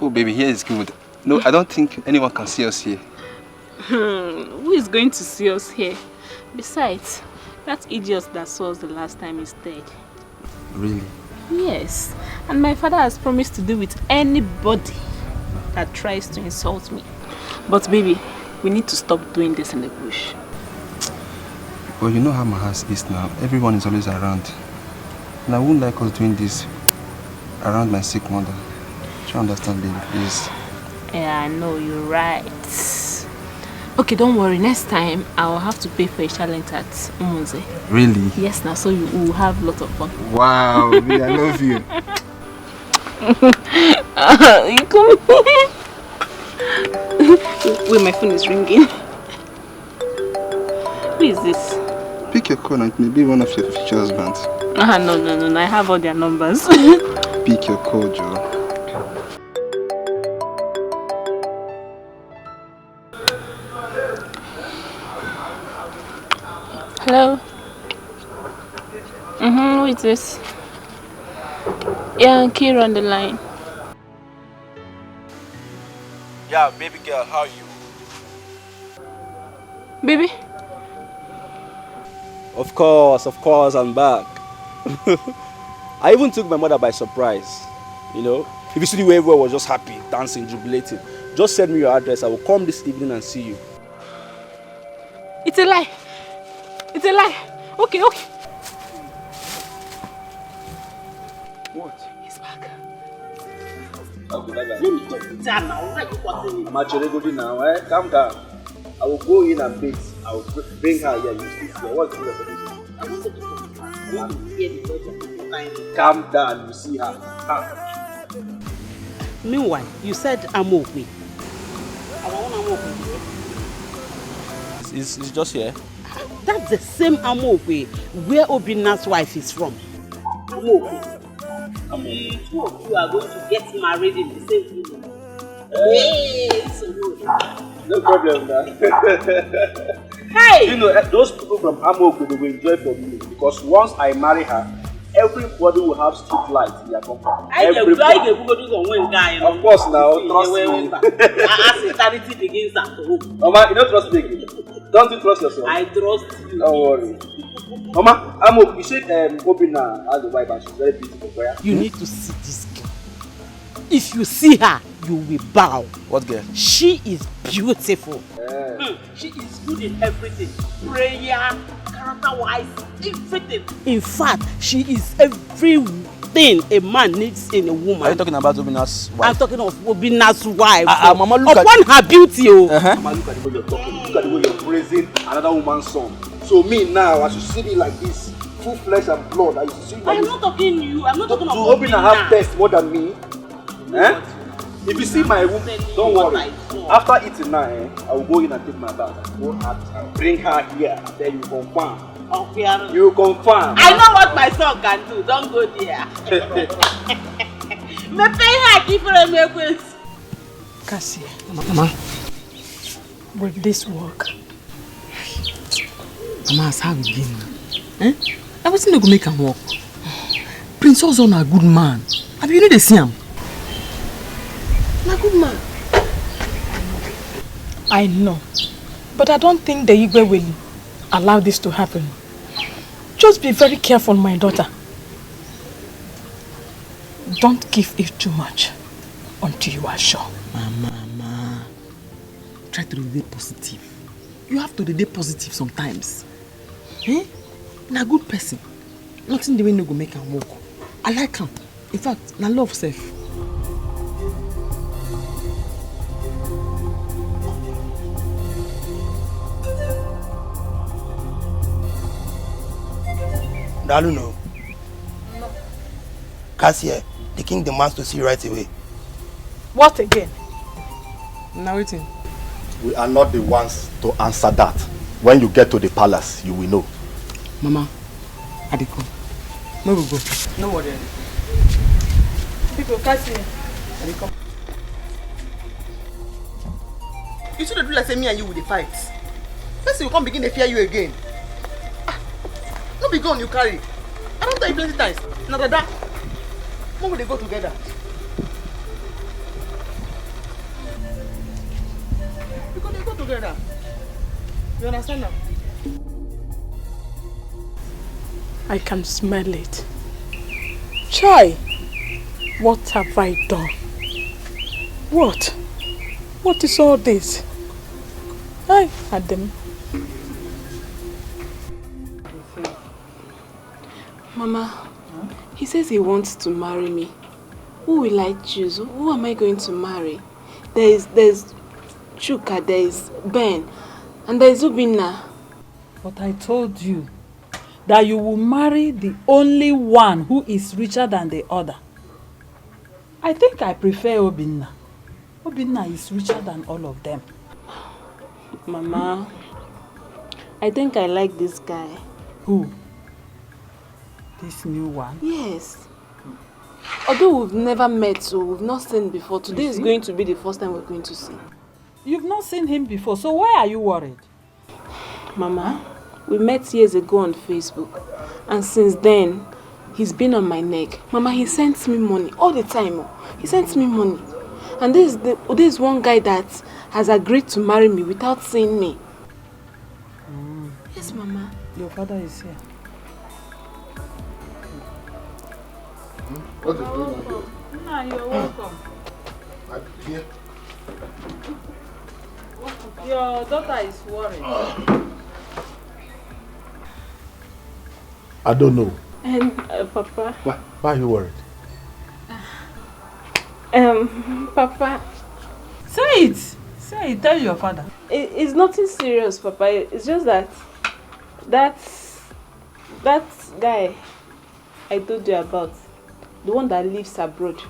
Oh, baby, here is good. No, I don't think anyone can see us here.
Who is going to see us here? Besides, that idiot that saw us the last time is dead.
Really?
Yes, and my father has promised to deal with anybody that tries to insult me. But baby, we need to stop doing this in the bush.
Well, you know how my house is now. Everyone is always around. And I wouldn't like us doing this around my sick mother. Do you understand, baby, please?
Yeah, I know, you're right. Okay, don't worry. Next time, I'll have to pay for a challenge at Umunze.
Really?
Yes, now, so you will have lots of fun.
Wow, baby, I love you.
You come Wait, my phone is ringing. Who is this?
Pick your call and maybe one of your future husbands.
No, I have all their numbers.
Pick your call, Joe.
Hello? Who is this? Yeah, Kira on the line.
Yeah, baby girl, how are you?
Baby?
Of course, I'm back. I even took my mother by surprise. You know, if you see the way everyone was just happy, dancing, jubilating, just send me your address. I will come this evening and see you.
It's a lie. It's a lie. Okay.
What?
He's back.
Let me talk to Jan now. Why you talking?
I'm actually good now, eh? Calm down. I will go in and bait. I will bring her here. You see here. What's the rest of it?
I want to talk to her. I want to hear the voice of the
Calm down. You see her. Calm.
Meanwhile, you said Amokwe.
It's just here.
That's the same Amokwe where Obinna's wife is from. Amokwe. The two of you are going to get married in the same room. Hey, so good.
No problem, man.
Hey!
You know, those people from Amokwe, they will enjoy from me because once I marry her, everybody will have street lights in their company. Everybody. Of course, now, trust me.
As eternity begins at home.
Mama, you don't trust me again. Don't you trust yourself?
I trust you.
Don't worry. Mama, Amok, you said Obinna has a wife and she's very beautiful. Where?
You need to see this girl. If you see her, you will bow.
What girl?
She is beautiful.
Yeah.
She is good in everything. Prayer, character-wise, everything. In fact, she is everything a man needs in a woman.
Are you talking about Obinna's wife?
I'm talking of Obinna's wife.
Mama, look
upon her beauty.
Mama, look at the way you're talking. Look at the way you're praising another woman's son. So me now, as you see me like this, full flesh and blood, I see like
I'm not talking to you. I'm not talking about
Obinna have best more than me. Eh? If you see my woman, don't worry. After eating now, I will go in and take my bath. Go out and bring her here. And then you confirm.
Okay.
You confirm.
I know what my son can do. Don't go there. Me pay her give her a make.
Cassie, Mama, will this work?
Mama, as how it been? Eh? Everything go make him work. Prince Ozon a good man. Have you really seen him?
A good man. I know, but I don't think the Igwe will allow this to happen. Just be very careful, my daughter. Don't give it too much until you are sure.
Mama, try to be positive. You have to be positive sometimes. Eh? Na good person. Nothing the way no go make him walk. I like him. In fact, na love self.
Dalu no. Cassie, the king demands to see you right away.
What again?
Now waiting.
We are not the ones to answer that. When you get to the palace, you will know.
Mama, I dey come. No go go.
No worry. People, Cassie, I dey come. You should do like say me and you with the fight. First you come begin to fear you again. No be gun you carry. I don't tell you plenty times. Now that when will they go together? Because they go together. You understand now?
I can smell it. Chai, what have I done? What? What is all this? I had them.
Mama, he says he wants to marry me. Who will I choose? Who am I going to marry? There's Chuka, there's Ben, and there's Obinna.
But I told you that you will marry the only one who is richer than the other. I think I prefer Obinna. Obinna is richer than all of them.
Mama, I think I like this guy.
Who? This new one?
Yes. Although we've never met, so we've not seen before, today is going to be the first time we're going to see.
You've not seen him before, so why are you worried?
Mama, we met years ago on Facebook, and since then, he's been on my neck. Mama, he sends me money all the time. He sends me money. And this is one guy that has agreed to marry me without seeing me. Yes, Mama.
Your father is here.
What is going on here?
Nah, you're welcome.
I'm here.
Your daughter is worried.
I don't know.
And Papa.
Why are you worried?
Papa.
Say it. Say it. Tell your father.
It's nothing serious, Papa. It's just that guy I told you about, the one that lives abroad.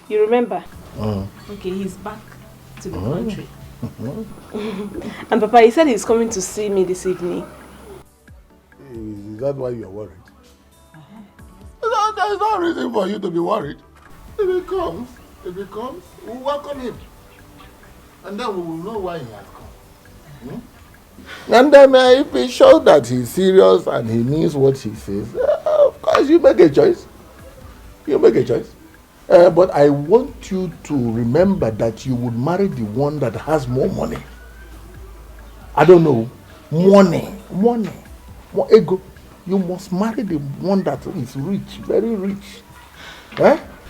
You remember? Okay, he's back to the country. And Papa, he said he's coming to see me this evening.
Is that why you're worried? There's no reason for you to be worried. If he comes, we'll welcome him. And then we will know why he has come. And then if he shows that he's serious and he means what he says, of course you make a choice. But I want you to remember that you would marry the one that has more money. I don't know. Money. More ego. You must marry the one that is rich, very rich.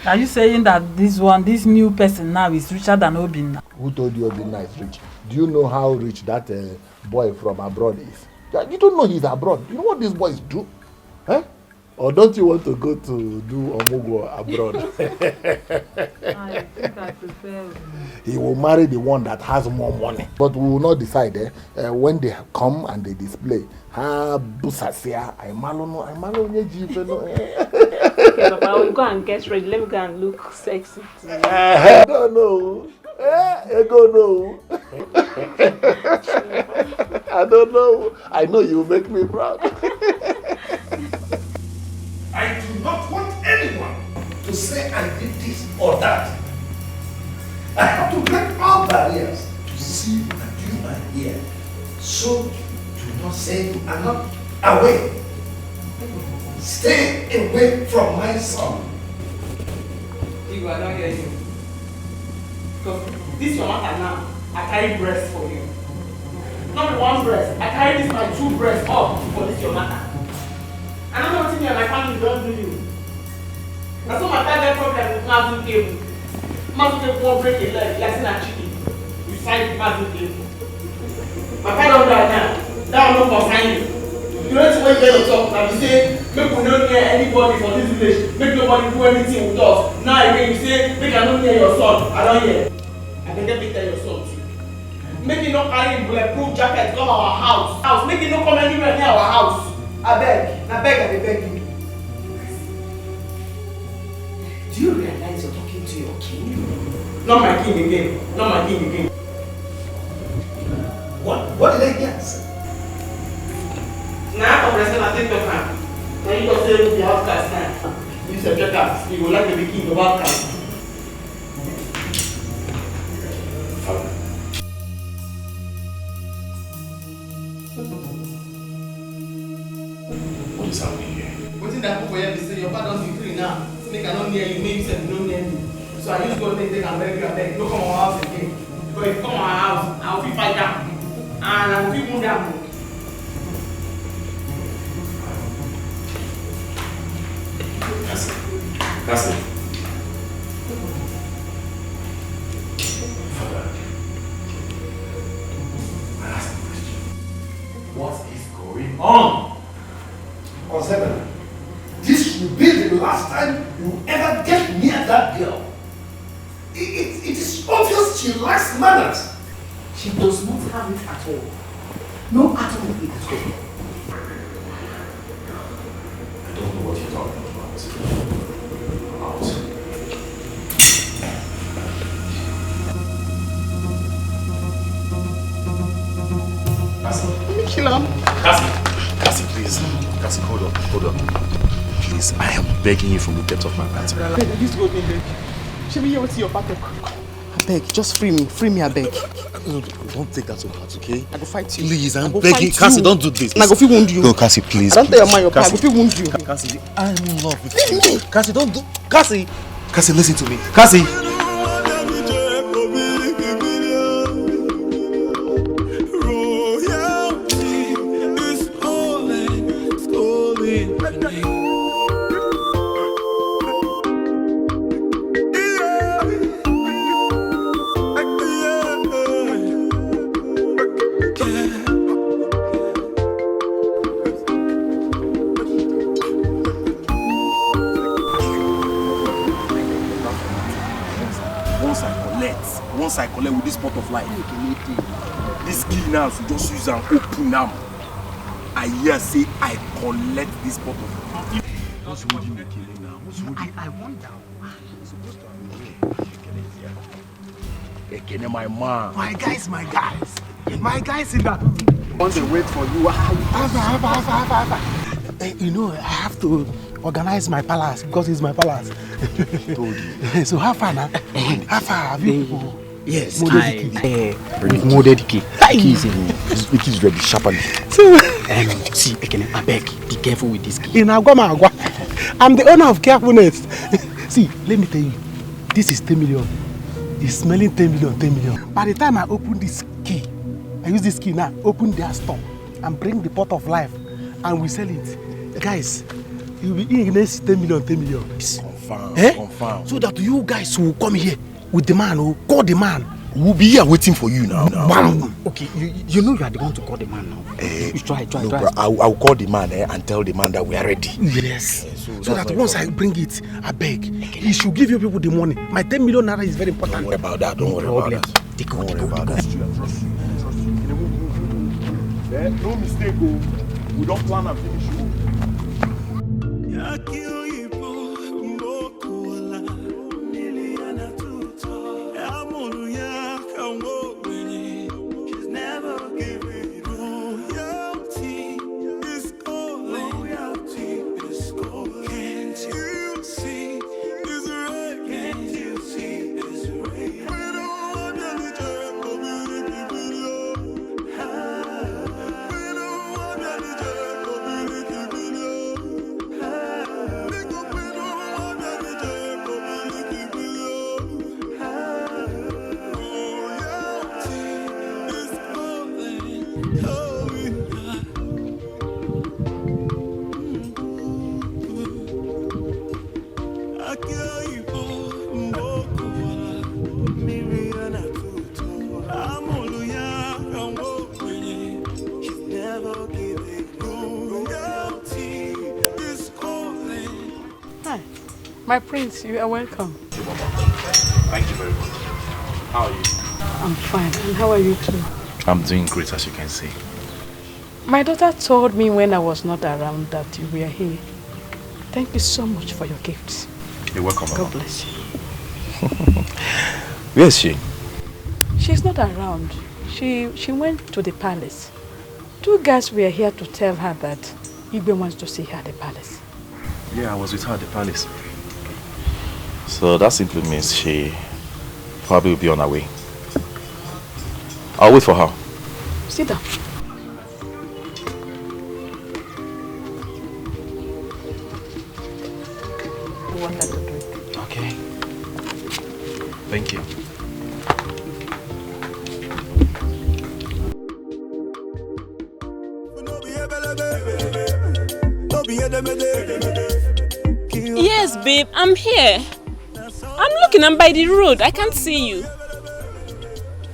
Are you saying that this new person now is richer than Obinna?
Who told you Obinna is rich? Do you know how rich that boy from abroad is? You don't know he's abroad. You know what these boys do? Or don't you want to go to do Omugo abroad?
I think I prefer.
He will marry the one that has more money. But we will not decide when they come and they display. Okay,
Papa, I will go and get ready. Let me go and look sexy.
I don't know. I don't know. I don't know. I know you make me proud.
I do not want anyone to say I did this or that. I have to break all barriers to see and you are here. So do not say you are not away. Stay away from my son.
You are not hearing you. Because this your matter now. I carry breast for you. Not one breast. I carry this my 2 breasts up for this your matter. I don't know what me and my family don't do you. That's what my target problem with Mazu cable. Mazu cable won't break a leg, like a chicken. You sign the Mazu cable. My father don't die now. That will not consign you. You know what you get yourself and you say, make we not near anybody for this village. Make nobody do anything with us. Now again you say, make I not near your son. I don't hear. I can get tell your son too. Make you not carry bulletproof jacket come our house. Make you not come anywhere near our house. I beg you. Do you realize you're talking to your king? Not my king again.
What did I get?
Now I'm present and take your time. Now you just say the outcast now. You subject us. You would like to be king of outcast.
What is happening here?
What in that book where you say your father doesn't free now? Make I not near you, make you say you don't near me. So I use God to take and beg you, don't come our house again. Because if you come our house, I will feel fight down. And I will feel wound down.
That's it. Father, I ask a question. What is going on?
Consider, this will be the last time you ever get near that girl. It is obvious she lacks manners.
She does not have it at all. No atom of it at all.
I don't know what you're talking about. Cassie, please. Cassie, hold on. Please, I am begging you from the depth of my heart.
This go me, beg. Should we hear what's your pattern? I beg, just free me, I beg.
No, don't take that to heart, okay?
I go fight you.
Please, I'm begging. Cassie, don't do this.
And I go feel wound you.
No, Cassie, please.
I don't tell your man your plan. I go feel wound you.
Cassie, I'm in love with you. Cassie, don't do. Cassie, listen to me. Cassie.
I collect with this pot of life. This key now, so just use and open them. I hear say I collect this pot of life. What's holding the killing now? I wonder why I'm supposed to have my man. My guys. My guys in that. Once they wait for you,
You know, I have to organize my palace because it's my palace.
Told you.
So how far now? How far have you people?
Yes,
Molded key.
Keys is ready sharply.
So,
see, I beg, be careful with this key.
in Agwa, I'm the owner of carefulness. See, let me tell you, this is 10 million. It's smelling 10 million. By the time I open this key, I use this key now, open their store and bring the pot of life and we sell it. Guys, you'll be in next 10 million.
Confirm.
So that you guys will come here with the man, who call the man.
We'll be here waiting for you now.
Okay, you know you are the one to call the man now. You try.
No, bro, I'll call the man and tell the man that we are ready.
Yes. So that once I bring it, I beg, he should give you people the money. My 10 million naira is very important.
Don't worry about that. Don't worry about that. Trust you. No mistake, we don't plan and finish you.
My prince, you are welcome.
Thank you very much. How are you?
I'm fine. And how are you too?
I'm doing great, as you can see.
My daughter told me when I was not around that you were here. Thank you so much for your gifts.
You're welcome, Mama.
God bless you.
Where is she?
She's not around. She went to the palace. 2 guys were here to tell her that Igwe wants to see her at the palace.
Yeah, I was with her at the palace. So that simply means she probably will be on her way. I'll wait for her.
Sit down. Water to drink.
Okay. Thank you.
Yes, babe, I'm here. I'm looking, I'm by the road. I can't see you.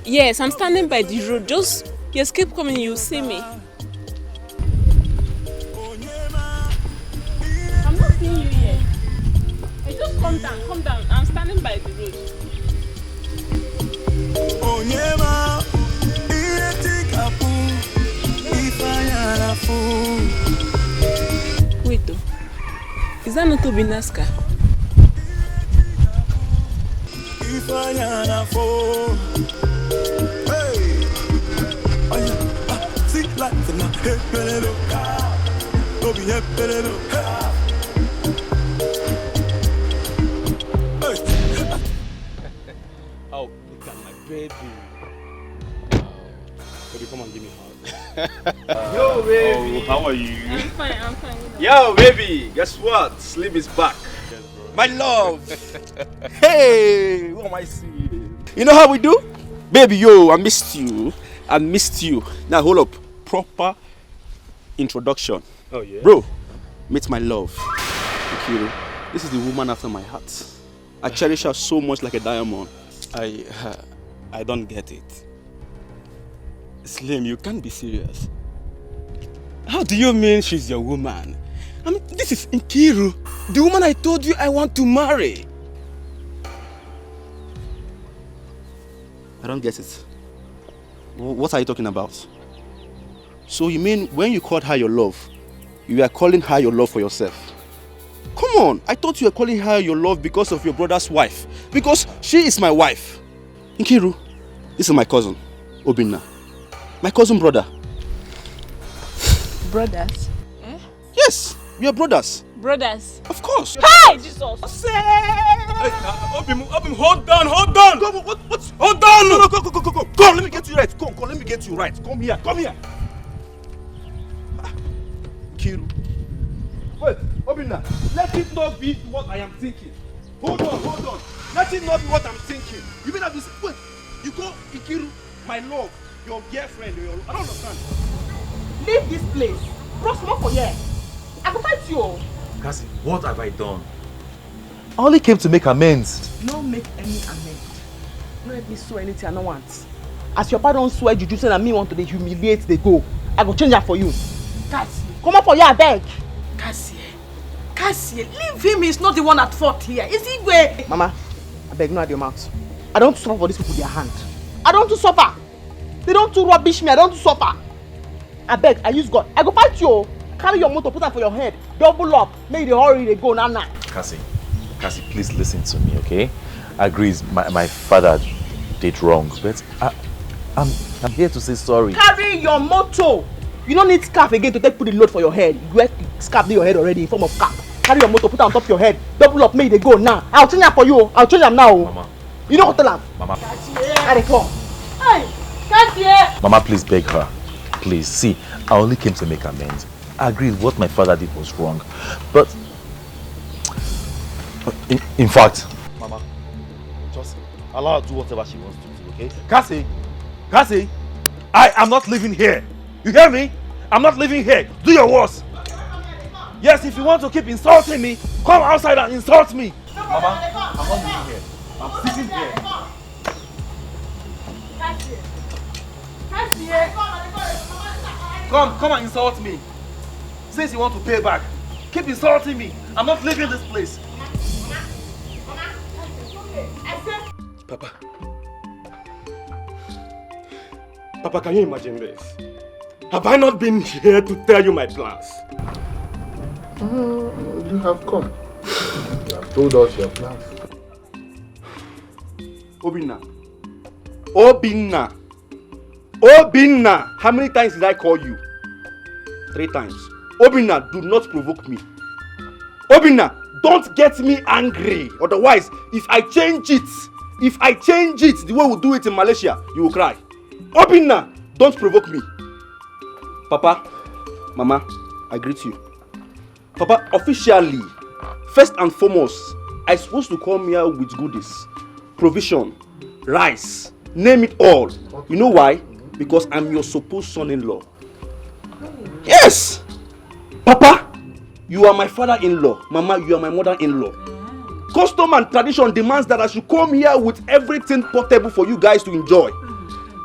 Yes, I'm standing by the road. Just keep coming, you'll see me. I'm not seeing you yet. Hey, just come down. I'm standing by the road. Wait though. Is that not Obinaska?
Oh, look at my baby. Baby, come and give me a hug.
Yo, baby.
Oh, how are you?
I'm fine.
Yo, baby, guess what? Sleep is back. My love. Hey, what am I seeing? You know how we do? Baby, yo, I missed you. Now, hold up. Proper introduction.
Oh, yeah?
Bro, meet my love. Ikiru. This is the woman after my heart. I cherish her so much like a diamond. I don't get it. Slim, you can't be serious. How do you mean she's your woman? I mean, this is Nkiru, the woman I told you I want to marry.
I don't get it. What are you talking about? So you mean when you called her your love, you are calling her your love for yourself? Come on, I thought you were calling her your love because of your brother's wife. Because she is my wife. Nkiru, this is my cousin, Obinna. My cousin brother.
Brothers?
Yes, we are brothers.
Brothers?
Of course.
Hey, Jesus!
Hey, Obim, hold on. Come, what's? Hold on. No, go. Come, let me get you right. Come, let me get you right. Come here. Kiru. Wait, Obinna, let it not be what I am thinking. Hold on. Let it not be what I'm thinking. You mean that this? Wait, you call Ikiru my love, your girlfriend, I don't understand.
Leave this place. Bros, come for here. I will fight you.
Cassie, what have I done? I only came to make amends.
No make any amends. No let me swear anything I don't want. As your father don't swear juju say that me want to humiliate the go. I go change that for you. Cassie, come up for here, I beg.
Cassie, leave him. He's not the one at fault here. Is he where?
Mama, I beg no at your mouth. I don't suffer for these people their hand. I don't to suffer. They don't to rubbish me. I don't to suffer. I beg, I use God. I go fight you. Carry your motor, put that for your head. Double up. Make the hurry they go now.
Cassie, please listen to me, okay? I agree, my father did wrong, but I'm here to say sorry.
Carry your motor. You don't need scarf again to put the load for your head. You wear scarf in your head already in form of cap. Carry your motor, put it on top of your head. Double up, make they go now. I'll change them for you. I'll change them now.
Mama.
You know what to tell them?
Mama.
I come.
Hey, Cassie.
Mama, please beg her. Please, see, I only came to make amends. I agree what my father did was wrong. But, in fact,
Mama, just allow her to do whatever she wants to do, okay? Cassie, I am not living here. You hear me? I'm not living here. Do your worst. Yes, if you want to keep insulting me, come outside and insult me. Mama, I'm not living here. I'm sitting here. Come and insult me. Since you want to pay back, keep insulting me. I'm not leaving this place.
Papa, can you imagine this? Have I not been here to tell you my plans?
You have come. You have told us your plans.
Obinna, how many times did I call you? 3 times. Obinna, do not provoke me. Obinna, don't get me angry. Otherwise, if I change it the way we do it in Malaysia, you will cry. Obinna, don't provoke me. Papa, Mama, I greet you. Papa, officially, first and foremost, I'm supposed to come here with goodies, provision, rice, name it all. You know why? Because I'm your supposed son-in-law. Yes! Papa, you are my father-in-law. Mama, you are my mother-in-law. Custom and tradition demands that I should come here with everything portable for you guys to enjoy.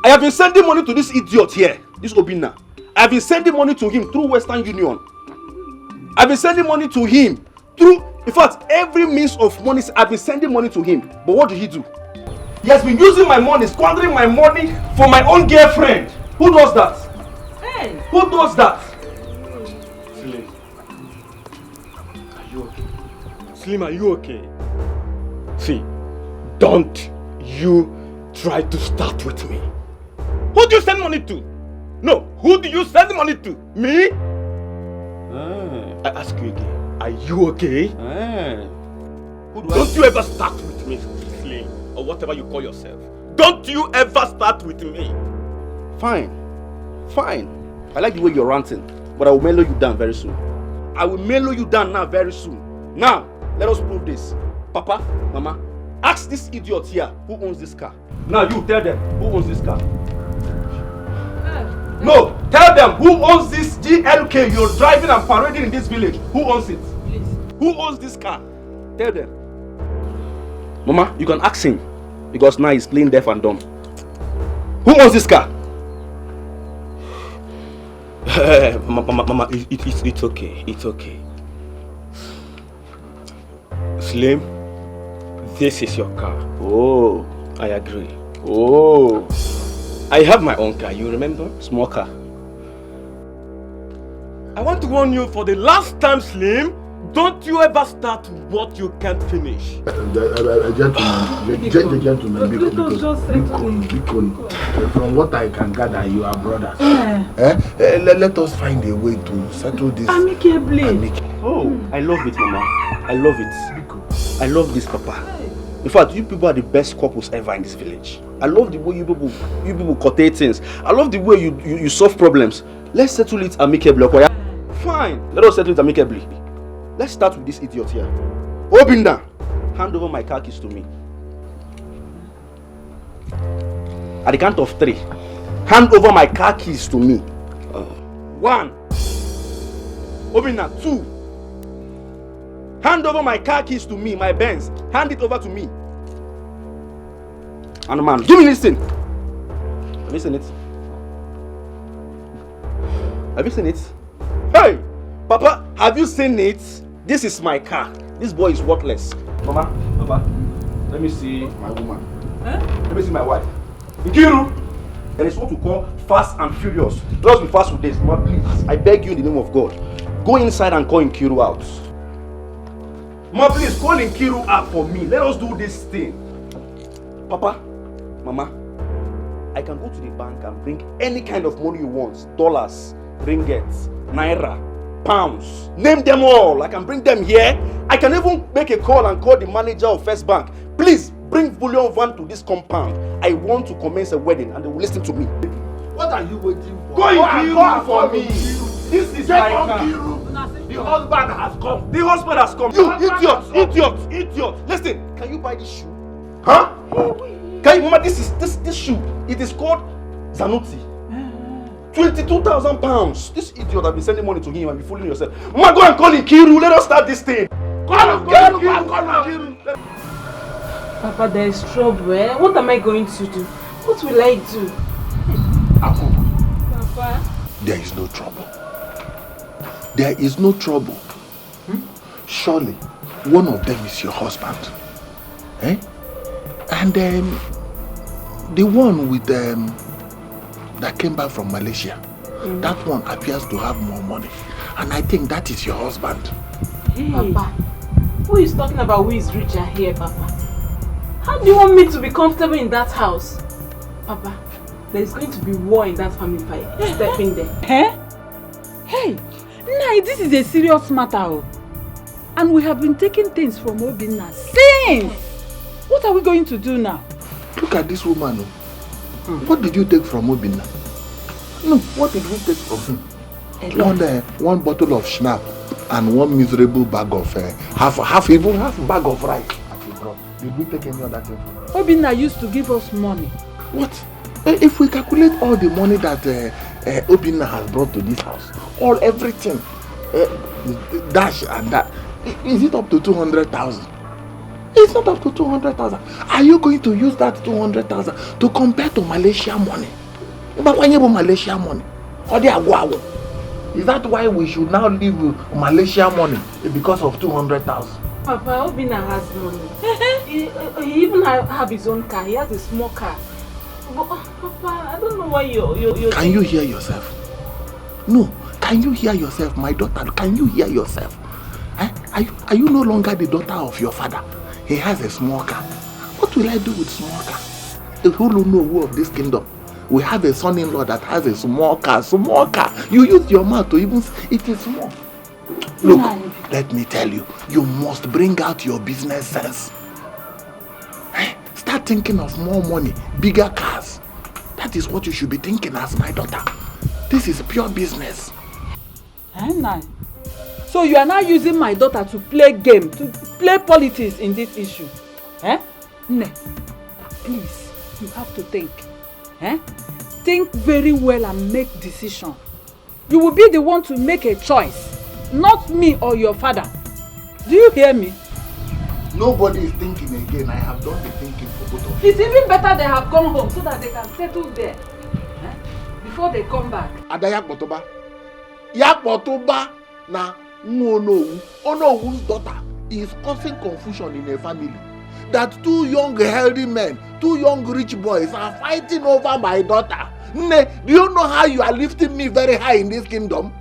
I have been sending money to this idiot here, this Obinna. I have been sending money to him through Western Union. I've been sending money to him through, in fact, every means of money. I've been sending money to him. But what did he do? He has been using my money, squandering my money for my own girlfriend. Who does that?
Hey.
Who does that?
Slim, are you okay? See, don't you try to start with me. Who do you send money to? No, who do you send money to? Me? I ask you again, are you okay? Don't you ever start with me, Slim, or whatever you call yourself. Don't you ever start with me.
Fine. I like the way you're ranting, but I will mellow you down very soon. I will mellow you down now very soon. Now, let us prove this. Papa, Mama, ask this idiot here who owns this car. Now you tell them who owns this car. No, tell them who owns this GLK you're driving and parading in this village. Who owns it? Please. Who owns this car? Tell them. Mama, you can ask him because now he's playing deaf and dumb. Who owns this car?
Mama, it's okay. It's okay. Slim, this is your car.
Oh,
I agree.
Oh, I have my own car, you remember? Small car. I want to warn you for the last time, Slim. Don't you ever start what you can't finish.
Gentlemen, from what I can gather, you are brothers. Let us find a way to settle this amicably.
Oh, I love it, Mama. I love it. I love this, Papa. In fact, you people are the best couples ever in this village. I love the way you people quotate things. I love the way you solve problems. Let's settle it amicably. Okay? Fine. Let us settle it amicably. Let's start with this idiot here. Obinna, hand over my car keys to me. At the count of 3, hand over my car keys to me. 1. Obinna, 2. Hand over my car keys to me, my Benz. Hand it over to me. And man, give me this thing. Have you seen it? Have you seen it? Hey! Papa, have you seen it? This is my car. This boy is worthless. Mama, Papa, let me see my woman. Let me see my wife. Nkiru, there is what we call fast and furious. Let us be fast with this. Mama, please, I beg you in the name of God. Go inside and call Nkiru out. Mama, please, call Nkiru out for me. Let us do this thing. Papa, Mama, I can go to the bank and bring any kind of money you want. Dollars, ringgits, naira, pounds, name them all. I can bring them here. I can even make a call and call the manager of First Bank. Please bring bullion van to this compound. I want to commence a wedding and they will listen to me.
What are you waiting for?
Go for me. This is my car.
The husband has come.
The husband has come. You idiot. Listen, can you buy this shoe? Huh? Can you, Mama, this shoe. It is called Zanuti. 22,000 pounds. This idiot have been sending money to him and be fooling yourself. Mama, go and call Nkiru. Let us start this thing. Call Nkiru.
Papa, there is trouble. What am I going to do? What will I do?
Aku,
Papa.
there is no trouble. There is no trouble. Surely, one of them is your husband. Eh? And the one with that came back from Malaysia, that one appears to have more money. And I think that is your husband.
Hey. Papa, who is talking about who is richer here, Papa? How do you want me to be comfortable in that house? Papa, there is going to be war in that family if I step in there.
Hey, Nai, this is a serious matter. And we have been taking things from Obinna since. What are we going to do now?
Look at this woman. What did you take from Obinna? No, what did we take from him? One bottle of schnapps and one miserable bag of half bag of rice. Did we take any other thing?
Obinna used to give us money.
What? If we calculate all the money that Obinna has brought to this house, everything, dash and that, is it up to 200,000? It's not up to 200,000. Are you going to use that 200,000 to compare to Malaysia money? Malaysia money? Is that why we should now leave Malaysia money because of 200,000?
Papa, Obinna has money. He even have his own car. He has a small car. But, Papa, I don't know why you're
Can you hear yourself? No. Can you hear yourself, my daughter? Can you hear yourself? Are you no longer the daughter of your father? He has a small car. What will I do with small car? Who will know who of this kingdom? We have a son-in-law that has a small car. Small car. You use your mouth to even... It is small. Look, let me tell you. You must bring out your business sense. Start thinking of more money, bigger cars. That is what you should be thinking as my daughter. This is pure business.
So you are now using my daughter to play game, to play politics in this issue. Ne, please, you have to think. Think very well and make decision. You will be the one to make a choice, not me or your father. Do you hear me?
Nobody is thinking again. I have done the thinking for both of you.
It's even better they have gone home so that they can settle there before they come back.
Adayak Botoba. Yak Botoba na Onowu's daughter is causing confusion in a family.
that 2 young healthy men, 2 young rich boys are fighting over my daughter. Nne, do you know how you are lifting me very high in this kingdom?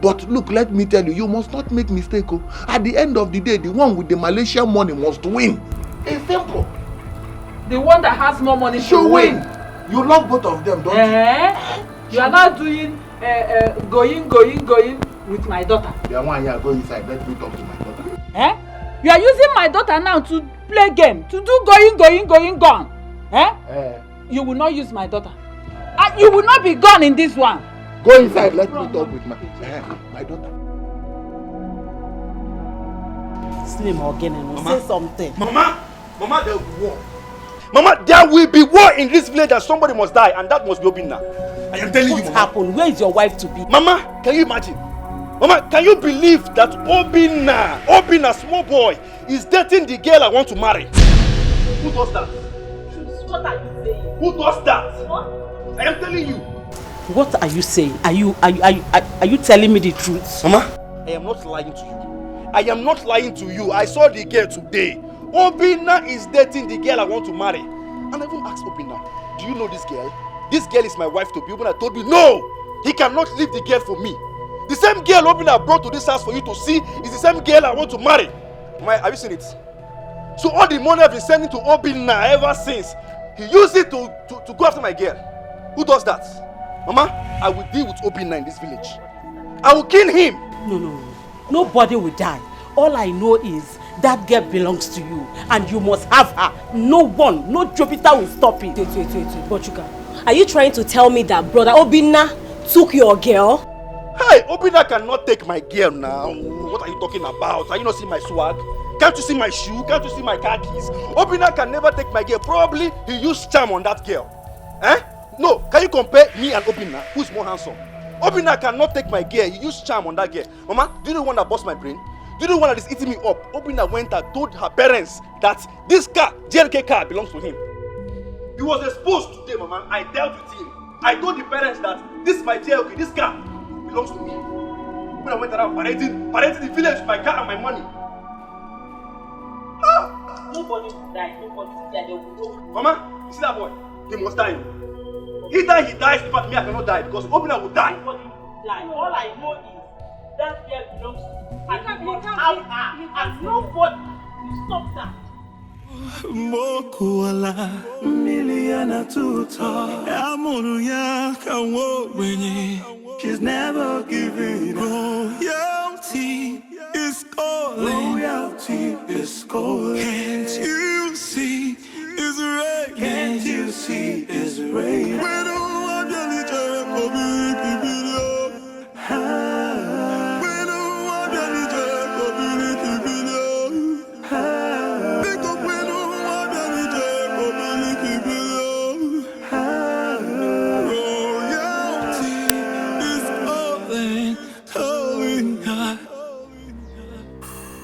But look, let me tell you, you must not make mistake. Oh. At the end of the day, the one with the Malaysian money must win. It's simple.
The one that has more money should win.
You love both of them, don't
you? You are not doing going with my daughter.
The one you are going inside, let me talk to my daughter.
You are using my daughter now to play game, to do gone. You will not use my daughter. And you will not be gone in this one.
Go inside, let me talk with my daughter.
Slim again and say something.
Mama, there will be war. Mama, there will be war in this village and somebody must die, and that must be Obinna. I am telling you,
what happened? Where is your wife to be?
Mama, can you imagine? Mama, can you believe that Obinna, small boy, is dating the girl I want to marry? Who does that?
What are you saying?
Who does that? What? I am telling you.
What are you saying? Are you telling me the truth?
Mama, I am not lying to you. I am not lying to you. I saw the girl today. Obinna is dating the girl I want to marry. And I even asked Obinna, do you know this girl? This girl is my wife to be. Obinna told me, no, he cannot leave the girl for me. The same girl Obinna brought to this house for you to see is the same girl I want to marry. Have you seen it? So all the money I've been sending to Obinna ever since, he used it to go after my girl. Who does that? Mama, I will deal with Obinna in this village. I will kill him.
No. Nobody will die. All I know is that girl belongs to you and you must have her. No Jupiter will stop it.
Wait, Bochuka. Are you trying to tell me that brother Obinna took your girl?
Hey, Obinna cannot take my girl now. What are you talking about? Are you not seeing my swag? Can't you see my shoe? Can't you see my car keys? Obinna can never take my girl. Probably he used charm on that girl. No, can you compare me and Obinna? Who's more handsome? Obinna cannot take my girl. He used charm on that girl. Mama, do you know the one that bust my brain? Do you know the one that is eating me up? Obinna went and told her parents that this car, JLK car, belongs to him. He was exposed today, Mama. I dealt with him. I told the parents that this is my JLK, this car belongs to me. Obinna went around parading the village with my car and my money.
Nobody will die. They will go.
Mama, you see that boy? He must die. Either he dies, but me I cannot die because Obinna will die.
Nobody will die. All I know is that girl belongs to you. And nobody will stop that.
Mokuala miliana tuta amunu ya kawo wenye. She's never giving royalty is calling. Royalty is calling. Can't you see it's rain? Can't you see it's rain? We don't want any joy for video.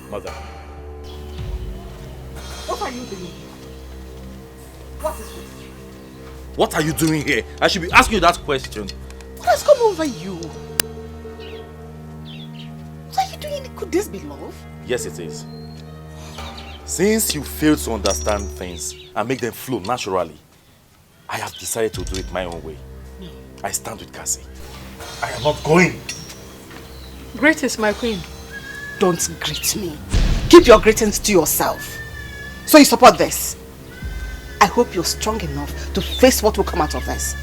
Mother.
What are you doing here? What is this?
What are you doing here? I should be asking you that question.
What has come over you? What are you doing? Could this be love?
Yes, it is. Since you fail to understand things and make them flow naturally, I have decided to do it my own way.
No.
I stand with Cassie. I am not going.
Greetings, my queen.
Don't greet me. Keep your greetings to yourself. So you support this? I hope you're strong enough to face what will come out of this.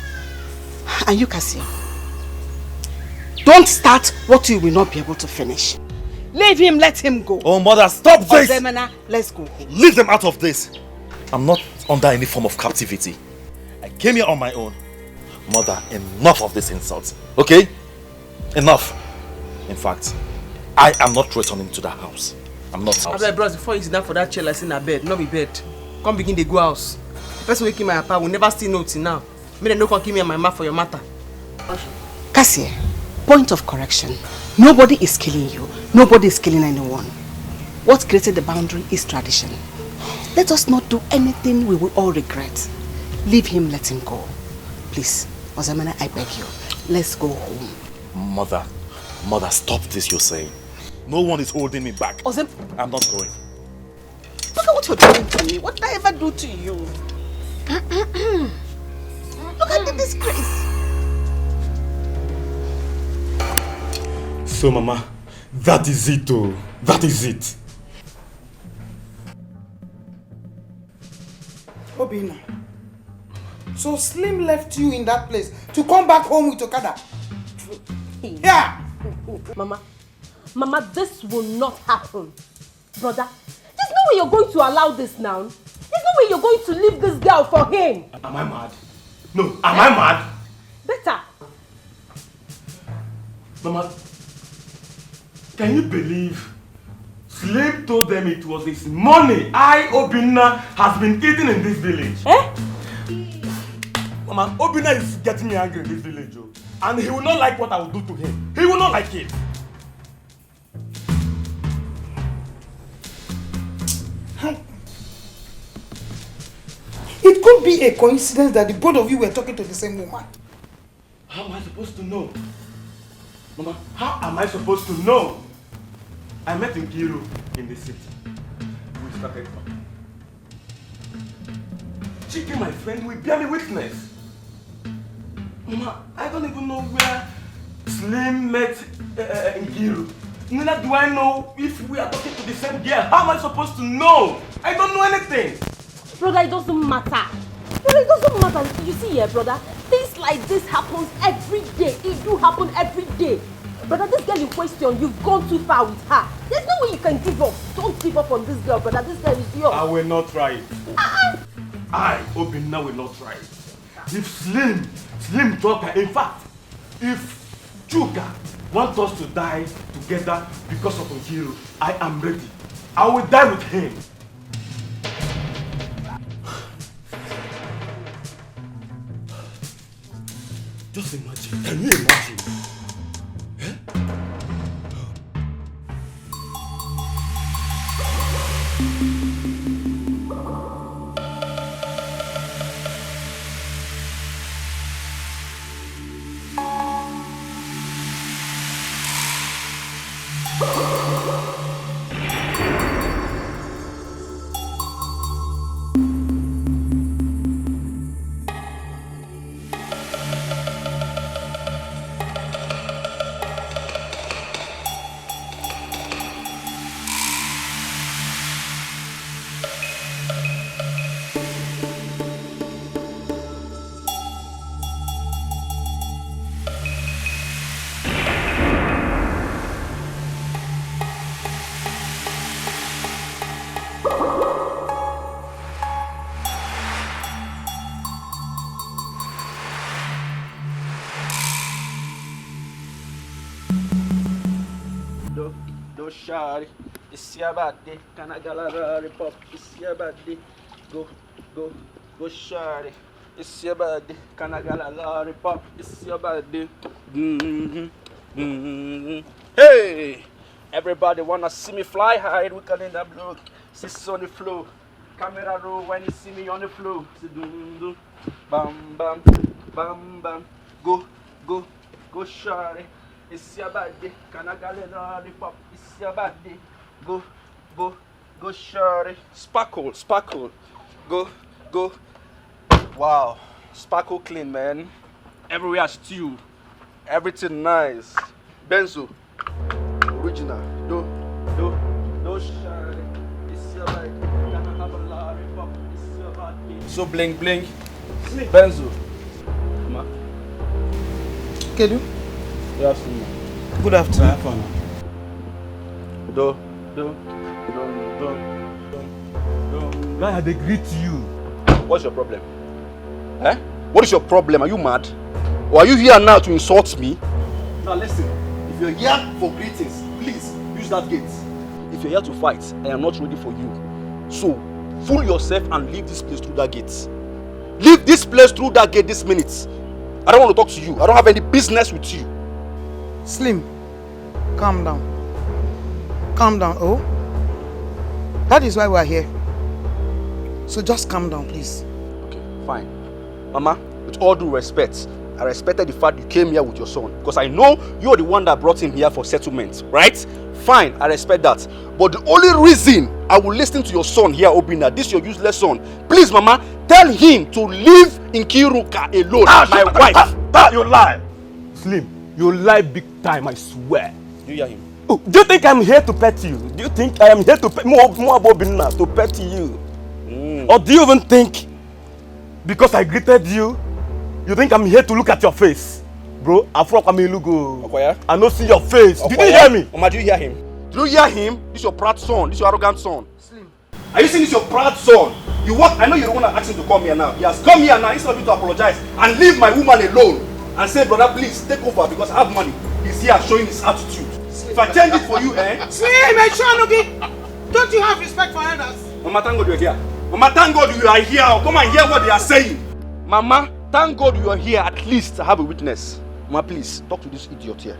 And you, Cassie, don't start what you will not be able to finish. Leave him, let him go.
Oh, Mother, stop this!
Ozemena, let's go.
Leave them out of this. I'm not under any form of captivity. I came here on my own. Mother, enough of this insult. Okay? Enough. In fact, I am not returning to the house. I'm not house.
Abeg, bros, before you sit down for that chair like in a bed, not be bed. Come begin the go house. The person who came my papa will never still know till now. Me no come give me and my mouth for your matter. Cassie, point of correction. Nobody is killing you. Nobody is killing anyone. What created the boundary is tradition. Let us not do anything we will all regret. Leave him, let him go. Please, Ozemena, I beg you. Let's go home.
Mother, stop this you're saying. No one is holding me back. I'm not going.
Look at what
you're doing to me. What did I ever do to you? Look at the disgrace.
So, Mama, that is it, oh. That is it.
Obina. So Slim left you in that place to come back home with Okada? Yeah!
Mama, this will not happen. Brother, there's no way you're going to allow this now. There's no way you're going to leave this girl for him.
Am I mad? No, am I mad?
Better.
Mama, can you believe Slim told them it was his money Obinna has been eating in this village? Mama, Obinna is getting me angry in this village, oh. And he will not like what I will do to him. He will not like it.
It could be a coincidence that the both of you were talking to the same woman.
How am I supposed to know? Mama, how am I supposed to know? I met Nkiru in the city. We started talking. She became my friend, we barely witness. Mama, I don't even know where Slim met Nkiru. Neither do I know if we are talking to the same girl. How am I supposed to know? I don't know anything.
Brother, it doesn't matter. Brother, it doesn't matter. You see here, brother, things like this happens every day. It do happen every day. Brother, this girl in question, you've gone too far with her. There's no way you can give up. Don't give up on this girl, brother. This girl is yours.
I will not try it. I, Obinna, will not try it. If Slim talk her, in fact, if Chuka wants us to die together because of Nkiru, I am ready. I will die with him. Just imagine. Can you imagine?
Shari, it's your birthday. Can I get a repop? It's your birthday. Go, Shari. It's your birthday. Can I get a lollipop? It's your birthday. Hey, everybody wanna see me fly high? We can in the blue. Sis on the floor. Camera roll when you see me on the floor. Bam, bam, bam, bam. Go, Shari. It's your birthday. Can I get a lollipop? It's your birthday. Go, Shari. Sparkle. Go. Wow. Sparkle clean, man. Everywhere stew. Everything nice. Benzo. Original. Do, Shari. It's your birthday. Can I have a lollipop? It's your birthday. So bling. Benzo. Ma.
Kedu?
Good afternoon.
Good afternoon.
Do.
Guy, I greet you.
What's your problem? What is your problem? Are you mad? Or are you here now to insult me? Now listen, if you're here for greetings, please use that gate. If you're here to fight, I am not ready for you. So, fool yourself and leave this place through that gate. Leave this place through that gate this minute. I don't want to talk to you. I don't have any business with you.
Slim, calm down. Oh? That is why we are here. So just calm down, please.
Okay, fine. Mama, with all due respect, I respected the fact you came here with your son. Because I know you're the one that brought him here for settlement, right? Fine, I respect that. But the only reason I will listen to your son here, Obinna, this your useless son, please, Mama, tell him to leave Nkiruka alone, my wife.
You lie. Slim, you lie big time, I swear.
You hear him?
Oh, do you think I'm here to pet you? Do you think I am here to pet more about Obinna, to pet you? Or do you even think, because I greeted you, you think I'm here to look at your face? Bro, Afro Kamilugo. I don't see your face. Did you hear me?
Mama, do you hear him? Do you hear him? This is your proud son. This is your arrogant son. Slim. Are you saying this is your proud son? You what? I know you don't want to ask him to come here now. He has come here now instead of you to apologize and leave my woman alone and say, brother, please take over because I have money. He's here showing his attitude. If I change it for you,
Slim, don't you have respect for elders?
Mama, thank God you're here. Mama, thank God you are here. Come and hear what they are saying. Mama, thank God you are here. At least I have a witness. Mama, please, talk to this idiot here.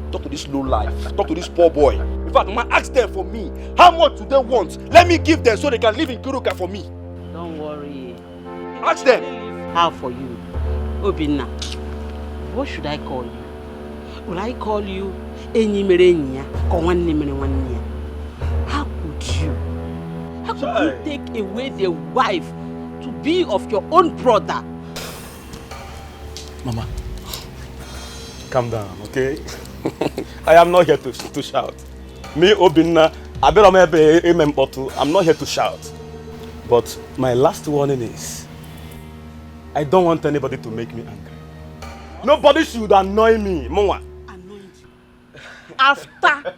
Talk to this low life. Talk to this poor boy. In fact, Mama, ask them for me. How much do they want? Let me give them so they can live in Kuruka for me.
Don't worry.
Ask them.
How for you? Obinna, what should I call you? Will I call you Enyimerenya or Wannimerenya? How could you? How could you take away the wife to be of your own brother?
Mama, calm down, okay? I am not here to shout. Me, Obinna, I'm not here to shout. But my last warning is, I don't want anybody to make me angry. Nobody should annoy me, Mama.
After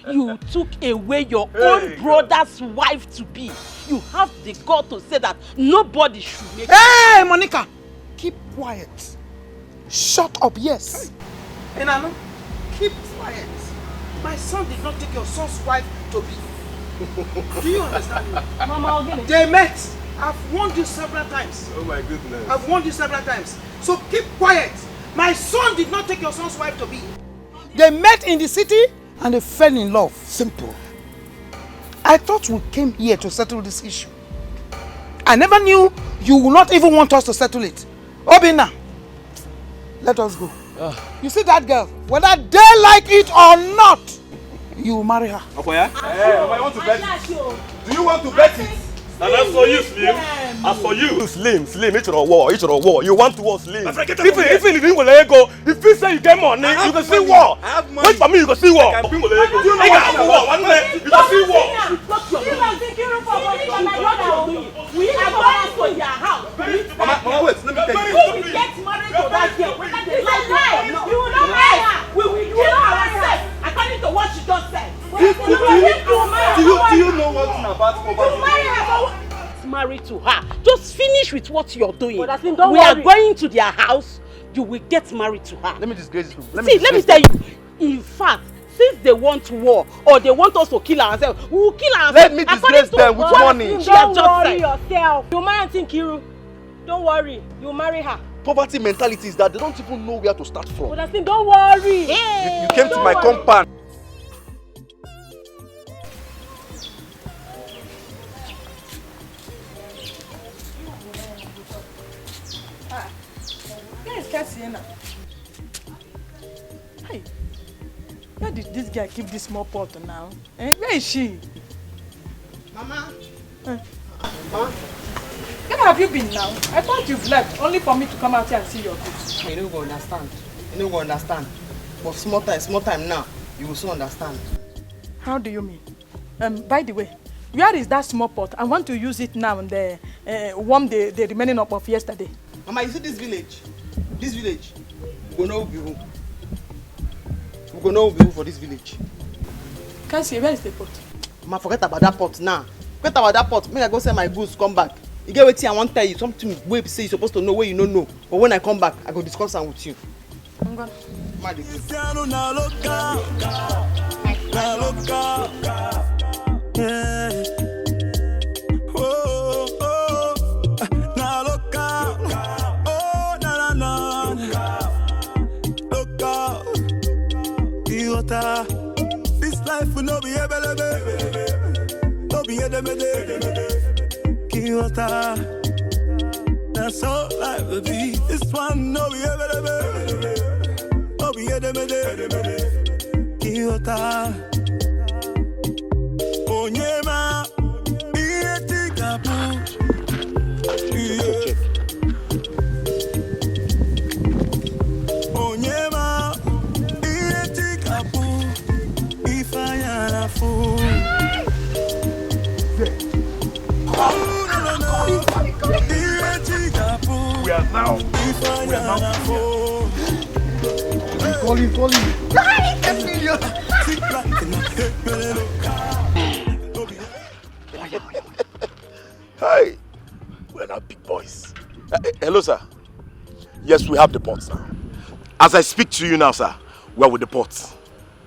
you took away your own brother's wife to be, you have the gall to say that nobody should make
Hey, Monica! Keep quiet. Shut up, yes. Enano, keep quiet. My son did not take your son's wife to be. Do you understand me?
Mama, I'll get it.
They met. I've warned you several times.
Oh my goodness.
I've warned you several times. So keep quiet. My son did not take your son's wife to be. They met in the city and they fell in love. Simple. I thought we came here to settle this issue. I never knew you would not even want us to settle it. Obinna, let us go. You see that girl? Whether they like it or not, you will marry her.
Okoya? Hey, I want to bet it. Do you want to bet it?
And as for you, Slim, as for you, Slim, it's your war. You want to war, Slim. Even if you didn't go, if you say you get money, you can see war. Wait for me, you can see war. You can see war.
We are going to your house.
Mama, wait, let me tell you.
If we get married to that girl, whether they like her, you will not marry her. We will kill ourselves according to what she just said.
Do you know what's about poverty?
Married to her. Just finish with what you're doing.
But Asim, don't
we
worry.
are going to their house. You will get married to her.
Let me disgrace you.
Let me tell you. In fact, since they want war or they want us to kill ourselves, we will kill ourselves.
Let me disgrace them with money.
Don't worry yourself. You marry Tinkiru. Don't worry. You marry her.
Poverty mentality is that they don't even know where to start from.
But Asim, don't worry.
You came to my compound.
Hey, where did this guy keep this small pot now? Eh? Where is she?
Mama.
Mama. Where have you been now? I thought you've left only for me to come out here and see your kids.
You don't understand. You don't understand. But small time now, you will soon understand.
How do you mean? By the way, where is that small pot? I want to use it now and warm the remaining up of yesterday.
Mama, you see this village? This village, we go know who. We go know who for this village.
Can't see, where is the pot?
Mama, forget about that pot now. Forget about that pot. Make I go sell my goods, come back. You get what I want to tell you. Something wey say you're supposed to know where you don't know. But when I come back, I go discuss am with you.
I'm gone.
This life will not be able to be that's all life will be. This one no be able to be Onyema, Ietikapu. Onyema, Ietikapu. Ifayana fu.
We are now. Calling.
Hey, we're not big boys. Hello, sir. Yes, we have the pots now. As I speak to you now, sir, we're with the pots.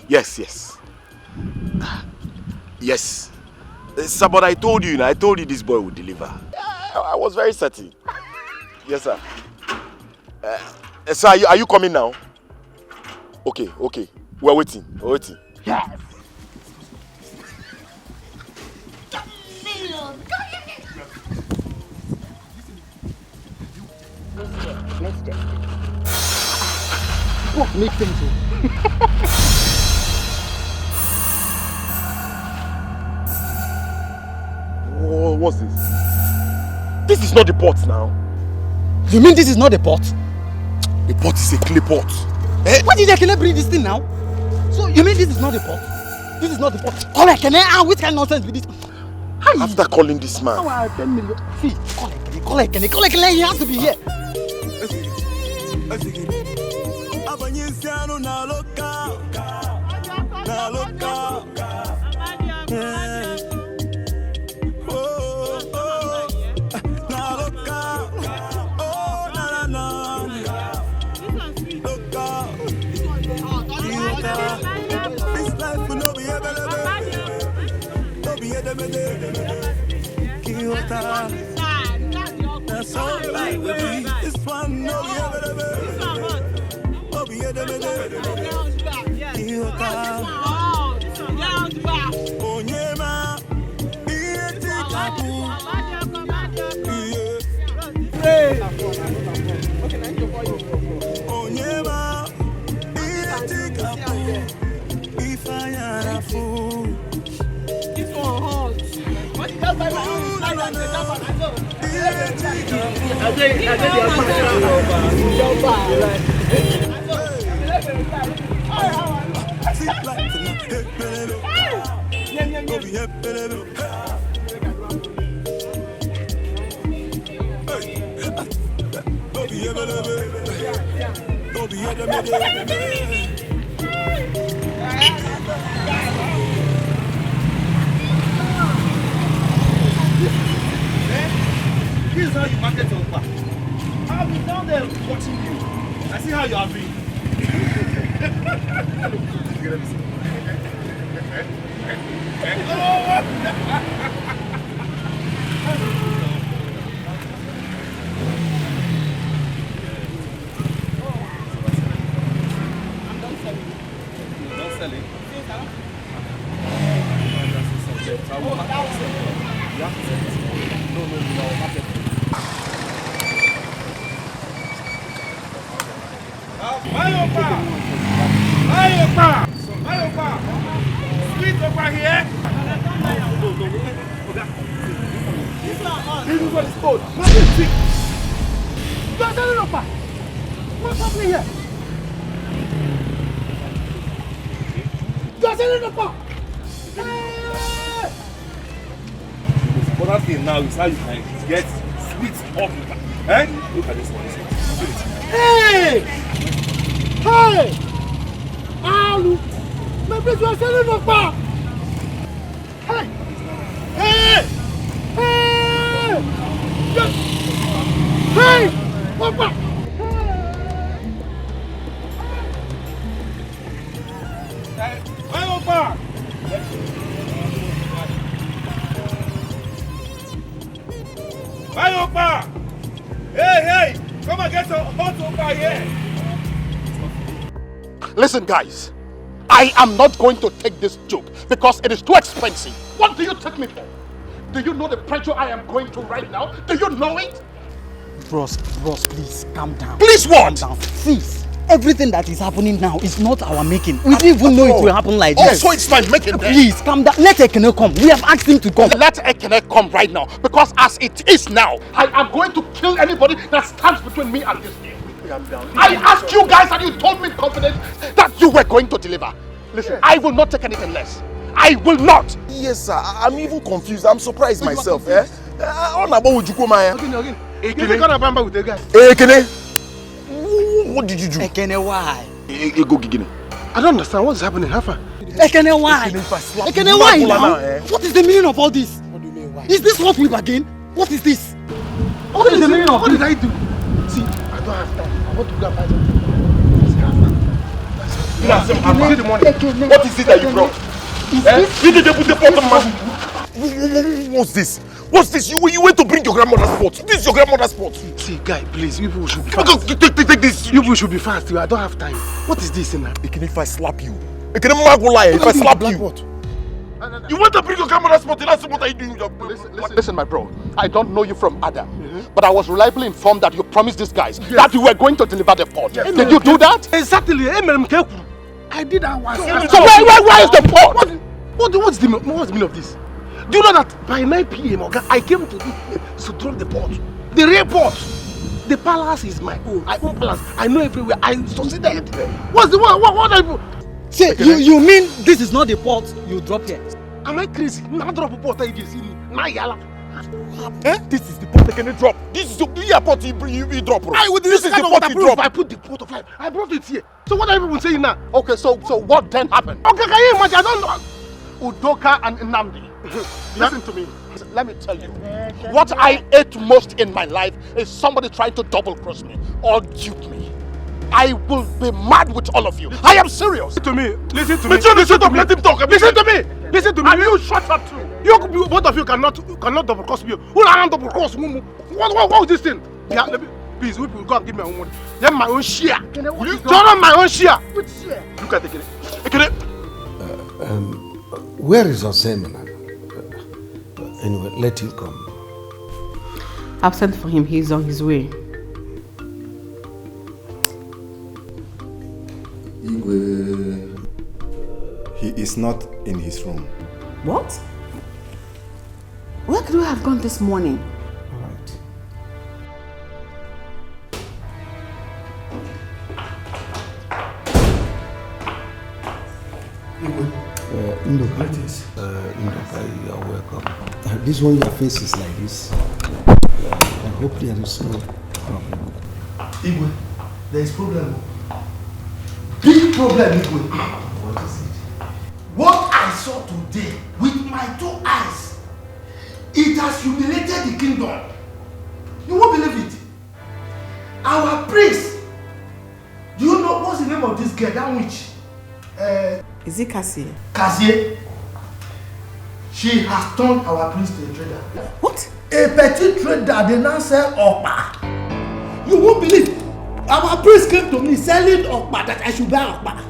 Yes. Yes. Sir, but I told you this boy would deliver. I was very certain. Yes, sir. Sir, are you coming now? Okay. We're waiting.
Yes. Let's check. What makes things so?
What's this? This is not the pot now.
You mean this is not the pot?
The pot is a clay pot.
Why did Ekene bring this thing now? So you mean this is not the pot? This is not the pot. Call Ekene, which kind of nonsense with this?
After calling this man.
Oh, 10 million. See, call Ekene, he has to be here.
That's all right with me. This one, no,
This is how you market your bar. I've been down there watching you. I see how you are doing. I'm done selling. You're done selling? I will market it. You have to sell it. No, I will market it. Mayopa! Sweet over here! This is what it's called. Nothing sweet. You are selling Opa! What's happening here? You are selling Opa! The important thing now is how you can get sweet Opa. Eh? Look at this one. Hey! Hey! Alu! My place was selling Opa! Hey! Hey! Hey! Yes! Hey! Opa! Hey, Opa! Hey, Opa! Hey! Come and get some hot Opa here!
Listen, guys. I am not going to take this joke because it is too expensive. What do you take me for? Do you know the pressure I am going through right now? Do you know it?
Bros, please, calm down.
Please what?
Calm down. Please. Everything that is happening now is not our making. We didn't even know it will happen like this.
So it's my making then.
Please, calm down. Let Ekene come. We have asked him to come.
Let Ekene come right now. Because as it is now, I am going to kill anybody that stands between me and this deal. I asked you guys and you told me in confidence that you were going to deliver. Listen, I will not take anything less. I will not.
Yes, sir. I'm even confused. I'm surprised myself. Eh? What did you do?
Ekene, why?
I don't understand what's happening. Hafa.
Ekene, why? Ekene, why now? What is the meaning of all this? What do you mean why? Is this what we bargain? What is this? What is the meaning of
what
this?
What did I do? See, I don't have time. I want to go and buy something.
What is it that you brought? What's this? What's this? You went to bring your grandmother's pot. This is your grandmother's pot.
See, guy, please, you people should be fast. Take this. You people should be fast. I don't have time. What is this now?
If I slap you, if I slap you. You want to bring your grandmother's pot? What are you doing?
Listen, my bro. I don't know you from Adam, but I was reliably informed that you promised these guys that you were going to deliver the pot.
Yes.
Did you do that?
Exactly. I did that once.
So where is the pot?
What's the meaning of this? Do you know that by 9 p.m. I came to this place to drop the pot? The real pot. The palace is my own. I own palace. I know everywhere. I succeeded. What are you?
Say, you mean this is not the pot you drop here?
Am I crazy? Not drop a pot I just see.
This is the pot they can drop. This is the pot you drop, bro.
This is the pot you drop. I put the pot of life. I brought it here. So what are people saying now?
Okay, so what then happened?
Okay, can you imagine? I don't know.
Udoka and Nnamdi. Listen to me. Let me tell you. What I hate most in my life is somebody trying to double cross me or dupe me. I will be mad with all of you. I am serious.
Listen to me. Listen to me.
Listen to me. Let him talk.
Listen to me. Listen to me. And you shut up too. You both of you cannot double cross me. Who are double cross? What is this thing? Yeah, please, we will go and give me my own money. Then my own share. Turn on my own share. Which share? Look at it.
Where is Osema? Anyway, let him come.
I've sent for him. He's on his way.
He is not in his room.
What? Where could we have gone this morning?
Ndoka, you are welcome. This one, your face is like this. I hope there is no problem.
Igwe, there is problem. Big problem, Igwe.
What is it?
What I saw today with my 2 eyes, it has humiliated the kingdom. You won't believe it. Our priest, do you know what's the name of this girl, that witch?
Is it Cassie?
Cassie. She has turned our priest to a trader.
What?
A petty trader, they now sell Okpa. You won't believe. Our priest came to me selling Okpa, that I should buy Okpa.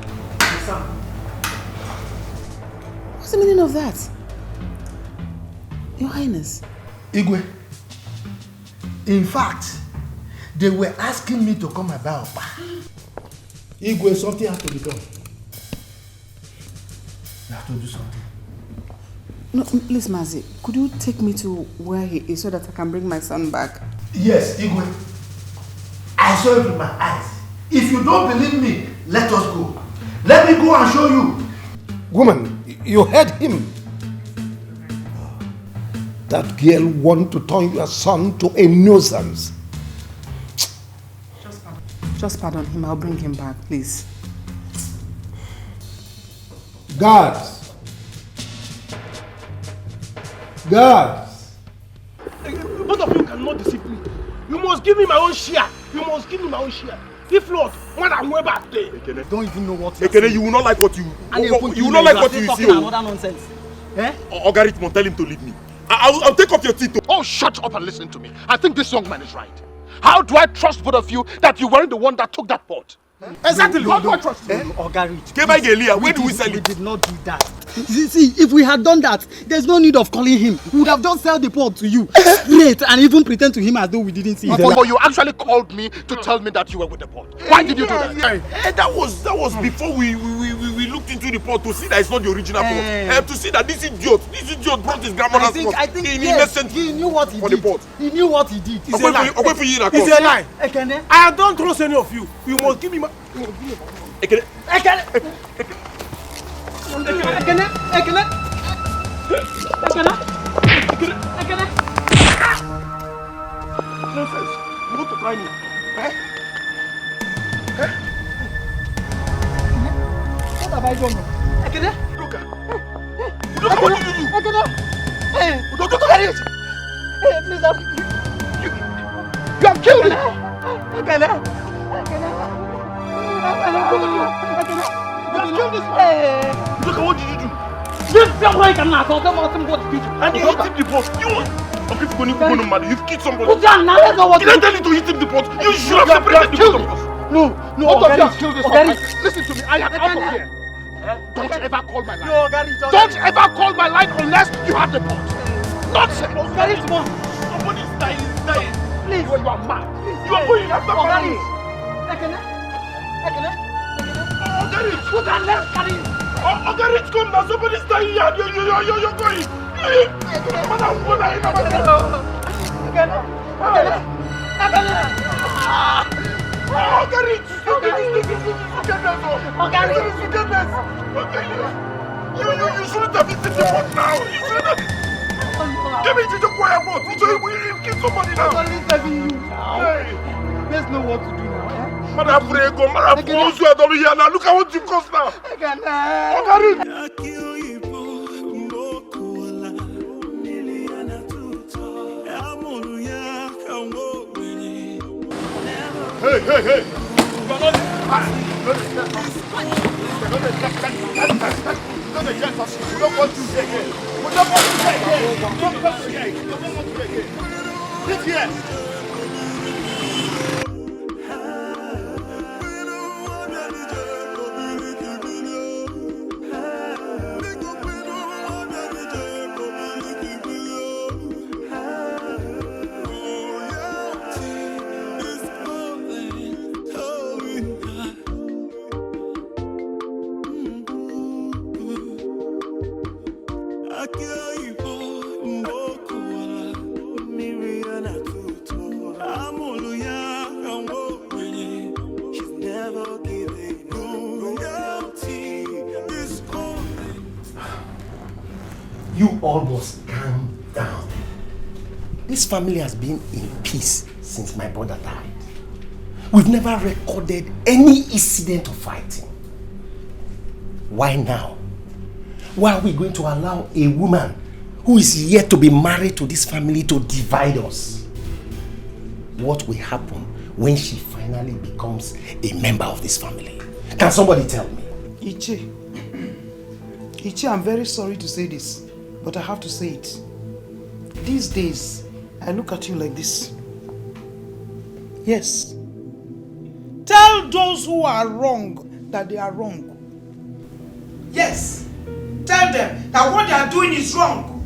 What's the meaning of that? Your Highness.
Igwe. In fact, they were asking me to come and buy Okpa. Igwe, something has to be done. You have to do something.
No, please, Mazi, could you take me to where he is so that I can bring my son back?
Yes, Igwe. I saw it with my eyes. If you don't believe me, let us go. Let me go and show you.
Woman, you heard him. That girl want to turn your son to a nuisance.
Just pardon him. I'll bring him back, please.
Guards! Guards!
Both of you cannot deceive me. You must give me my own share. You must give me my own share. If not, what I'm way back there.
Don't even know what
Ekene, you will not like what you will not like what you see.
Another nonsense. Eh?
Ogaritmon, tell him to leave me. I'll take off your teeth.
Oh, shut up and listen to me. I think this young man is right. How do I trust both of you that you weren't the one that took that pot?
Exactly.
No,
How do I trust you?
Where do we sell it? We did not do that. See, if we had done that, there's no need of calling him. We would have just sell the pot to you straight and even pretend to him as though we didn't see it.
But you actually called me to tell me that you were with the pot. Why did you do that?
That was before we looked into the pot to see that it's not the original pot. To see that this idiot brought his grandmother's pot.
I think yes, he knew what he did. He knew what he did.
It's a lie.
It's a lie. Ekene,
I don't trust any of you. You must give me my...
Ekene.
Nonsense. You want to try me?
What have I done? Ekene?
Udoka, what did you do?
Ekene! Hey,
Udoka, carry it!
Hey, please,
you have killed it!
Ekene!
You have killed this man! Udoka, what did you do?
This somebody can not talk about him. What did you do?
And you hit him the pot. You want? Okay, you've killed somebody.
Put down now. Let's go.
Did I tell you to hit him the pot? You should have separated the two of us.
No.
Both of you have killed this man. Listen to me. I am out of here. Don't ever call my line. Don't ever call my line unless you have the pot. Nonsense.
Somebody's
dying. Please. You are mad. You are going after my money.
Ekene.
Put that left carry. Rich, come now. Somebody's dying here. You're going. You shouldn't have eaten the pot now. You shouldn't have. Give it to the choir pot. We'll kill somebody now.
Let's know what to do now.
Madam Brego, Madam Pose, you are done here now. Look at what you cost now. Hey! You don't want to say again. We don't want to say again. Don't want to say again. Sit here.
You all must calm down. This family has been in peace since my brother died. We've never recorded any incident of fighting. Why now? Why are we going to allow a woman who is yet to be married to this family to divide us? What will happen when she finally becomes a member of this family? Can somebody tell me?
Iche, I'm very sorry to say this, but I have to say it. These days, I look at you like this. Yes. Tell those who are wrong that they are wrong. Yes. Tell them that what they are doing is wrong.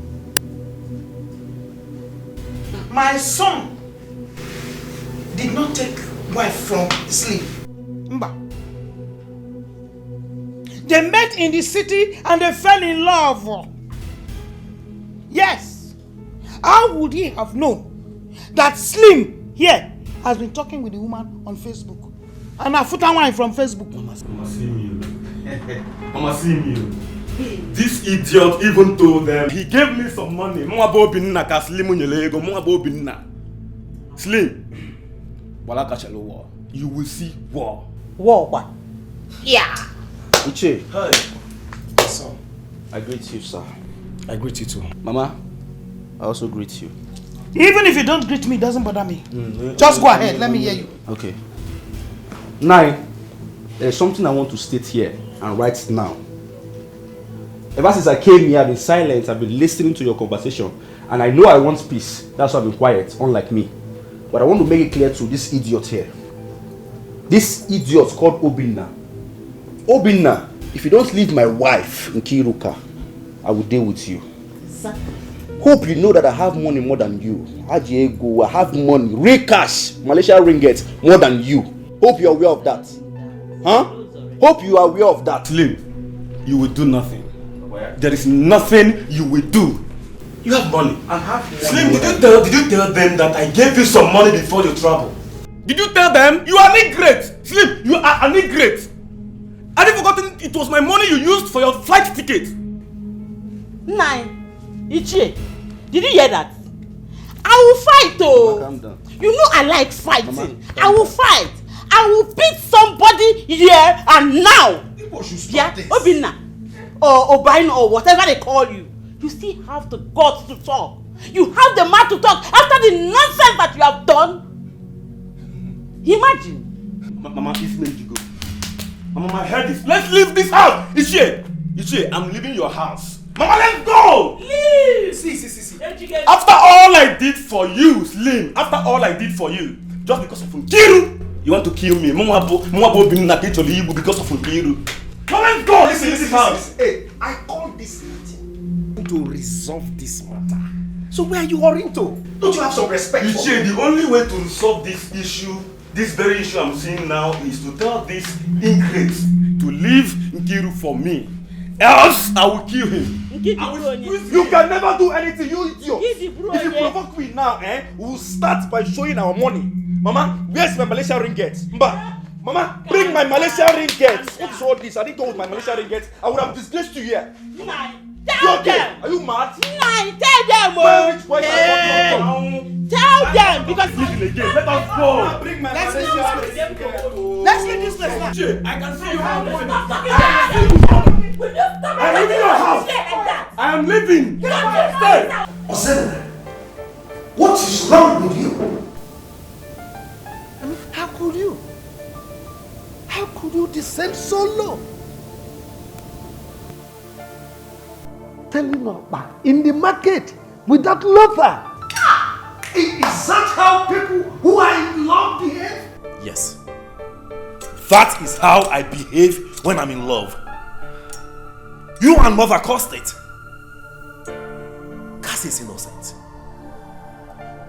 My son did not take wife from sleep. Mba. They met in the city and they fell in love. Yes. How would he have known that Slim here has been talking with the woman on Facebook? And I put wine from Facebook.
Mama, see me. This idiot even told them he gave me some money. Mama Bobinna ka Slim nyelego. Mama Bobinna. Slim. War. You will see war.
War what?
Yeah. Uche.
Hi.
Sir. I greet you, sir. I greet you too. Mama, I also greet you.
Even if you don't greet me, it doesn't bother me. Just go ahead, let me hear you.
Okay. Now, there's something I want to state here and right now. Ever since I came here, I've been silent, I've been listening to your conversation, and I know I want peace. That's why I've been quiet, unlike me. But I want to make it clear to this idiot here. This idiot called Obinna. Obinna, if you don't leave my wife in Kiruka, I will deal with you.
Exactly.
Hope you know that I have money more than you. I have money, real cash, Malaysia ringgit more than you. Hope you are aware of that. Huh? Hope you are aware of that.
Slim, you will do nothing. There is nothing you will do. You have money. Slim, did you tell them that I gave you some money before you travel? Did you tell them? You are an ingrate. Slim, you are an ingrate. Have you forgotten it was my money you used for your flight ticket?
Nine. Ichie, did you hear that? I will fight, oh. Calm down. You know I like fighting. Mama, I will fight. I will beat somebody here and now. People should stop this. Obinna or Obaino or whatever they call you. You still have the guts to talk. You have the mouth to talk after the nonsense that you have done. Imagine.
Mama, it's meant to go. Mama, my head is. Let's leave this house. Ichie, I'm leaving your house. Mama, let's go.
Leave.
See. After all I did for you, Slim. After all I did for you, just because of Nkiru, you want to kill me. Mama, because of Nkiru. Come let's go. Listen.
Hey, I called this meeting to resolve this matter. So where are you hurrying to? Don't you have some respect for me?
The only way to resolve this issue, this very issue I'm seeing now, is to tell this ingrate to leave Nkiru for me. Else I will kill him.
You can never do anything, you idiot. If you provoke me now, we will start by showing our money. Mama, where's my Malaysia ringgit? Mama, bring my Malaysia ringgit. What's all this? I didn't go with my Malaysia ringgit. I would have disgraced you here.
Tell them.
Are you mad?
Tell them. Tell them because.
Again. Let us go.
Bring my Malaysia ringgit.
Let's leave this place now.
I can see you. I'm leaving your house. I am leaving. Stay.
Ozemna, what is wrong with you? I mean, how could you? How could you descend so low? Telling her back in the market without lover. Is that how people who are in love behave?
Yes. That is how I behave when I'm in love. You and mother caused it. Cassie is innocent.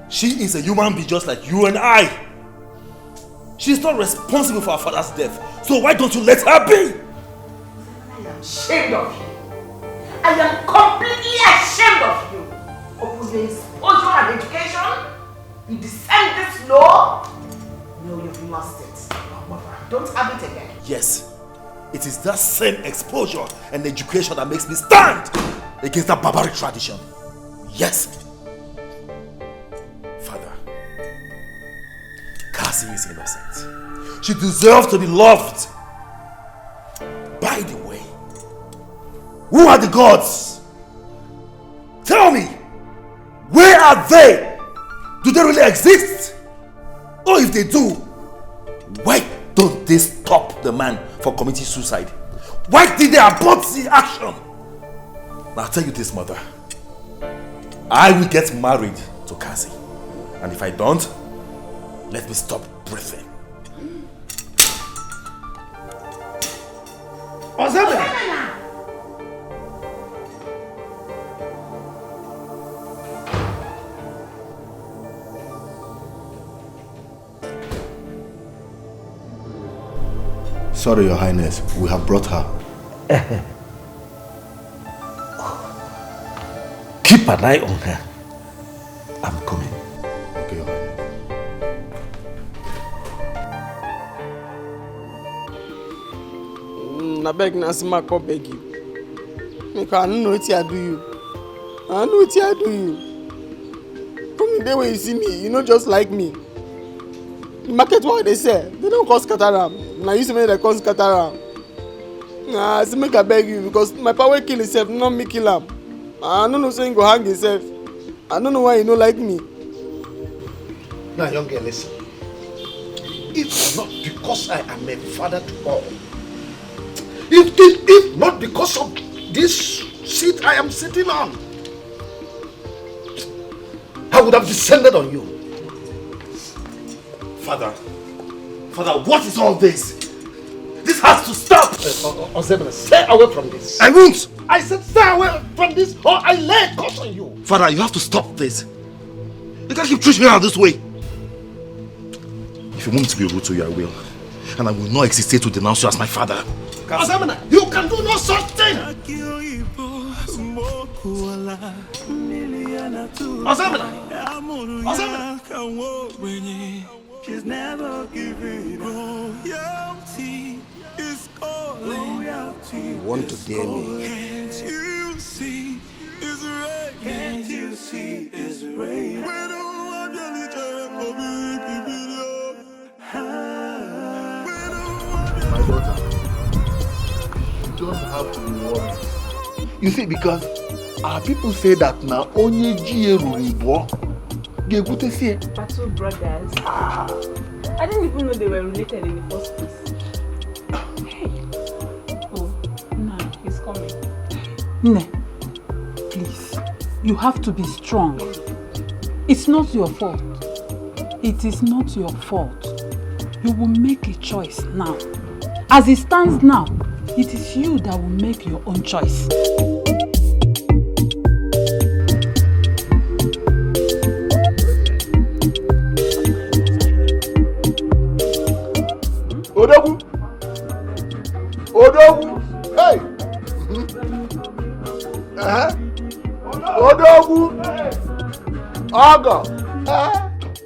She is a human being just like you and I. She's not responsible for her father's death. So why don't you let her be?
I am ashamed of you. I am completely ashamed of you. Upon the exposure and education, you descend this low. No, you've lost it. Don't have it again.
Yes. It is that same exposure and education that makes me stand against that barbaric tradition. Yes. Father, Cassie is innocent. She deserves to be loved. By the way, who are the gods? Tell me, where are they? Do they really exist? Or if they do, why don't they stop the man from committing suicide? Why did they abort the action? Now I'll tell you this, mother. I will get married to Cassie. And if I don't, let me stop breathing.
Ozemna!
Sorry, Your Highness. We have brought her.
Keep an eye on her. I'm coming.
Okay, Your Highness.
I beg Nasima, come beg you. Because I don't know what I do you. I know what I do you. From the day when you see me, you know just like me. The market what they say, they don't call scatteram. Now you see me they call scatteram. Nah, I say make I beg you because my power kill himself, not me kill him. I don't know saying go hang himself. I don't know why you don't like me.
Now, young girl, listen. It's not because I am a father to all. If not because of this seat I am sitting on, I would have descended on you.
Father,
Father, what is all this? This has to stop!
Ozemena, stay away from this.
I won't!
I said stay away from this or I lay a curse on you.
Father, you have to stop this. You can't keep treating her this way. If you want me to be rude to you, I will. And I will not hesitate to denounce you as my father.
Ozemena, you can do no such thing! Ozemena!
She's never giving loyalty is calling.
You want to dare me?
Can't you see it's rain? Can't you see it's rain? We don't want each other for
My daughter, you don't have to be worried. You see, because our people say that now only G.A.
We're two brothers. I didn't even know they were related in the first place. Hey. Oh, no, he's coming.
Ne, please, you have to be strong. It's not your fault. It is not your fault. You will make a choice now. As it stands now, it is you that will make your own choice.
Odogu! Odogu! Hey! Odogu! Ogo!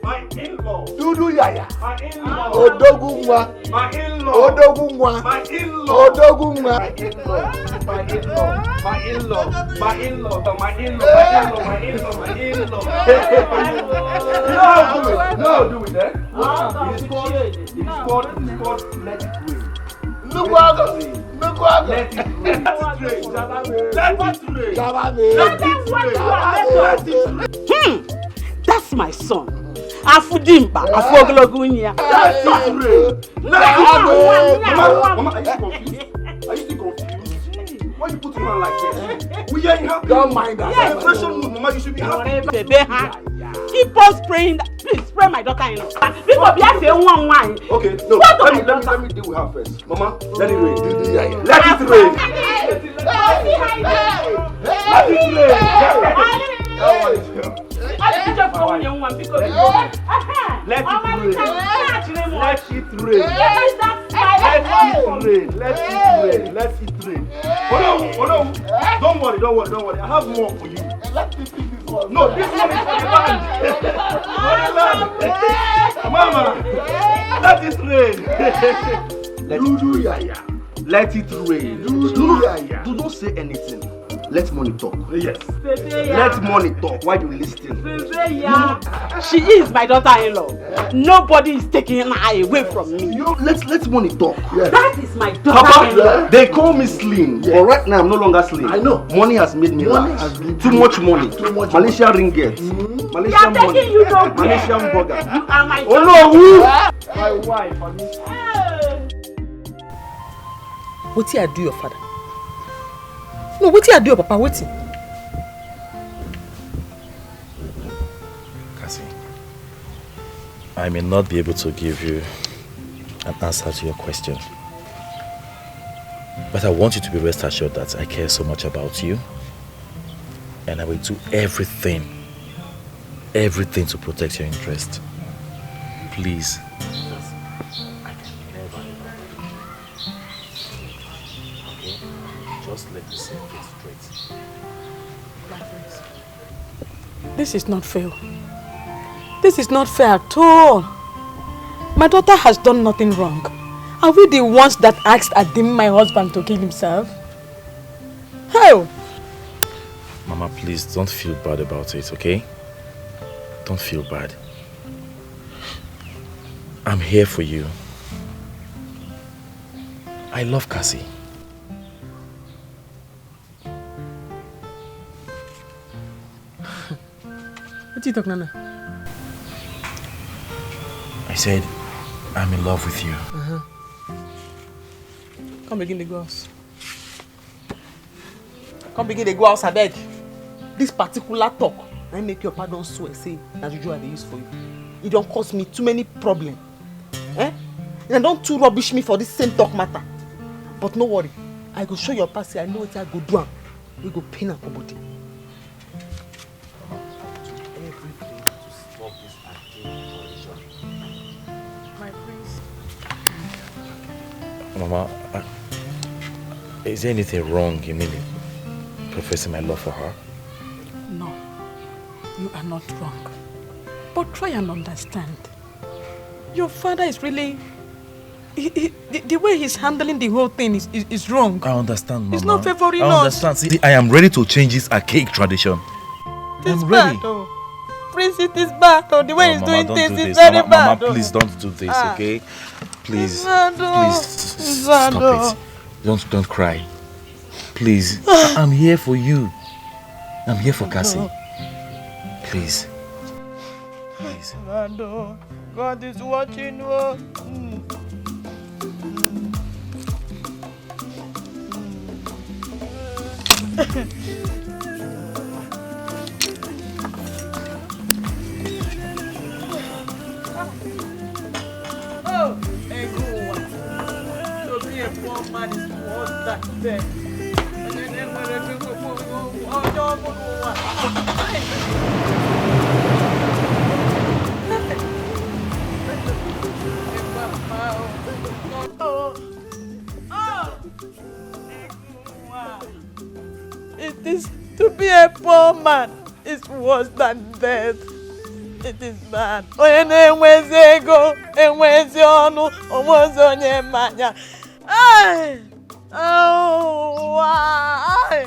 My in-law!
Dudu Yaya!
My in-law!
Odogu Nwa!
My in-law!
Odogu Nwa!
My in-law!
Odogu Nwa!
My in-law! My in-law! My in-law! My in-law! My in-law! My in-law! My in-law! No, do it, eh? It is called let it rain. Let it rain.
That's my son. Afudimba, Afoglogunya.
Let it rain. Let it rain. Mama, are you confused? Are you still confused? Why you put your hand like this? We are happy.
Don't mind that.
Celebration mood, Mama, you should be happy.
Keep on spraying that. Please spray my daughter in. People be asking one wine.
Okay, no. Let me deal with her first. Mama, let it rain. Let it rain. Let it rain. Let it rain. Hold on. Don't worry. I have more for you.
Let me pick this one.
No, this one is for the land. Mama, let it rain. Let it rain. Do not say anything. Let money talk. Yes. Let money talk. Why do you listen?
She is my daughter-in-law. Nobody is taking her away from me.
Let money talk.
Yes. That is my daughter-in-law.
Papa, they call me slim, but right now I'm no longer slim. I know. Money has made me laugh. Too much money. Malaysia ringgit. Malaysian money.
You don't
Malaysian burger.
You are my
oh no, who?
My wife.
What did I do your father? No, what did I do your papa? Waiting.
Cassie, I may not be able to give you an answer to your question. But I want you to be rest assured that I care so much about you. And I will do everything to protect your interest. Please. Just let me say it straight.
This is not fair. This is not fair at all. My daughter has done nothing wrong. Are we the ones that asked Adim, my husband, to kill himself? How?
Mama, please don't feel bad about it, okay? Don't feel bad. I'm here for you. I love Cassie.
What are you talking about?
I said, I'm in love with you.
Come begin the girls. Come begin the girls, I beg. This particular talk, I make your pardon swear, say, that juju I dey use for you. It don't cause me too many problems. And don't too rubbish me for this same talk matter. But no worry, I go show your passy. I know what I go do. We go pin up body.
Mama, is there anything wrong in me professing my love for her?
No, you are not wrong. But try and understand. Your father is really... the way he's handling the whole thing is wrong.
I understand, Mama.
He's not favoring us.
I understand. See, I am ready to change this archaic tradition. I'm ready.
Oh. Prince, it is bad. Oh, the way he's
Mama,
doing things is
Mama,
very bad.
Mama, please don't do this, okay? Please,
Please
stop it. Don't cry. Please, I'm here for you. I'm here for Cassie. Please. Please.
God is watching you. Oh, a good one. To be a poor man is worse than death. And then when I go, it is to be a poor man is worse than death. It is bad. Enwezi ego, enwezi ọnụ, onwezi onye mmanya. Ay! Oh, why?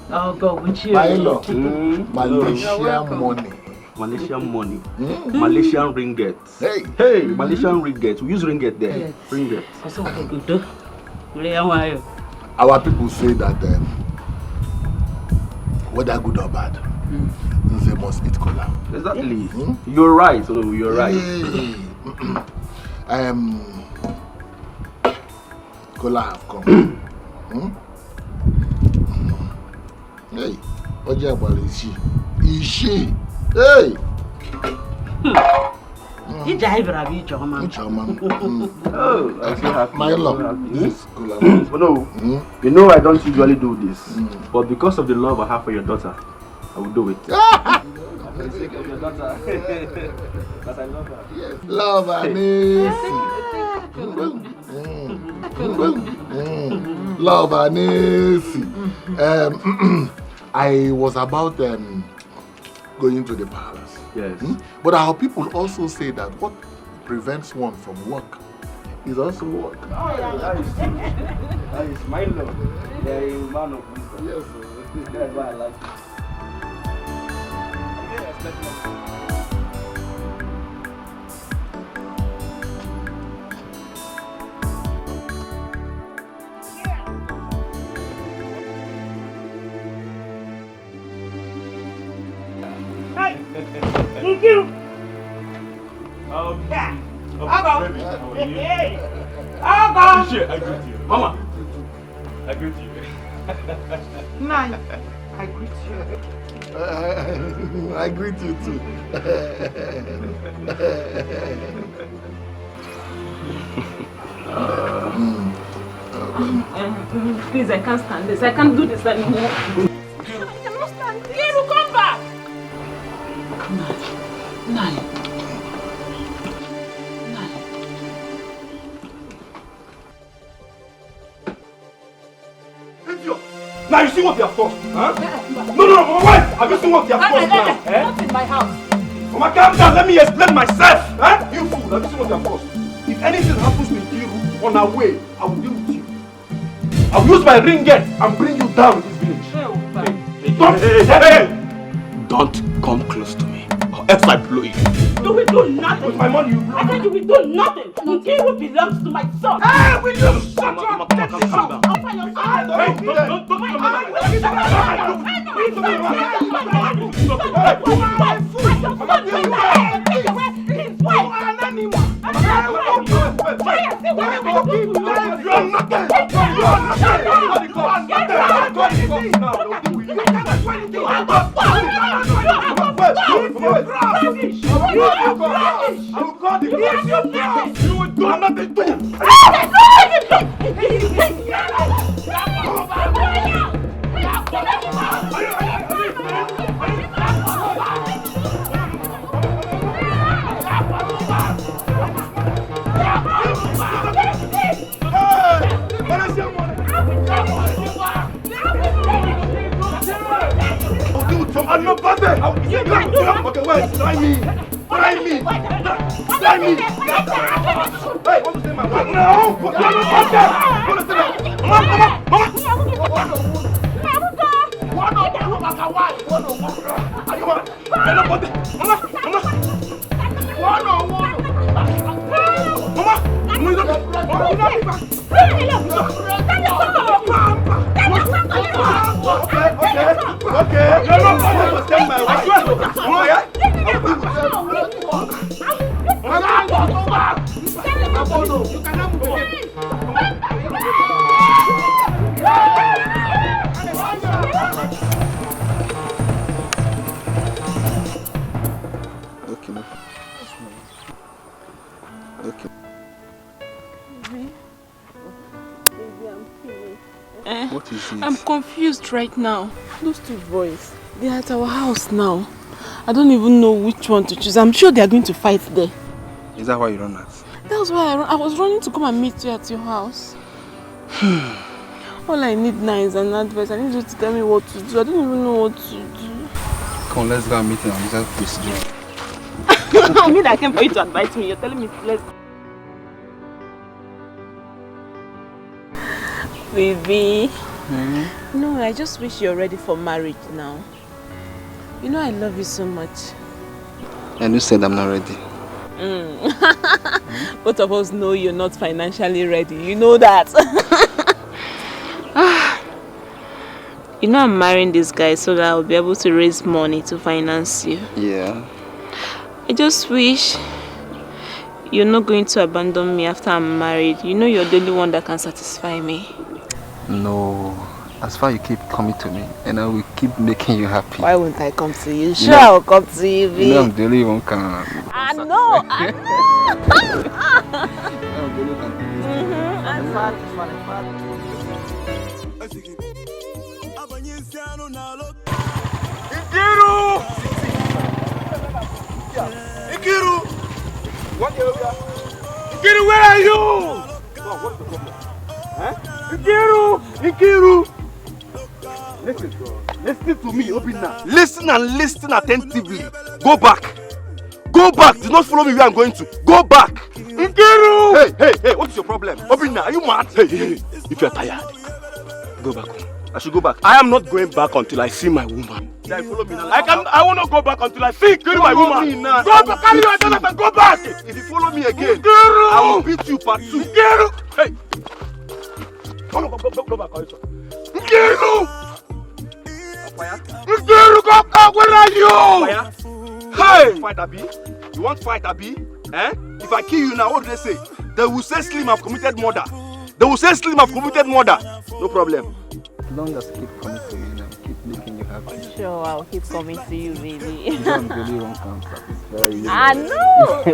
I'll go with you.
Milo, Malaysian money.
Malaysian money. Malaysian ringgit. Hey, Malaysian ringgit. We use ringgit there.
Yes.
Ringgit.
Our people say that whether good or bad, they must eat cola.
Exactly. You're right. So you're right.
Cola have come. Hey, what you about is she? Hey.
You drive Ravi Choma.
Oh, I feel happy.
My love.
Yes, cola. But no, you know I don't usually do this, but because of the love I have for your daughter, I will do it. For the sake of your daughter, because I love her.
Yes. Love and Love and I was about going to the palace.
Yes.
But our people also say that what prevents one from work is also work.
Oh, yeah. That is my love. There is a man of wisdom.
Yes.
That's why I like it.
Thank you.
Yeah.
I'll go.
Hey.
I'll go.
I greet you. Mama. I greet you.
Nine. I greet you.
I greet you too.
Please, I can't stand this. I can't do this anymore. I cannot stand this. Kiru, come back!
Nine.
Now you see what you have caused, huh? No, Mama, wait! Have you seen what you have caused now?
Not in my house.
Mama, calm down, let me explain myself, huh? You fool, have you seen what you have caused? If anything happens to Kiru on our way, I will deal with you. I will use my ringgit and bring you down in this village. Don't come close to me, or else I blow you.
You will do nothing.
With my money, you blow
I said you will do nothing. Kiru belongs to my son. Hey, will you shut up? Take this out. Open your eyes. Don't
I'm not bad. Okay, wait. Try me. Hey, want to say my wife? No. You're not bad. Want to say that? Okay. You're not going to tell my wife. You cannot move again.
Okay. Okay. What is it?
I'm confused right now. Those two boys, they are at our house now. I don't even know which one to choose. I'm sure they are going to fight there.
Is that why you run out?
That's why I was running to come and meet you at your house. All I need now is an advice. I need you to tell me what to do. I don't even know what to do.
Come, let's go and meet him and without procedure.
I mean, I came for you to advise me. You're telling me let's. Baby. No, I just wish you're ready for marriage now. You know I love you so much.
And you said I'm not ready.
Both of us know you're not financially ready. You know that. You know I'm marrying this guy so that I'll be able to raise money to finance you.
Yeah.
I just wish you're not going to abandon me after I'm married. You know you're the only one that can satisfy me.
No. As far as you keep coming to me, and I will keep making you happy.
Why won't I come to you? Sure, I'll come to you, babe.
You know I'm the only one can.
I know.
Ikiru! Ikiru, where are you? What is the problem? Huh? Ikiru! Listen to me, Obinna. Listen and listen attentively. Go back. Go back. Do not follow me where I'm going to. Go back. Ikiru! Hey, what is your problem? Obinna, are you mad? Hey. If you're tired, go back home. I should go back. I am not going back until I see my woman. Yeah, follow me now. I will not go back until I see my woman. Go back, carry your daughter and go back. If you follow me again, I will beat you part 2. Hey. Go back, Ngiru! Ngiru, go back, where are you? Hey! Fight, Abi? You want fight, Abi? Eh? If I kill you now, what do they say? They will say Slim have committed murder. No problem.
As long as I keep coming to you and keep making you happy.
Sure, I'll keep coming to you, baby.
You know I'm the only one can satisfy you.
I know!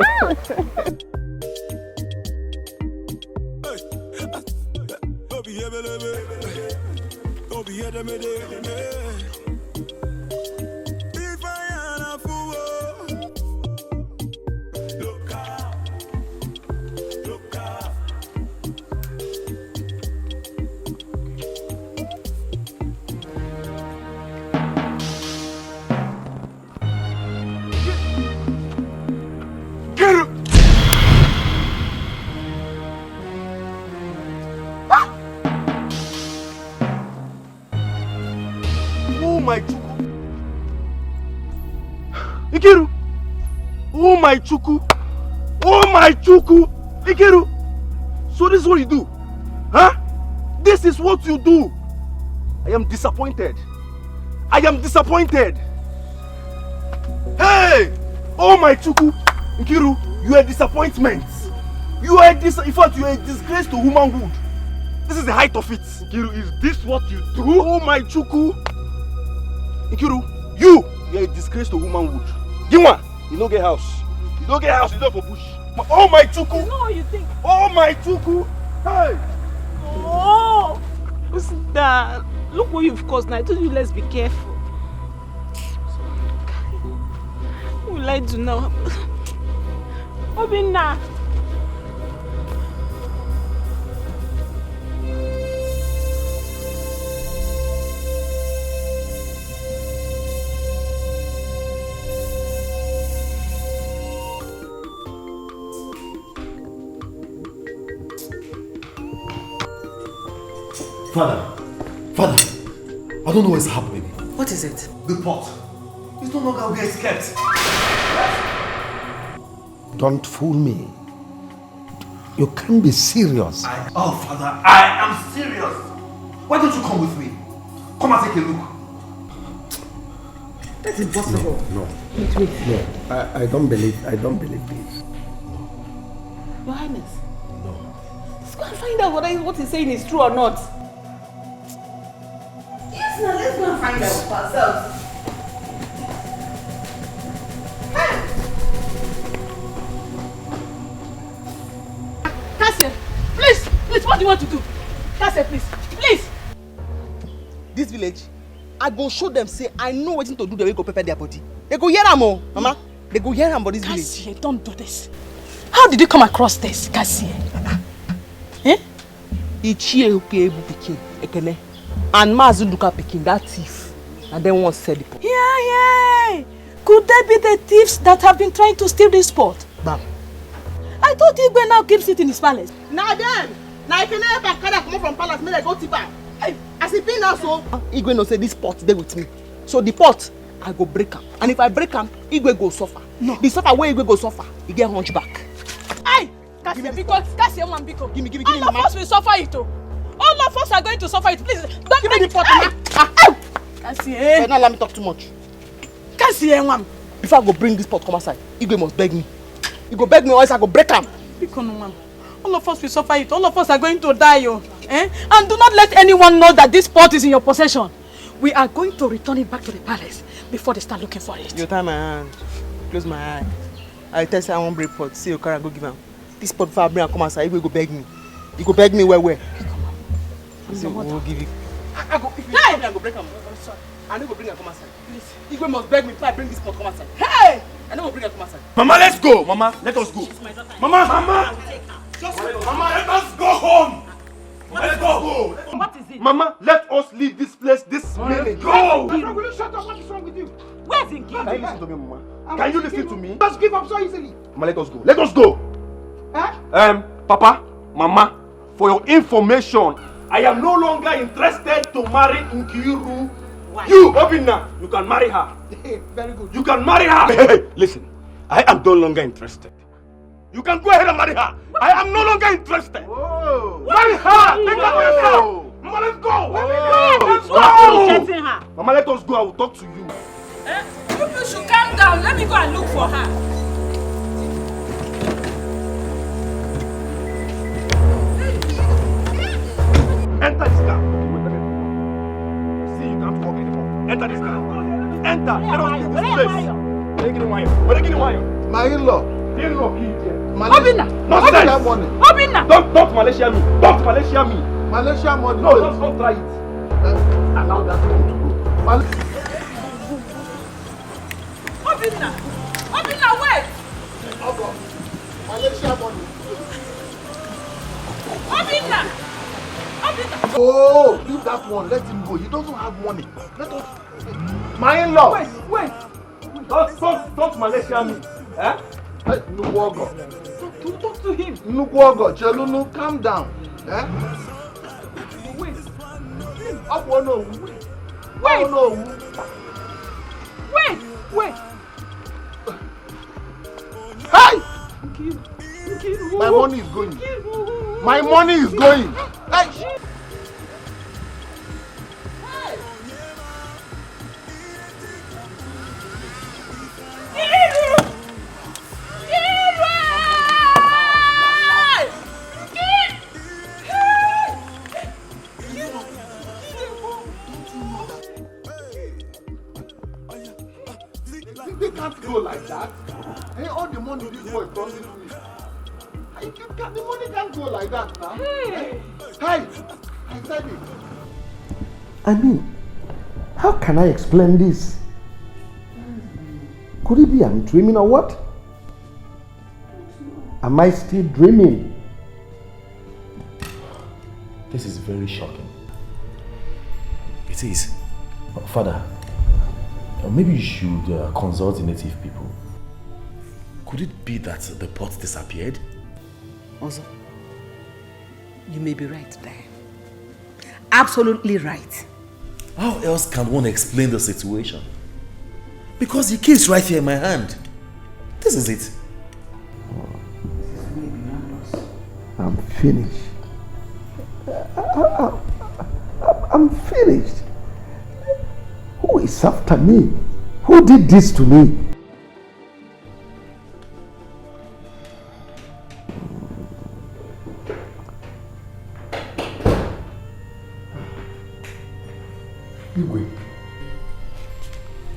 Ikiru! Oh my chuku! Ikiru! So this is what you do? Huh? This is what you do! I am disappointed. Hey! Oh my chuku! Ikiru, you are a disappointment.
You are in fact, you are a disgrace to womanhood. This is the height of it. Nkiru, is this what you do? Oh my Chuku. Nkiru, you are a disgrace to womanhood. Ginwa, you don't get house. You don't get house, you don't for bush. Oh my Chuku.
You know what you think?
Oh my Chuku. Hey.
Oh, what's that? Look what you've caused now. I told you let's be careful. What will I do now? Obinna.
Father, I don't know what's happening.
What is it?
The pot. It's no longer where it's kept.
Don't fool me. You can't be serious.
Oh, Father, I am serious. Why don't you come with me? Come and take a look.
That's impossible.
No.
Wait.
No, I don't believe this.
Your Highness. No. Let's go and find out whether what he's saying is true or not. Yes, now let's go and find out for ourselves.
Cassie, please, what do you want to do? Cassie, please.
This village, I go show them say I know what to do the way go prepare their body. They go hear am, Mama. They go hear am for this village.
Cassie, don't do this. How did you come across this, Cassie?
Ichie Ukebu Pikin, Ekene, and Mazuduka Pikin, that thief, and then one said the pot.
Yeah. Could they be the thieves that have been trying to steal this pot?
Bam.
I thought Igwe now keeps it in his palace.
Now then, now Ekene ever come from palace, may they go tip am. As it be now so, Igwe no say this pot dey with me. So the pot, I go break am. And if I break am, Igwe go suffer. No. The suffer where Igwe go suffer, he get hunchback.
Aye! Cassie, because Cassie one biko.
Give me,
all of us will suffer it. All of us are going to suffer it. Please, don't
give me the pot, Mama.
Cassie,
Don't allow me talk too much.
Cassie, one.
Before I go bring this pot come outside, Igwe must beg me. He go beg me or else I go break am.
Biko no man. All of us will suffer it. All of us are going to die, And do not let anyone know that this pot is in your possession. We are going to return it back to the palace before they start looking for it.
You tie my hand. Close my eye. I tell you I won't break pot. See your car and go give him. This pot before I bring and come outside, Igwe go beg me. He go beg me where? So we'll give you. I go. If you tell me I go break am. I'm sorry. I no go bring and come outside. Please. Igwe must beg me before I bring this pot come outside. Hey! I no go bring and come outside.
Mama, let's go. Mama, let us go. Mama. Mama, let us go home. Let's go home.
What is it?
Mama, let us leave this place this minute. Go.
Will you shut up? What is wrong with you?
Where's Nkiru?
Can you listen to me, Mama? Can you listen to me?
Just give up so easily.
Mama, let us go. Let us go. Papa, Mama, for your information, I am no longer interested to marry Nkiru.
Why?
You, Obinna, you can marry her.
Very good.
You can marry her. Hey, listen, I am no longer interested. You can go ahead and marry her. I am no longer interested. Whoa. Marry her. Take her for yourself. Mama, let's go. Let's go. Mama, let us go. I will talk to you.
You should calm down. Let me go and look for her.
Enter this car. See, you can't walk anymore. Enter this car. Enter. Let us leave this place.
My in-law.
Obinna.
Malaysia money.
Obinna.
Don't Malaysia me. Don't Malaysia me.
Malaysia money.
No, don't try it. Allow that one to go.
Obinna, wait.
Malaysia money.
Obinna.
Oh, leave that one. Let him go. He doesn't have money. Let us. My in-law.
Wait. Don't Malaysia me. Eh?
Nukuogo.
Talk to him.
Nukuogo. Chelunu, calm down. Eh?
Wait.
Up one no.
Wait.
No.
Wait.
Hey!
Nkiru.
My money is going. My money is going. Hey!
They can't go like that. Hey, all the money this boy promised me. The money can't go like that now. Hey! I said it.
I mean, how can I explain this? Could it be I'm dreaming or what? Am I still dreaming?
This is very shocking. It is. Father, maybe you should consult the native people. Could it be that the pot disappeared?
Also, you may be right there. Absolutely right.
How else can one explain the situation? Because the key is right here in my hand. This is it.
I'm finished. I'm finished. Who is after me? Who did this to me?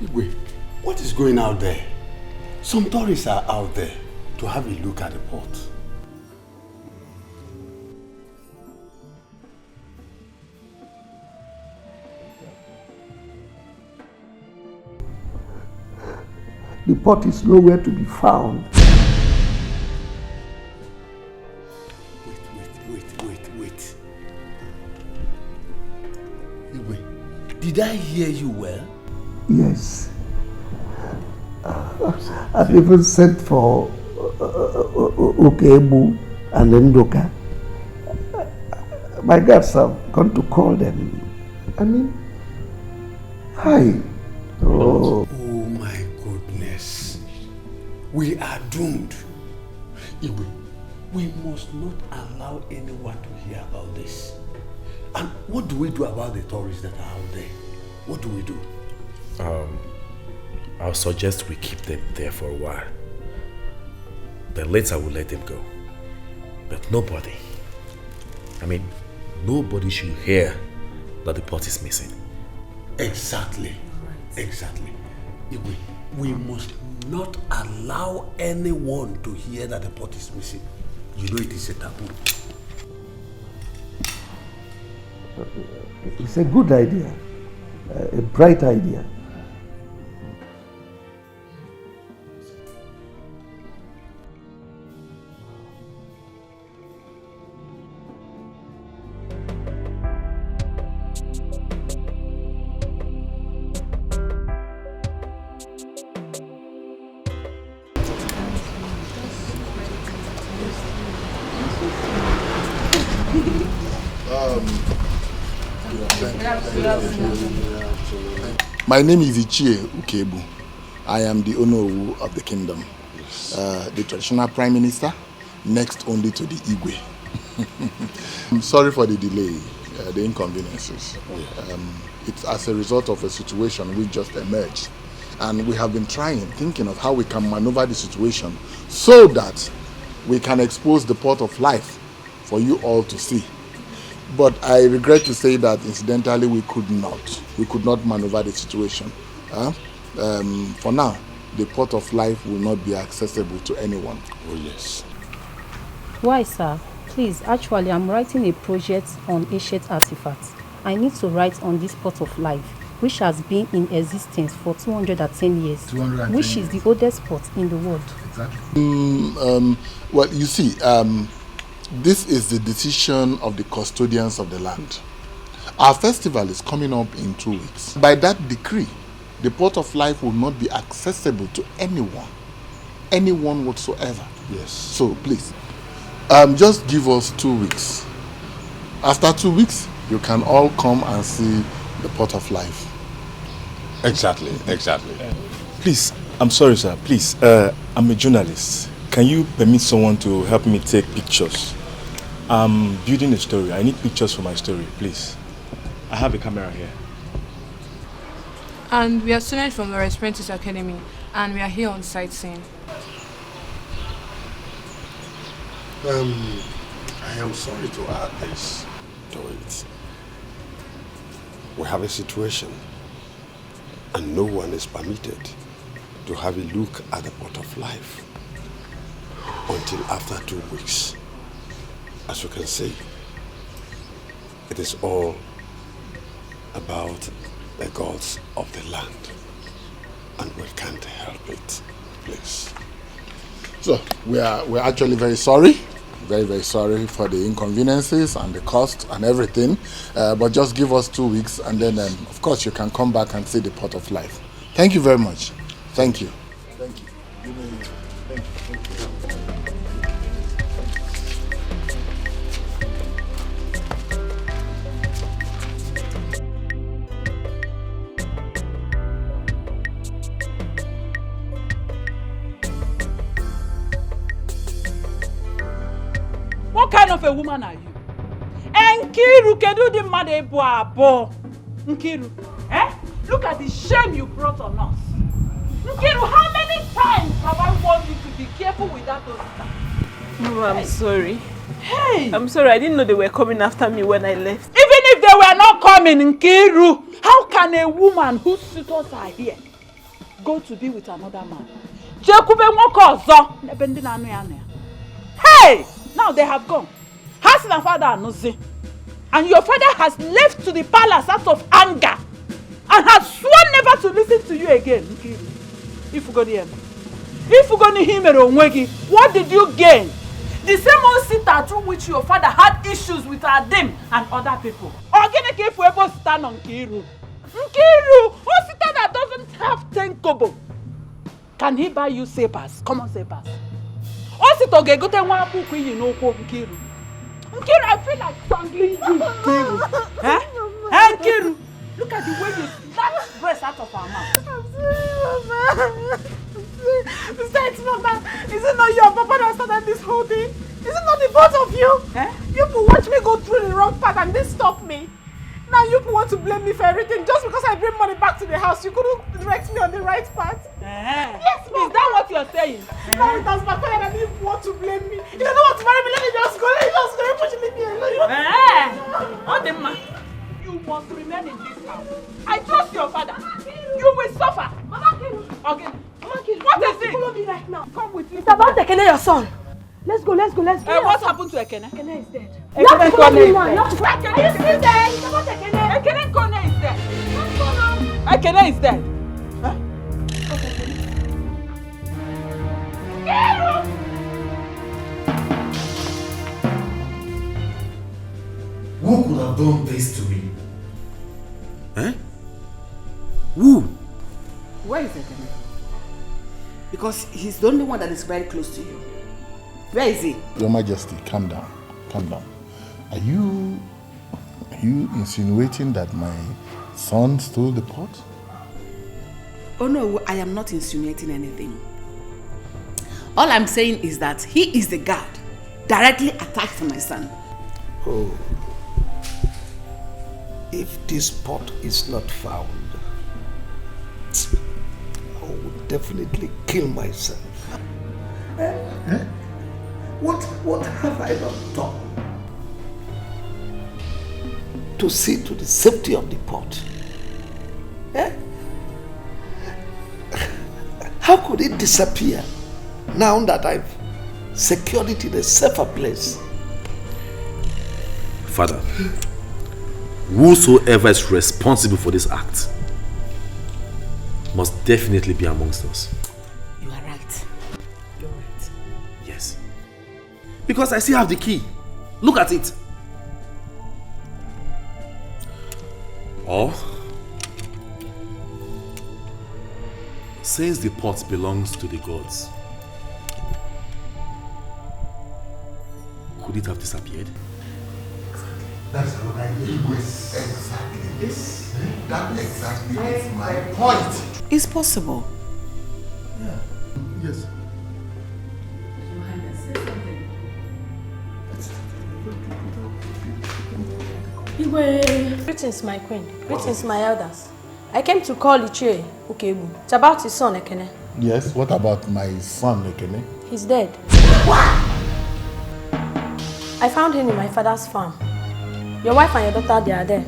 Igwe, what is going out there? Some tourists are out there to have a look at the port.
The pot is nowhere to be found.
Wait. Igwe, did I hear you well?
Yes. I've even sent for Okebu and Ndoka. My guards have gone to call them. I mean, hi.
Oh my goodness. We are doomed. Igwe, we must not allow anyone to hear about this. And what do we do about the tourists that are out there? What do we do?
I'll suggest we keep them there for a while. Then later we'll let them go. But nobody should hear that the pot is missing.
Exactly. Exactly. We must not allow anyone to hear that the pot is missing. You know it is a taboo.
It's a good idea. A bright idea.
My name is Ichie Ukebu. I am the Onowu of the kingdom. The traditional prime minister, next only to the Igwe. I'm sorry for the delay, the inconveniences. It's as a result of a situation which just emerged. And we have been thinking of how we can maneuver the situation so that we can expose the pot of life for you all to see. But I regret to say that incidentally we could not maneuver the situation. For now, the pot of life will not be accessible to anyone.
Oh yes.
Why, sir? Please, actually I'm writing a project on ancient artifacts. I need to write on this pot of life, which has been in existence for 210 years, which is the oldest pot in the world.
Exactly. Well, you see, this is the decision of the custodians of the land. Our festival is coming up in 2 weeks. By that decree, the pot of life will not be accessible to anyone whatsoever.
Yes.
So please, just give us 2 weeks. After 2 weeks, you can all come and see the pot of life.
Exactly. Please, I'm sorry, sir. Please, I'm a journalist. Can you permit someone to help me take pictures? I'm building a story. I need pictures for my story, please. I have a camera here.
And we are students from the Apprentice Academy, and we are here on sightseeing.
I am sorry to add this to it. We have a situation, and no one is permitted to have a look at the pot of life until after 2 weeks. As you can see, it is all about the gods of the land, and we can't help it, please.
So, we're actually very sorry. Very, very sorry for the inconveniences and the cost and everything. But just give us 2 weeks and then, of course, you can come back and see the pot of life. Thank you very much. Thank you. Thank you. Thank you.
What kind of a woman are you? Nkiru, kedu di mmadụ ebu abụọ? Nkiru, look at the shame you brought on us. Nkiru, how many times have I warned you to be careful with that Osita?
No, I'm sorry.
Hey!
I'm sorry, I didn't know they were coming after me when I left.
Even if they were not coming, Nkiru, how can a woman whose suitors are here go to be with another man? Hey! Now they have gone. Hassan and father are nothing. And your father has left to the palace out of anger and has sworn never to listen to you again. If you go there, if you go to him, what did you gain? The same old sitter through which your father had issues with Adim and other people. Organic if we ever stand on Nkiru. Nkiru, a sitter that doesn't have 10 kobo. Can he buy you sapers? Common sapers. Osito gegote nwa puku yi n'okwo Nkiru. Nkiru, I feel like strangling you, Nkiru. Nkiru, look at the way you snatch breast out of our mouth.
I'm sorry, Mama. Besides, Mama, is it not your papa that started this whole thing? Is it not the both of you? You people watch me go through the wrong path and they stop me. Now you people want to blame me for everything just because I bring money back to the house. You couldn't direct me on the right path. Yes, Mama.
Is that what you're saying?
Now it has backfired and you want to blame me. You don't know what to marry me. Let me just go. Let me just go. Let me alone.
You must remain in this house. I trust your father. You will suffer. Mama Kiru. Okay. Mama Kiru. What is it?
Follow me right now.
Come with me.
It's about Ekene, your son. Let's go.
What happened to Ekene?
Ekene is dead.
You have to follow me now.
Are you still there? It's about Ekene.
Ekene Nkone is dead. Let's go now. Ekene is dead.
Who could have done this to me? Who?
Where is Ekene? Because he's the only one that is very close to you. Where is he?
Your Majesty, calm down. Calm down. Are you insinuating that my son stole the pot?
Oh no, I am not insinuating anything. All I'm saying is that he is the guard directly attached to my son.
Oh. If this pot is not found, I will definitely kill myself. What have I not done to see to the safety of the pot? How could it disappear now that I've secured it in a safer place?
Father, whosoever is responsible for this act must definitely be amongst us.
You are right. You're right.
Yes. Because I still have the key. Look at it. Or, since the pot belongs to the gods, could it have disappeared?
That's what I mean. Exactly. Yes. That exactly is my point.
It's possible.
Yeah. Yes.
Greetings, my queen. Greetings, my elders. I came to call Ichie Ukebu. It's about his son, Ekene.
Yes, what about my son, Ekene?
He's dead. I found him in my father's farm. Your wife and your daughter, they are there.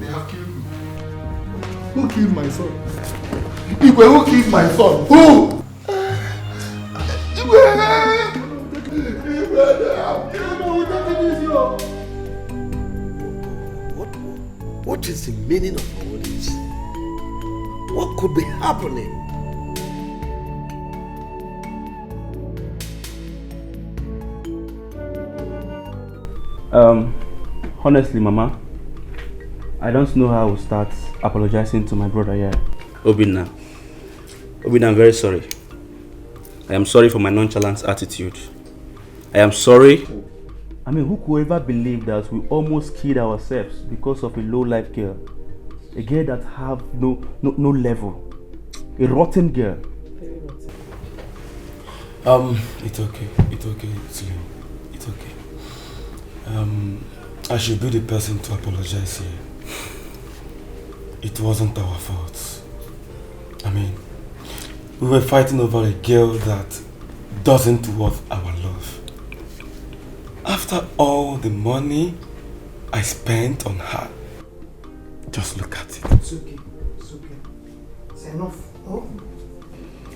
They have killed me. Who killed my son? Igwe, who killed my son? Who?
What is the meaning of all this? What could be happening?
Honestly, Mama, I don't know how I will start apologizing to my brother here.
Obinna, I'm very sorry. I am sorry for my nonchalant attitude. I am sorry.
I mean, who could ever believe that we almost killed ourselves because of a low-life girl? A girl that have no level. A rotten girl.
It's okay, Slim. It's okay. I should be the person to apologize here. It wasn't our fault. I mean, we were fighting over a girl that doesn't worth our love. After all the money I spent on her, just look at it.
It's okay. It's okay. It's enough. Oh.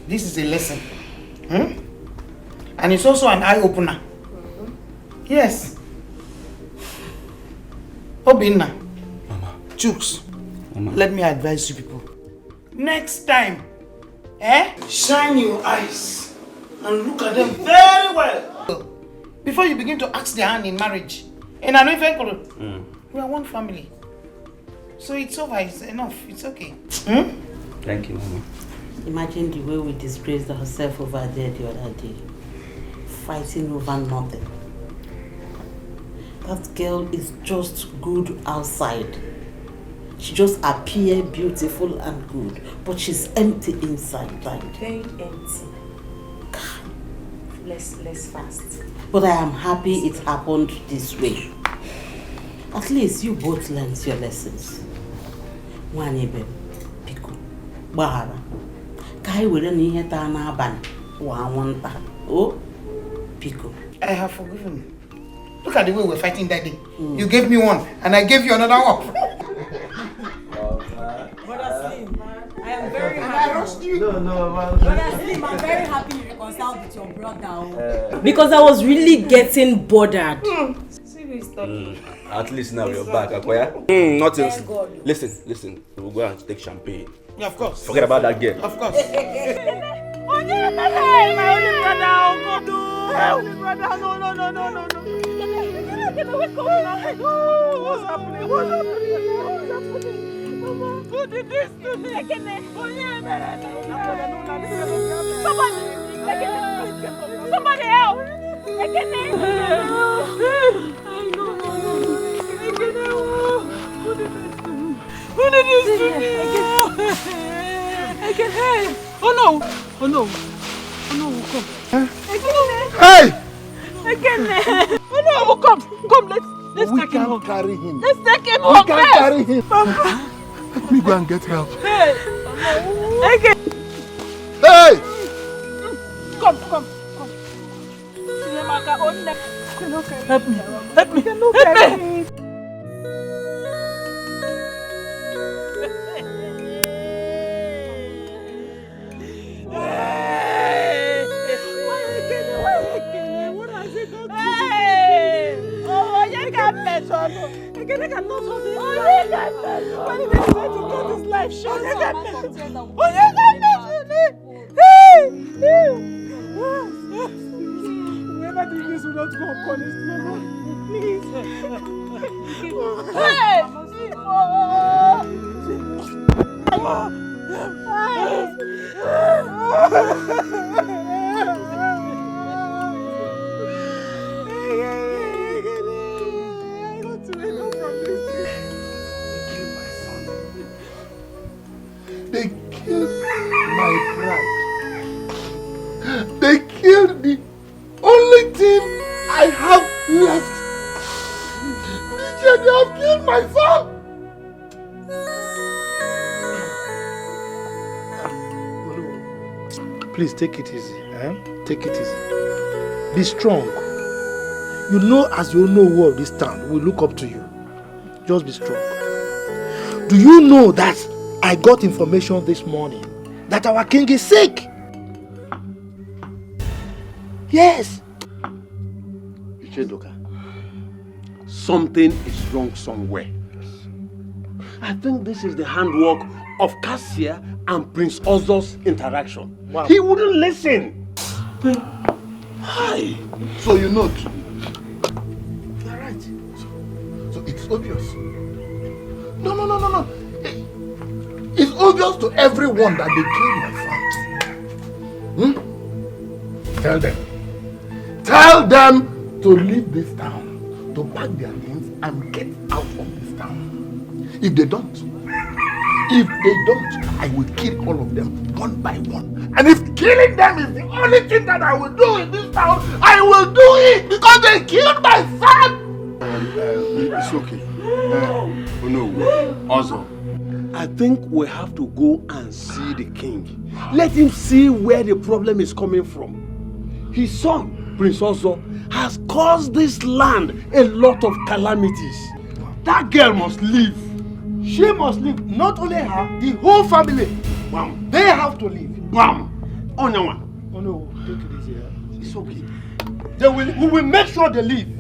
This is a lesson. And it's also an eye-opener. Yes. Obinna.
Mama.
Chooks.
Mama.
Let me advise you people. Next time, shine your eyes and look at them very well before you begin to ask their hand in marriage. And I know if we are one family. So it's over, it's enough, it's okay.
Thank you, Mama.
Imagine the way we disgraced ourselves over there the other day. Fighting over nothing. That girl is just good outside. She just appears beautiful and good, but she's empty inside. Like
very empty. Less fast.
But I am happy it happened this way. At least you both learned your lessons. Wanebe, Pico, Bahara. Kai will any hit an aban. Oh, Pico.
I have forgiven. Look at the way we're fighting that day. You gave me one, and I gave you another one.
Brother Slim, I am very happy.
I roast you.
No, Brother Slim, I'm very happy you reconciled with your brother. Because I was really getting bothered. See who is talking.
At least now you're back, Akoya. Nothing. Listen. We'll go and take champagne.
Yeah, of course.
Forget about that girl.
Of course.
My only brother, my only brother, no. What's going on? What's happening? Mama, who did this to me? Somebody help! Who did this to me? Oh no, come.
Hey! Oh no,
come, let's take him home.
Carry him.
Let's take him
We
home.
can't carry him. Let me go and get help.
Hey!
Hey!
Come. Help me. Whoever did this will not go unpunished, Mama. Please. Hey!
They killed my pride. They killed the only thing I have left. They have killed my son.
Please take it easy. Take it easy. Be strong. You know, as you know who of this town will look up to you. Just be strong. Do you know that I got information this morning that our king is sick. Yes.
Ichedoka, something is wrong somewhere. I think this is the handwork of Cassia and Prince Ozo's interaction.
Wow.
He wouldn't listen. Hi.
So you know too. You're right. So it's obvious. No. It's obvious to everyone that they killed my son. Tell them. Tell them to leave this town, to pack their things and get out of this town. If they don't, I will kill all of them one by one. And if killing them is the only thing that I will do in this town, I will do it because they killed my son!
It's okay. No, also, I think we have to go and see the king. Let him see where the problem is coming from. His son, Prince Ozo, has caused this land a lot of calamities. That girl must leave.
She must leave. Not only her, the whole family.
Bam.
They have to leave.
Bam. Oh no,
take it easy.
It's okay.
We will make sure they leave.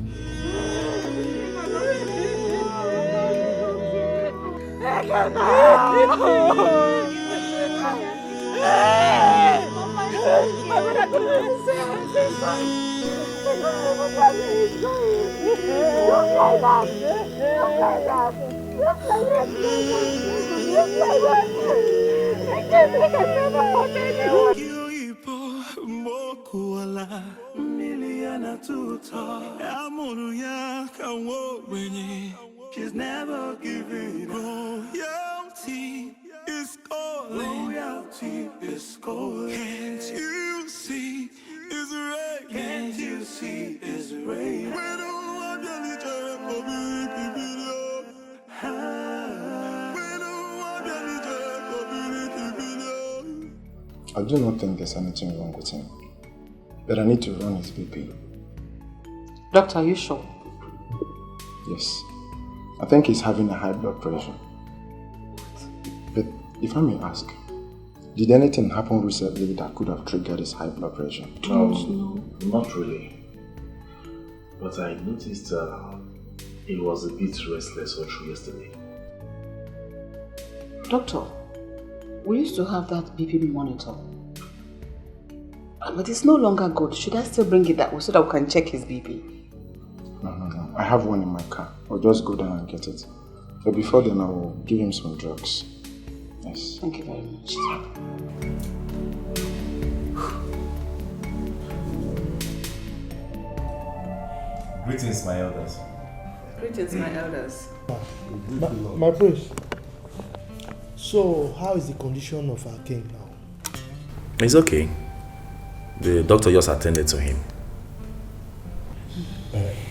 She's never giving royalty is calling. Royalty is calling. Can't you see it's rain? Can't you see it's rain? We don't want any community video. We don't want any community video.
I do not think there's anything wrong with him, but I need to run his BP.
Doctor, are you sure?
Yes. I think he's having a high blood pressure. But if I may ask, did anything happen recently that could have triggered his high blood pressure?
No, not really. But I noticed he was a bit restless all through yesterday.
Doctor, we used to have that BP monitor. But it's no longer good. Should I still bring it that way so that we can check his BP?
No. I have one in my car. I'll just go down and get it. But before then, I will give him some drugs. Yes.
Thank you very much.
Greetings, my elders.
Greetings, my elders.
My prince. So, how is the condition of our king now?
It's okay. The doctor just attended to him.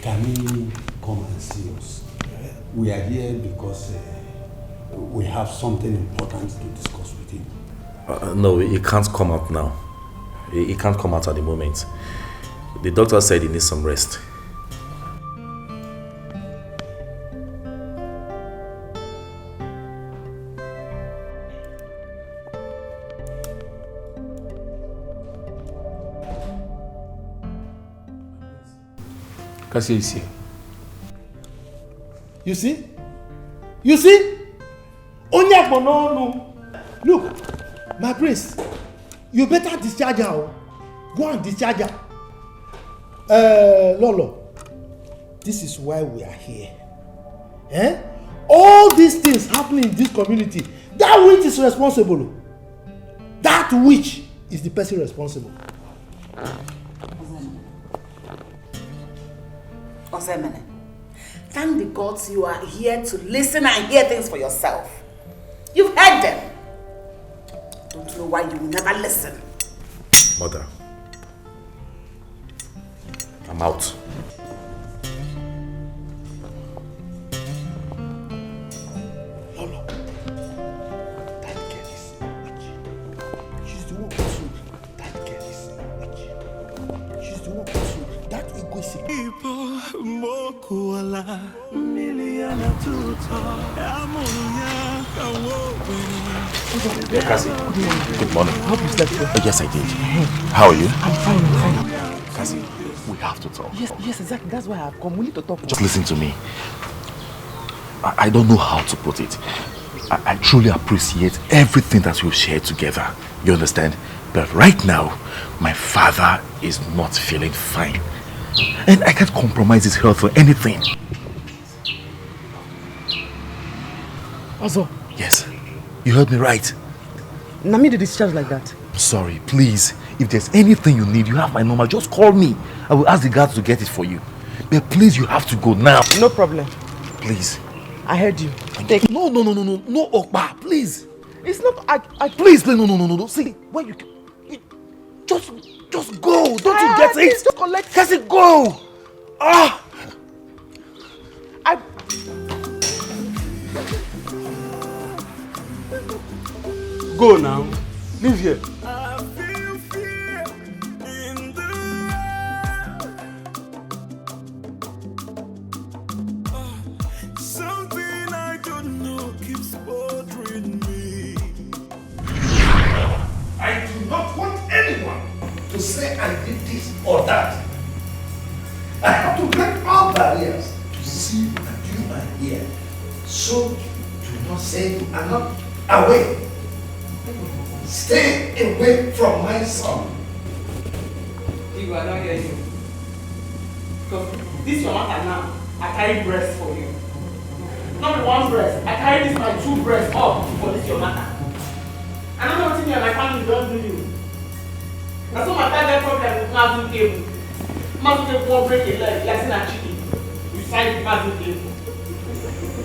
Can he come and see us? We are here because we have something important to discuss with him.
No, he can't come out now. He can't come out at the moment. The doctor said he needs some rest.
You see? You see? Look, my prince, you better discharge her. Go and discharge her. Lolo, this is why we are here. All these things happening in this community, that witch is responsible. That witch is the person responsible.
Osemene, thank the gods you are here to listen and hear things for yourself. You've heard them. Don't know why you will never listen.
Mother, I'm out.
Lolo, that girl is a witch. She's the one who that girl is a witch. She's the one who that egoistic.
Mokuala miliana tuta amunya kawo
Yeah, Cassie. Good morning.
I hope you slept well.
Yes, I did. How are you?
I'm fine.
Cassie, we have to talk.
Yes, exactly. That's why I've come. We need to talk.
Just listen to me. I don't know how to put it. I truly appreciate everything that we've shared together. You understand? But right now, my father is not feeling fine. And I can't compromise his health for anything.
Also?
Yes. You heard me right.
Nami did discharge like that.
Sorry, please. If there's anything you need, you have my number. Just call me. I will ask the guards to get it for you. But please, you have to go now.
No problem.
Please.
I heard you.
Take. No, Okpa, please.
It's not.
Please, no. See, when you just go. Don't you get it?
Just collect.
Cassie, go. Ah.
Go now. Leave here.
Something I don't know keeps bothering me.
I do not want anyone to say I did this or that. I have to break all barriers to see that you are here. So do not say you are not away. Stay away from my son.
You are not hearing you. Because this is your matter now. I carry breast for you. Not the one breast. I carry this my 2 breasts up for this your matter. I don't know what you and my family don't do you. That's what my target problem with Mazu cable. Mazu cable won't break a leg, like a chicken. You sign the Mazu cable.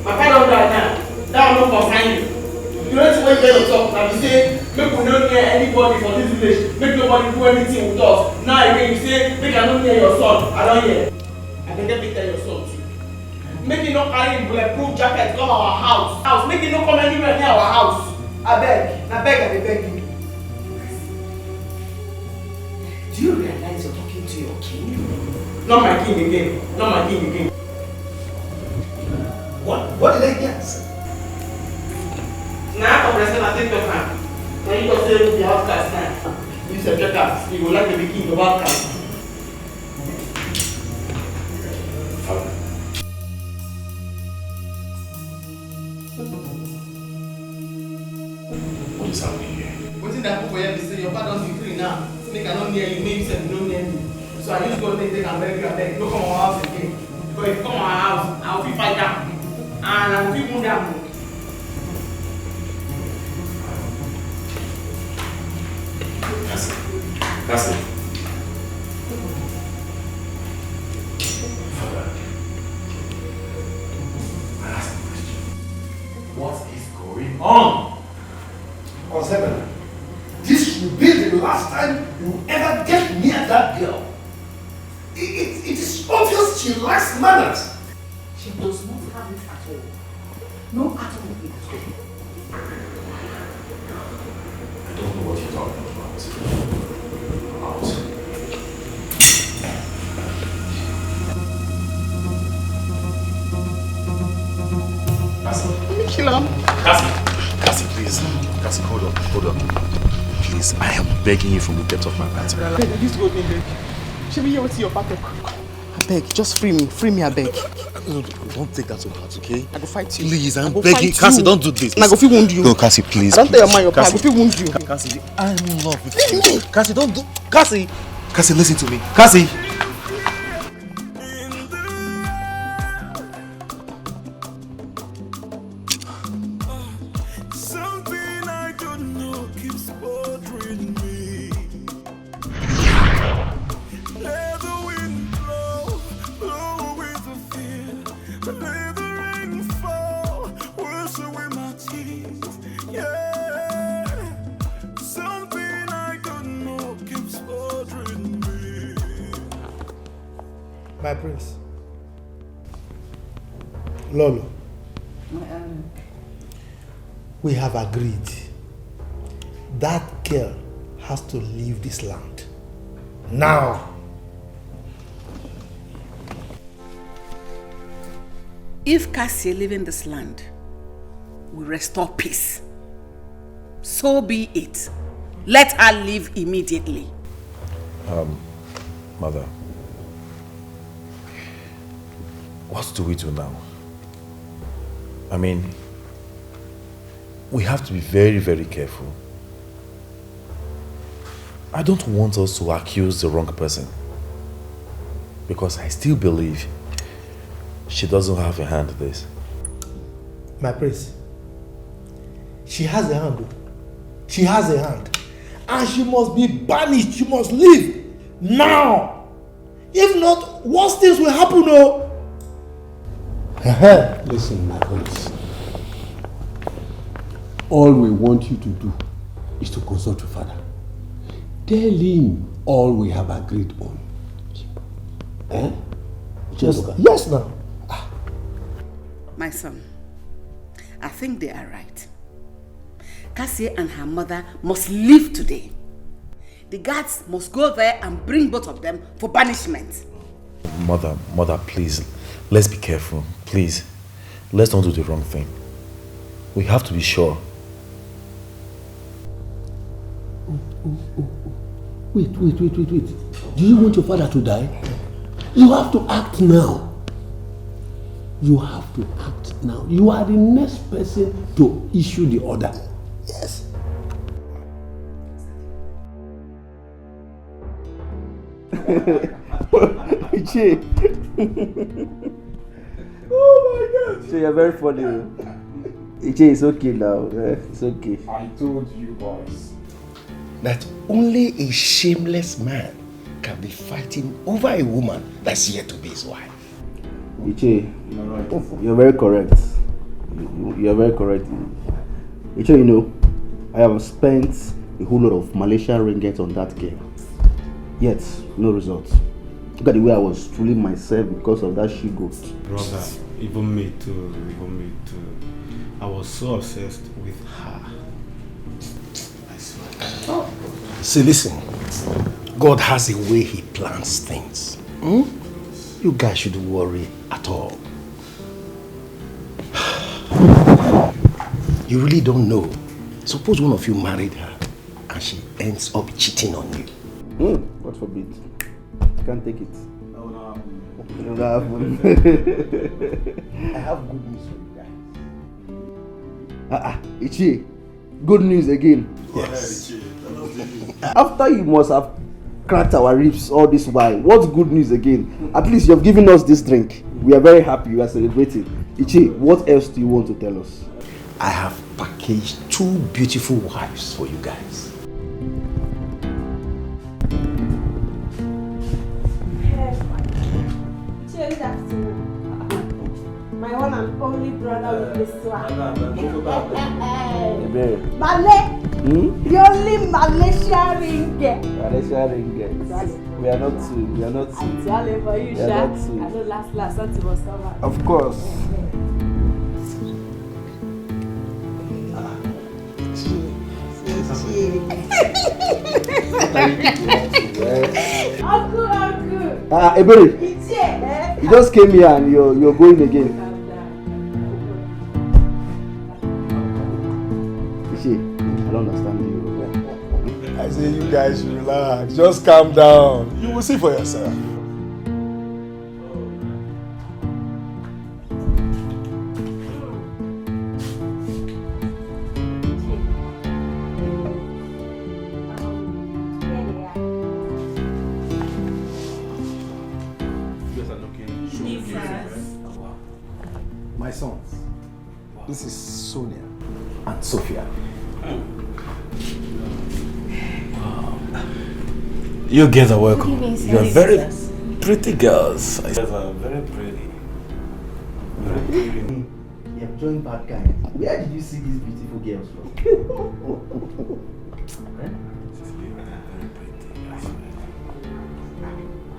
My father don't die now. That will not consign you. You know to wait there to talk and you say, make we not near anybody for this village, make nobody do anything with us. Now again you say, make I not near your son. I don't hear. I can get better your son too. Make you not carry bulletproof jacket come our house. Make you not come anywhere near our house. I beg you.
Do you realize you're talking to your king?
Not my king again.
What did I get?
Now I'm president and take your time. Now you just say the outcast now. You subject us. You would like to be king of outcast.
What is happening here?
What's in that book where you say your father doesn't be free now? Make I not near you, maybe you said you don't near me. So I just go take and beg you, don't come to our house again. Because if you come to our house, I will feel fight down. And I will feel wound down.
That's it.
What is going on? Osebena, this will be the last time you ever get near that girl. It is obvious she lacks manners.
She does not have it at all. No at all.
I don't know what you're talking about. Cassie, please. Cassie, hold on. Please, I am begging you from the depth of my heart.
This go me, beg. Should we hear what's your pattern? I beg, just free me, I beg.
No, don't take that to heart, okay?
I go fight you.
Please, I'm begging. Cassie, don't do this.
And I go feel wound you.
No, Cassie, please.
I don't tell your man your plan. I go feel wound you.
Cassie, I'm in love with you. Cassie, don't do. Cassie, listen to me. Cassie.
Something I don't know keeps bothering me. Let the wind blow away the fear. Let the rain fall, wash away my tears. Yeah, something I don't know keeps bothering me.
My prince. Lolo. We have agreed that girl has to leave this land. Now.
If Cassie leaving this land will restore peace, so be it. Let her leave immediately.
Mother, what do we do now? I mean, we have to be very, very careful. I don't want us to accuse the wrong person, because I still believe she doesn't have a hand in this.
My prince, she has a hand. She has a hand. And she must be banished. She must leave now. If not, worse things will happen. Oh.
Listen, my prince. All we want you to do is to consult your father. Tell him all we have agreed on. Eh?
Yes, now.
My son, I think they are right. Cassie and her mother must leave today. The guards must go there and bring both of them for banishment.
Mother, please, let's be careful. Please, let's not do the wrong thing. We have to be sure.
Wait. Do you want your father to die? You have to act now. You have to act now. You are the next person to issue the order. Yes.
Ichi.
Oh my God.
Ichi, you're very funny. Ichi, it's okay now. It's okay.
I told you boys
that only a shameless man can be fighting over a woman that's yet to be his wife.
Ichi, you're very correct. You're very correct. Ichi, you know, I have spent a whole lot of Malaysian ringgit on that game. Yet, no results. Look at the way I was fooling myself because of that she-goat.
Brother, even me too. I was so obsessed with her. I swear.
See, listen. God has a way he plans things. You guys shouldn't worry at all. You really don't know. Suppose one of you married her and she ends up cheating on you.
God forbid. I can't take it.
No.
It'll happen.
I have good news for you guys.
Ichi, good news again.
Yes.
After you must have cracked our ribs all this while, what's good news again? At least you've given us this drink. We are very happy. We are celebrating. Ichi, what else do you want to tell us?
I have packaged 2 beautiful wives for you guys.
My one and only brother with this one.
Malay!
The only Malaysian ringgit.
Malaysian ringgit. We are not two.
I'm telling for you, Sha. I know last something must come out.
Of course.
Uncle.
Ebere, you just came here and you're going again. Ichi, I don't understand you.
I say you guys should relax. Just calm down. You will see for yourself.
My sons, this is Sonia and Sophia.
You guys are welcome.
Good evening,
You are
sir.
very pretty girls.
You guys are very pretty. Very pretty.
You're enjoying bad guy. Where did you see these beautiful girls from?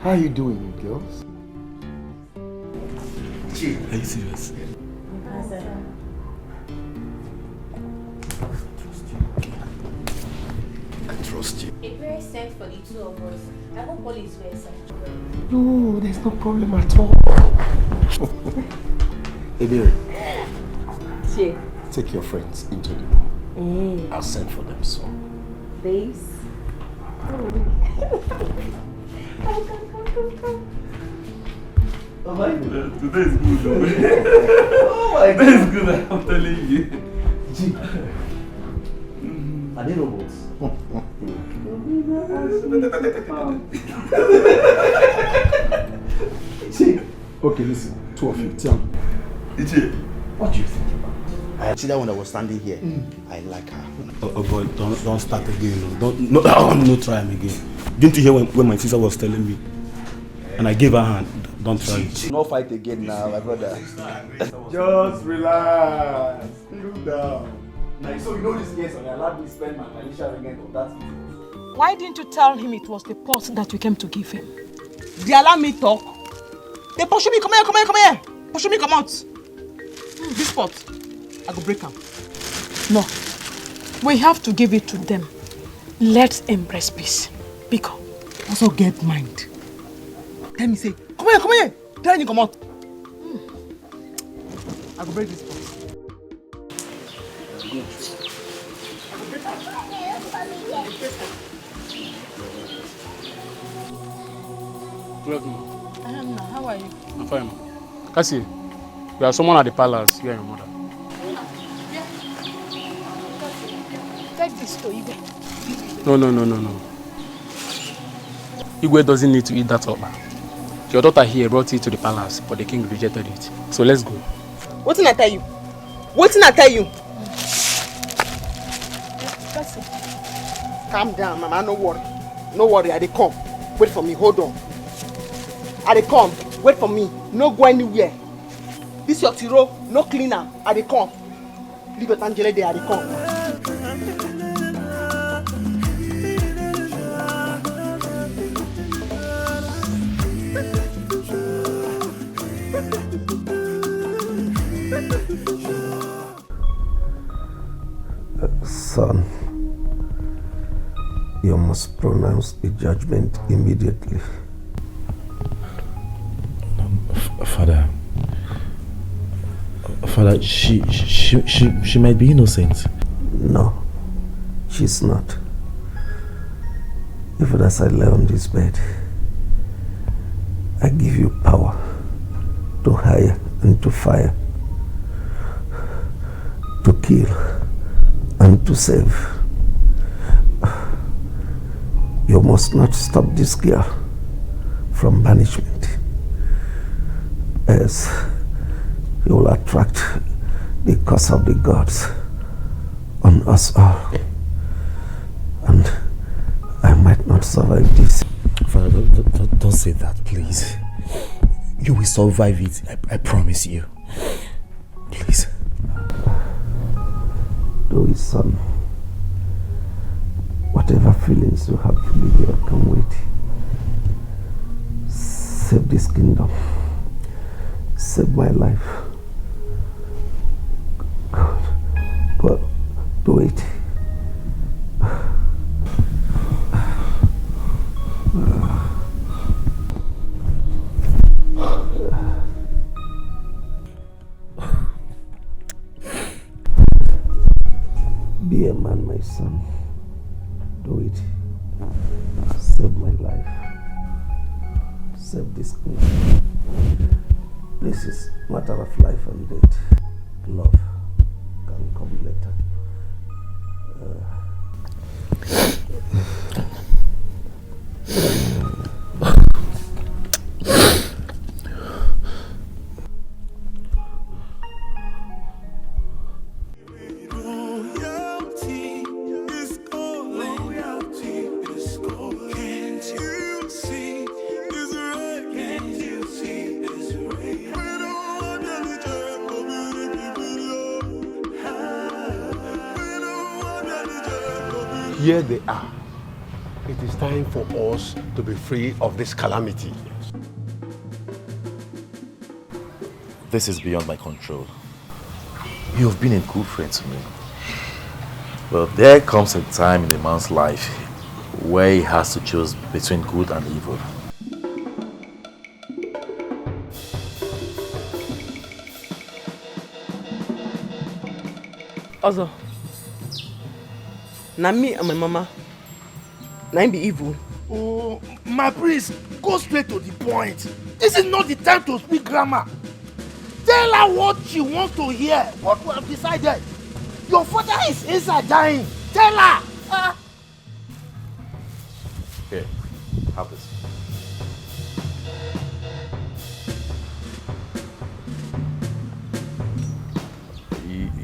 How are you doing, you girls?
Are you serious?
I trust you.
A prayer sent for the 2 of us. I hope all is well, sir.
No, there's no problem at all. Ebere, take your friends into the room.
I'll send for them soon.
Babes?
Oh my God.
Today is good.
Oh my God.
Today is good, I'm telling you.
Gee. Are they robots?
See, okay, listen, two of you, tell me. What do you think about her?
I see that when I was standing here. I like her.
Oh boy, don't start again. No try him again. Didn't you hear when my sister was telling me? And I gave her hand. Don't try it.
No fight again now, my brother.
Just relax, settle down. Now, so you know this case, and I allowed me to spend my initial ringgit on that.
Why didn't you tell him it was the pot that you came to give him?
They allow me talk. They pursue me, come here. Pursue me, come out. This pot, I go break them.
No. We have to give it to them. Let's embrace peace. Biko.
Also get mind. Tell me, say, come here. Tell me, come out. I go break this pot.
Good.
How are you?
I'm fine. Cassie, we have someone at the palace. You and your mother.
Take this to Igwe.
No. Igwe doesn't need to eat that oppa. Your daughter here brought it to the palace, but the king rejected it. So let's go.
What did I tell you? Calm down, mama. No worry. I dey come. Wait for me. Hold on. I dey come. Wait for me. No go anywhere. This your tiro. No cleaner. I dey come. Leave your tangele there. I dey come.
Son, you must pronounce a judgment immediately.
Father, she might be innocent.
No, she's not. Even as I lay on this bed, I give you power to hire and to fire, to kill and to save. You must not stop this girl from banishment, as you will attract the curse of the gods on us all, and I might not survive this.
Father, don't say that, please. You will survive it, I promise you. Please.
Do it, son. Whatever feelings you have for me here, come wait. Save this kingdom. Save my life. God, do it. Be a man, my son. Do it. Save my life. Save this kingdom. This is a matter of life and death. Love can come later.
Here they are. It is time for us to be free of this calamity.
This is beyond my control. You have been a good friend to me. Well, there comes a time in a man's life where he has to choose between good and evil.
Ozo,
Now me and my mama, now be evil.
Oh, my priest, go straight to the point. This is not the time to speak grammar. Tell her what she wants to hear, what we have decided. Your father is inside dying. Tell her.
Here, have this.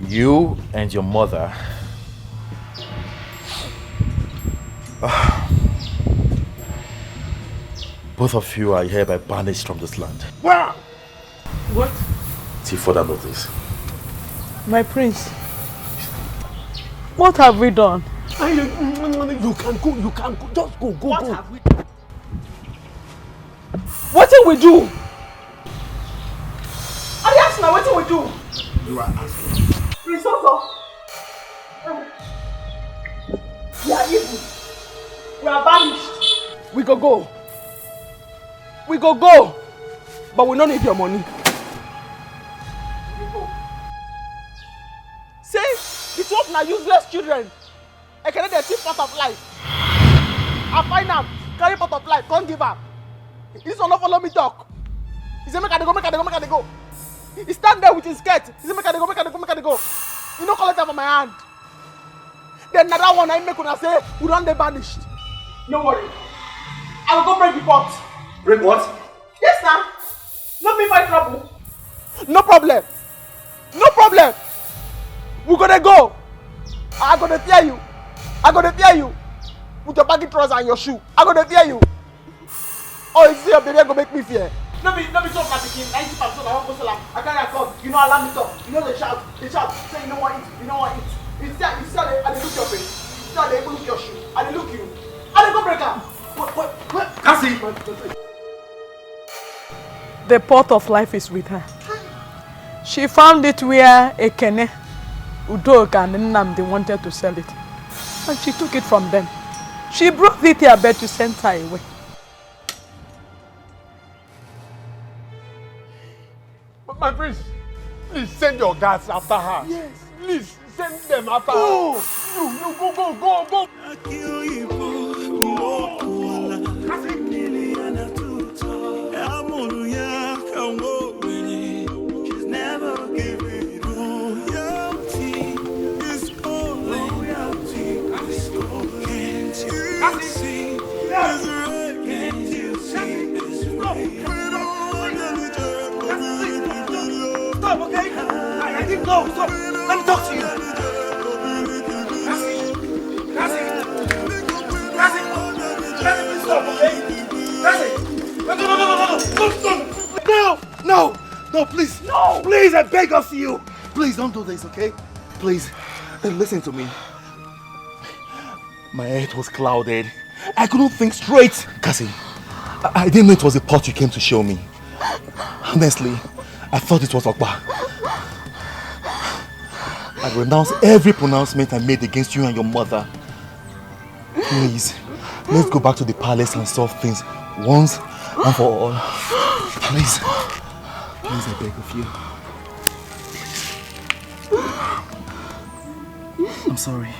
You and your mother both of you are hereby banished from this land.
Wow!
What?
Till further notice.
My prince, what have we done?
You can go, just go.
What have we done? What did we do? I asked now, what did we do?
You are asking.
Prince Oso. We are evil. We are banished. We go. We go. But we don't need your money. We go. Say, it's what now useless children. I can let them part of life. I find them, carry part of life, can't give up. This one not follow me talk. He say, make I go. He stand there with his skirt. He say, make I go. You don't collect them from my hand. Then another one I make when I say, we don't be banished. No worry. I will go break the pot.
Break what?
Yes, sir. No be my trouble. No problem. We're gonna go. I'm gonna fear you. With your baggy trousers and your shoe. I'm gonna fear you. Oh, you see your baby, go make me fear. No be talk like the king. 90% I won't go salam. I carry a gun. You know allow me talk. You know they shout. Say you know what eat. You see I dey look your face. You see I dey look your shoe. I dey look you. I dey go break am. What?
Cassie!
The pot of life is with her. She found it where Ekene, Udoka and Nnamdi wanted to sell it. And she took it from them. She brought it here but to send her away.
But my prince, please send your guards after her.
Yes.
Please send them after her. Go!
She's never giving loyalty. It's all loyalty. It's all. Can't you see? It's right. Can't you see? It's right.
Stop, okay? I didn't go. Stop. Let me talk to you. Cassie, please stop, okay? Cassie, no, please. No, please, I beg of you. Please don't do this, okay? Please, listen to me. My head was clouded. I couldn't think straight. Cassie, I didn't know it was the pot you came to show me. Honestly, I thought it was Okpa. I renounce every pronouncement I made against you and your mother. Please, let's go back to the palace and solve things once and for all. Please, I beg of you. I'm sorry.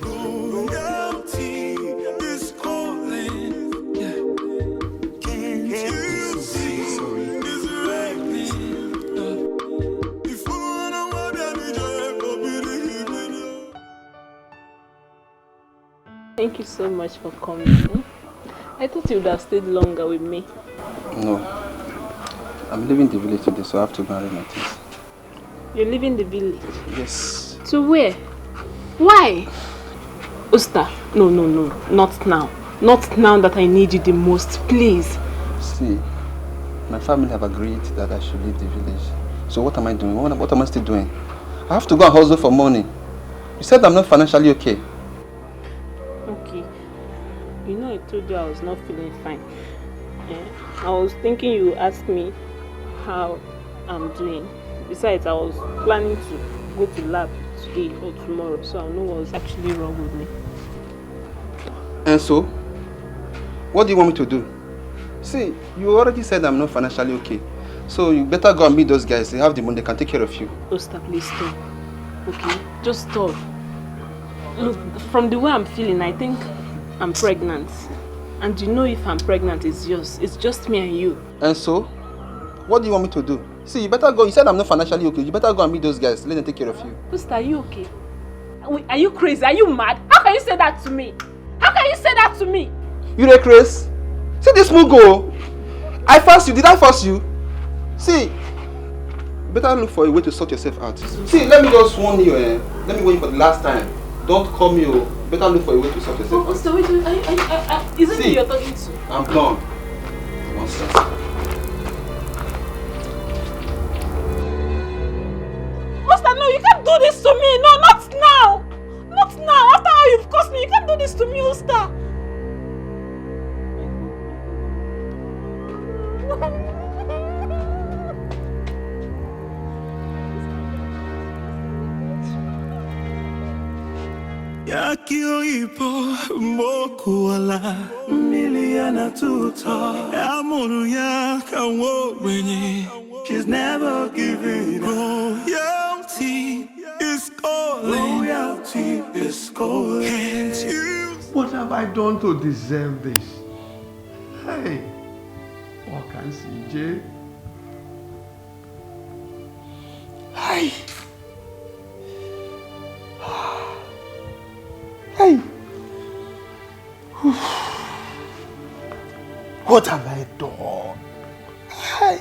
Loyalty is calling. Can't you see? It's reckoning. If you wanna want
Thank you so much for coming. I thought you would have stayed longer with me.
No. I'm leaving the village today, so I have to marry my things.
You're leaving the village?
Yes.
To where? Why? Usta, no, not now. Not now that I need you the most, please.
See, my family have agreed that I should leave the village. So what am I doing? What am I still doing? I have to go and hustle for money. You said I'm not financially okay.
Okay. You know I told you I was not feeling fine. I was thinking you asked me how I'm doing. Besides, I was planning to go to lab today or tomorrow, so I know what's actually wrong with me.
And so, what do you want me to do? See, you already said I'm not financially okay. So you better go and meet those guys. They have the money, they can take care of you.
Osta, please stop. Okay? Just stop. Look, from the way I'm feeling, I think I'm pregnant. And you know if I'm pregnant, it's yours. It's just me and you.
And so? What do you want me to do? See, you better go. You said I'm not financially okay. You better go and meet those guys. Let them take care of you.
Sister, are you okay? Are you crazy? Are you mad? How can you say that to me? How can you say that to me?
You dey crazy? See this Mugo. I forced you. Did I force you? See, you better look for a way to sort yourself out. See, let me just warn you. Let me warn you for the last time. Don't call me. Better look for a way to sort yourself out.
Sister, wait. Isn't it you're talking to?
I'm done. Nonsense.
Master, no, you can't do this to me. No, not now. Not now. After how you've caused me, you can't do this to me, Osta.
Yakio ipo mokuala miliana tuta amonu ya kanwo wenye. She's never giving up. Royalty is calling. Royalty is calling. Can't you?
What have I done to deserve this? Hey, what can CJ? Hey. Hey. What have I done? Hey.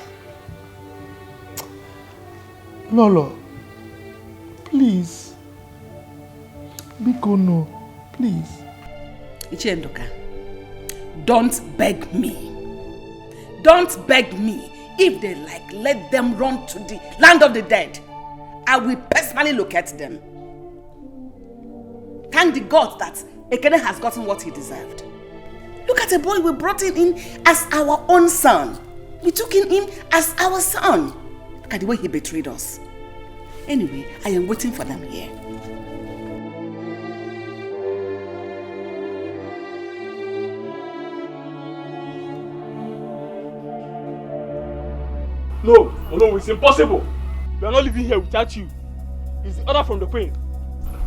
Lolo, please. Biko no, please.
Ichendoka, don't beg me. Don't beg me. If they like, let them run to the land of the dead. I will personally locate them. Thank the God that Ekene has gotten what he deserved. Look at the boy we brought him in as our own son. We took him in as our son. Look at the way he betrayed us. Anyway, I am waiting for them here.
No, it's impossible. We are not living here without you. It's the order from the queen.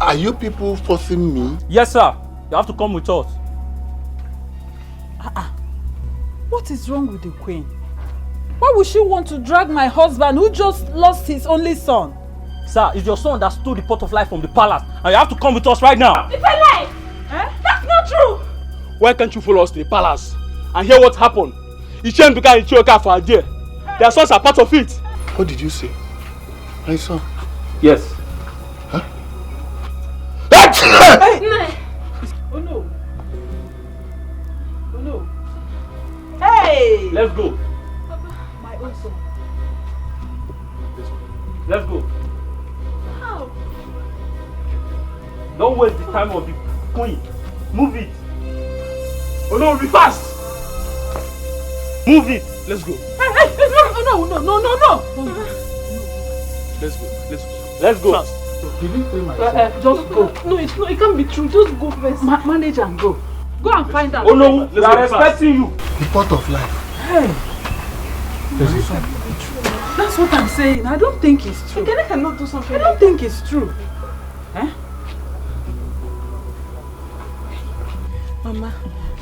Are you people forcing me?
Yes, sir. You have to come with us.
What is wrong with the queen? Why would she want to drag my husband who just lost his only son?
Sir, it's your son that stole the pot of life from the palace, and you have to come with us right now.
It's a lie! That's not true!
Why can't you follow us to the palace and hear what happened? Ichenduka and Ichioka for a day. Their sons are part of it.
What did you say? My son?
Yes.
Huh?
Hey! Oh no. Oh no. Hey!
Let's go.
My own son.
Let's go.
How?
Don't waste the time of the queen. Move it. Oh no, be fast. Move it. Let's go.
Hey, no.
Let's go. Let's go. Fast.
Did you say my son? Just go.
No, it can't be true. Just go first.
Manage and go. Go and find out.
Oh no, we are expecting you.
The pot of life.
Hey. That's what I'm saying. I don't think it's true.
Ekene cannot do something.
I don't think it's true.
Mama,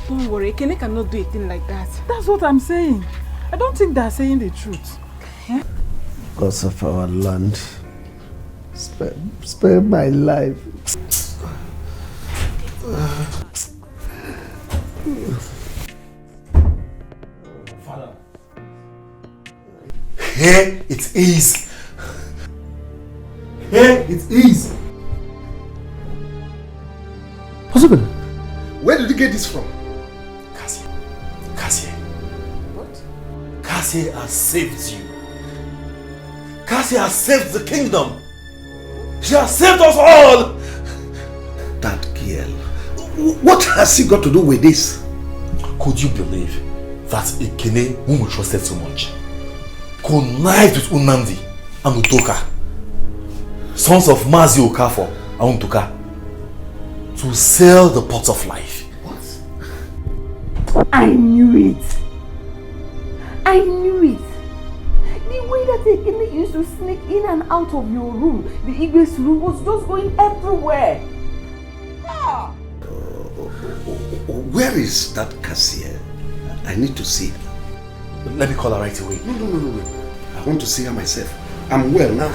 don't worry. Ekene cannot do a thing like that.
That's what I'm saying. I don't think they're saying the truth.
Because of our land. Spare my life.
Father. Here it is. Here it is.
What's happening?
Where did you get this from?
Cassie. What? Cassie has saved you. Cassie has saved the kingdom. She has saved us all.
That girl. What has she got to do with this?
Could you believe that Ekene, whom we trusted so much, connived with Unamdi and Utoka, sons of Mazi Okafor and Untoka, to sell the pot of life?
What? I knew it. I knew it. The way that Ekene used to sneak in and out of your room, the Igwe's room, was just going everywhere.
Where is that cashier? I need to see her.
Let me call her right away.
No. I want to see her myself. I'm well now.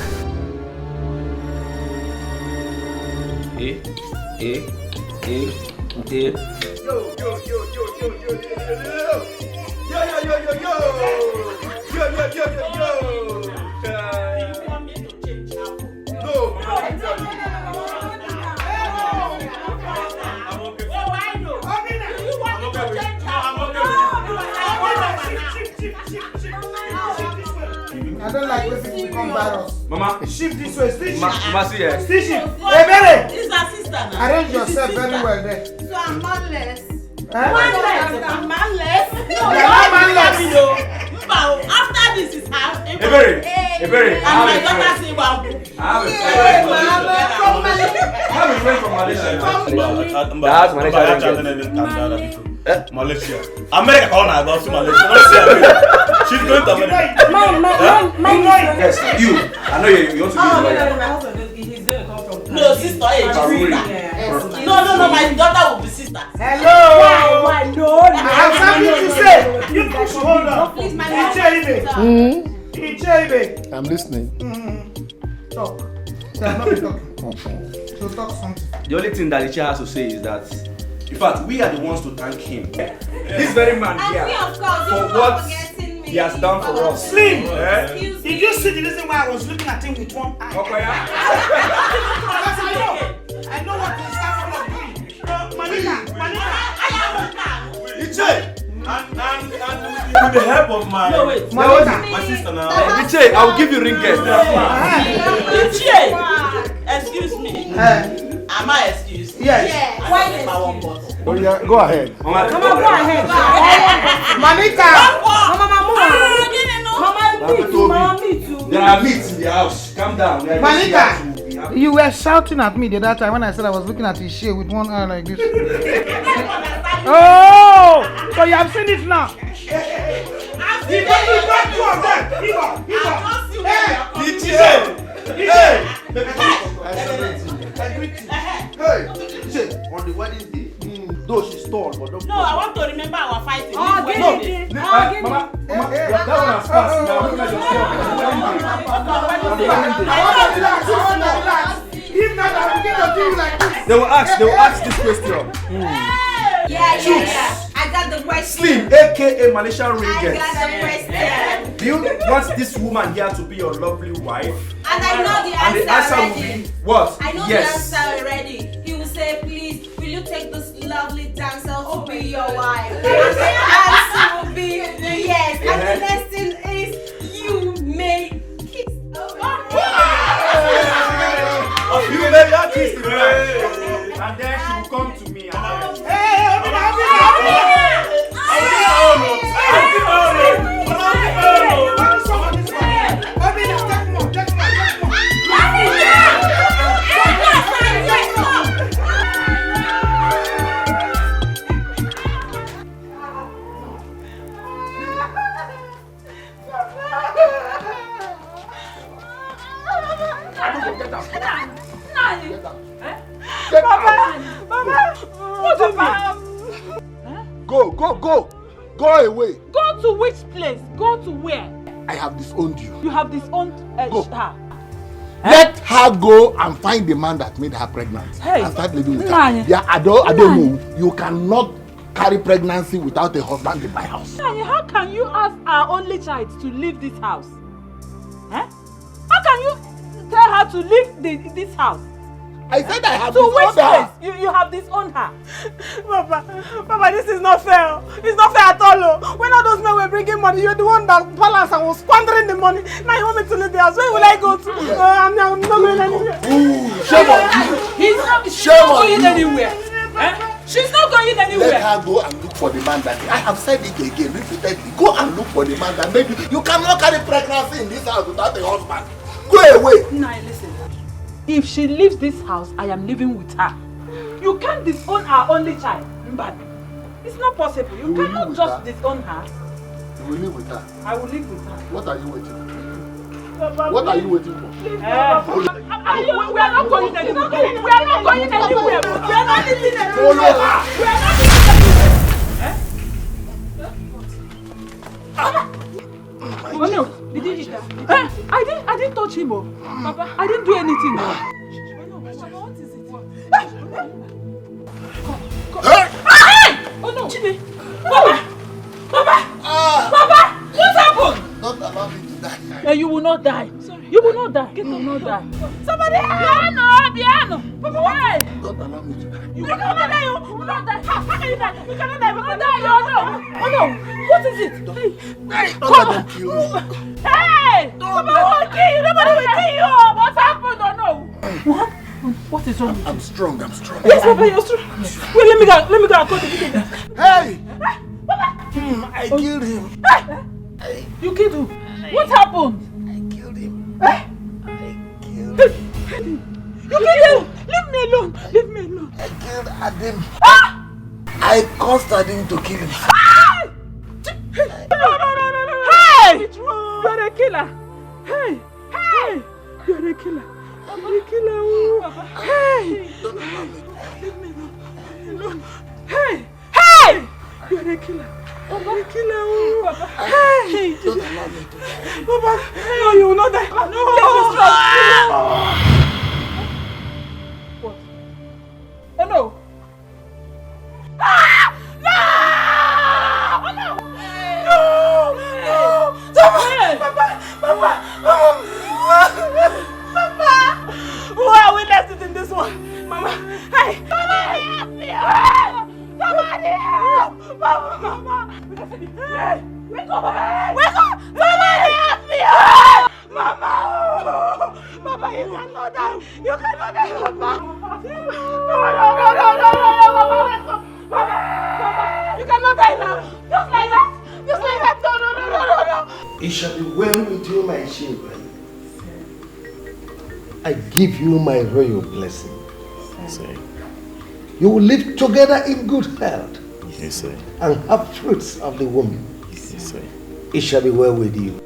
I don't like when people become virus.
Mama,
Shift this way, still shift.
Mama, see here.
Still shift. Hey, Mary!
This is her sister now.
Arrange yourself very well there.
So I'm manless.
Eh?
Manless. I'm manless. No,
You're not manless.
After this is her.
Ebere.
And my daughter say, wow.
I have a friend from Malaysia. That's Malaysia.
Malaysia. America call her about to Malaysia. She's going to America.
Yes, you. I know you want to be a lawyer.
My husband, he's going to come from. No, sister. No, my daughter will be sister.
Hello.
Why? No.
I have something to say. You push hold on.
Please, my
Ichebe.
I'm listening.
Talk. So I'm not talking. So talk something.
The only thing that the chair has to say is that, in fact, we are the ones to thank him. This very man here for what he has done for us.
Slim, did you see the reason why I was looking at him with one eye? I know what he's capable of doing. Manita.
Iche! And with the help of my sister now.
Iche, I will give you ring guest.
Iche! Excuse me. Am I excused?
Yes.
Why is
Oh, yeah, go ahead.
Mama, go ahead.
Manita!
Mama, me too.
There are meats in the house. Calm down.
Manita! You were shouting at me the other time when I said I was looking at his shit with one eye like this. Oh! So you have seen it now?
On the wedding day, though she's tall, but don't.
No, I want to remember our fighting.
Mama, that one has passed. Now look at yourself.
If not, I will get to do you like this.
They will ask this question.
Yeah. I got the question.
Slim, aka Malaysian ring
I
guest.
got the question.
Do you want this woman here to be your lovely wife?
And I know the answer,
And the answer
already.
will be what?
I know
yes.
the answer already. He will say, please, will you take this lovely dancer to be your wife? And the answer will be yes. And the next thing is, you may kiss
You may not kiss the bride. And then she will come to me and
Go away.
Go to which place? Go to where?
I have disowned you.
You have disowned
Go.
her.
Let her go and find the man that made her pregnant and start living with her. Yeah, I don't know. You cannot carry pregnancy without a husband in my house.
How can you ask our only child to leave this house? How can you tell her to leave this house?
I said I have
disowned
disowned her.
You have disowned her.
Papa, this is not fair. It's not fair at all. When all those men were bringing money, you're the one that balanced and was squandering the money. Now you want me to leave the house. Where will I go to? I'm not going anywhere.
Shame on you.
She's not going anywhere. She's not going anywhere.
Let her go and look for the man that I have said it again repeatedly. Go and look for the man that made you. You cannot carry pregnancy in this house without a husband. Go away.
Now listen. If she leaves this house, I am living with her. You can't disown our only child. But it's not possible. You cannot just disown her.
You will live with her.
I will live with her.
What are you waiting for? What are you waiting for?
We are not going anywhere. We are not going anywhere. We are not not living alone.
Follow her.
We are not living alone. Oh no, did you hit her? I didn't touch him, oh. Papa, I didn't do anything. Oh. Papa, what is it? Oh no, Chidi. Papa, what happened?
Don't allow me to die.
You will not die. You will not die. You will not die. Somebody help! Piano! Papa, why?
Don't allow me to die.
You will not die. You will not die. How can you die? You cannot die. You cannot die. Oh no! What is it? Hey!
Don't let them kill me.
Hey! Papa won't kill you. Nobody will kill you. What happened? Oh no! What? What is wrong?
I'm strong. I'm strong.
Yes, Papa, you're strong. Wait, let me go and call the video.
Hey!
Papa!
I killed him.
Hey! You killed him? What happened?
I killed him.
I killed him. You killed him! Leave me alone. Leave me alone.
I killed Adim. I caused Adim to kill him.
No. Hey! You're a killer. Hey! You're a killer. I'm a killer. Hey!
Don't allow me.
Leave me alone. Hey! You're a killer. I'm a killer. Hey!
Don't allow me to die.
Papa! No, you will not die. No! What? Oh no! No! Oh no! No! Papa! Why are we left it in this one? Mama! Hey! Somebody help me! Somebody help! Mama! Hey! Wake up! Somebody help me! Mama! Papa, you cannot die! You cannot die, Papa! No! Papa! You cannot die now! Just like that! No!
It shall be well with you, my children. I give you my royal blessing. You will live together in good health.
Yes, sir.
And have fruits of the womb.
Yes, sir.
It shall be well with you.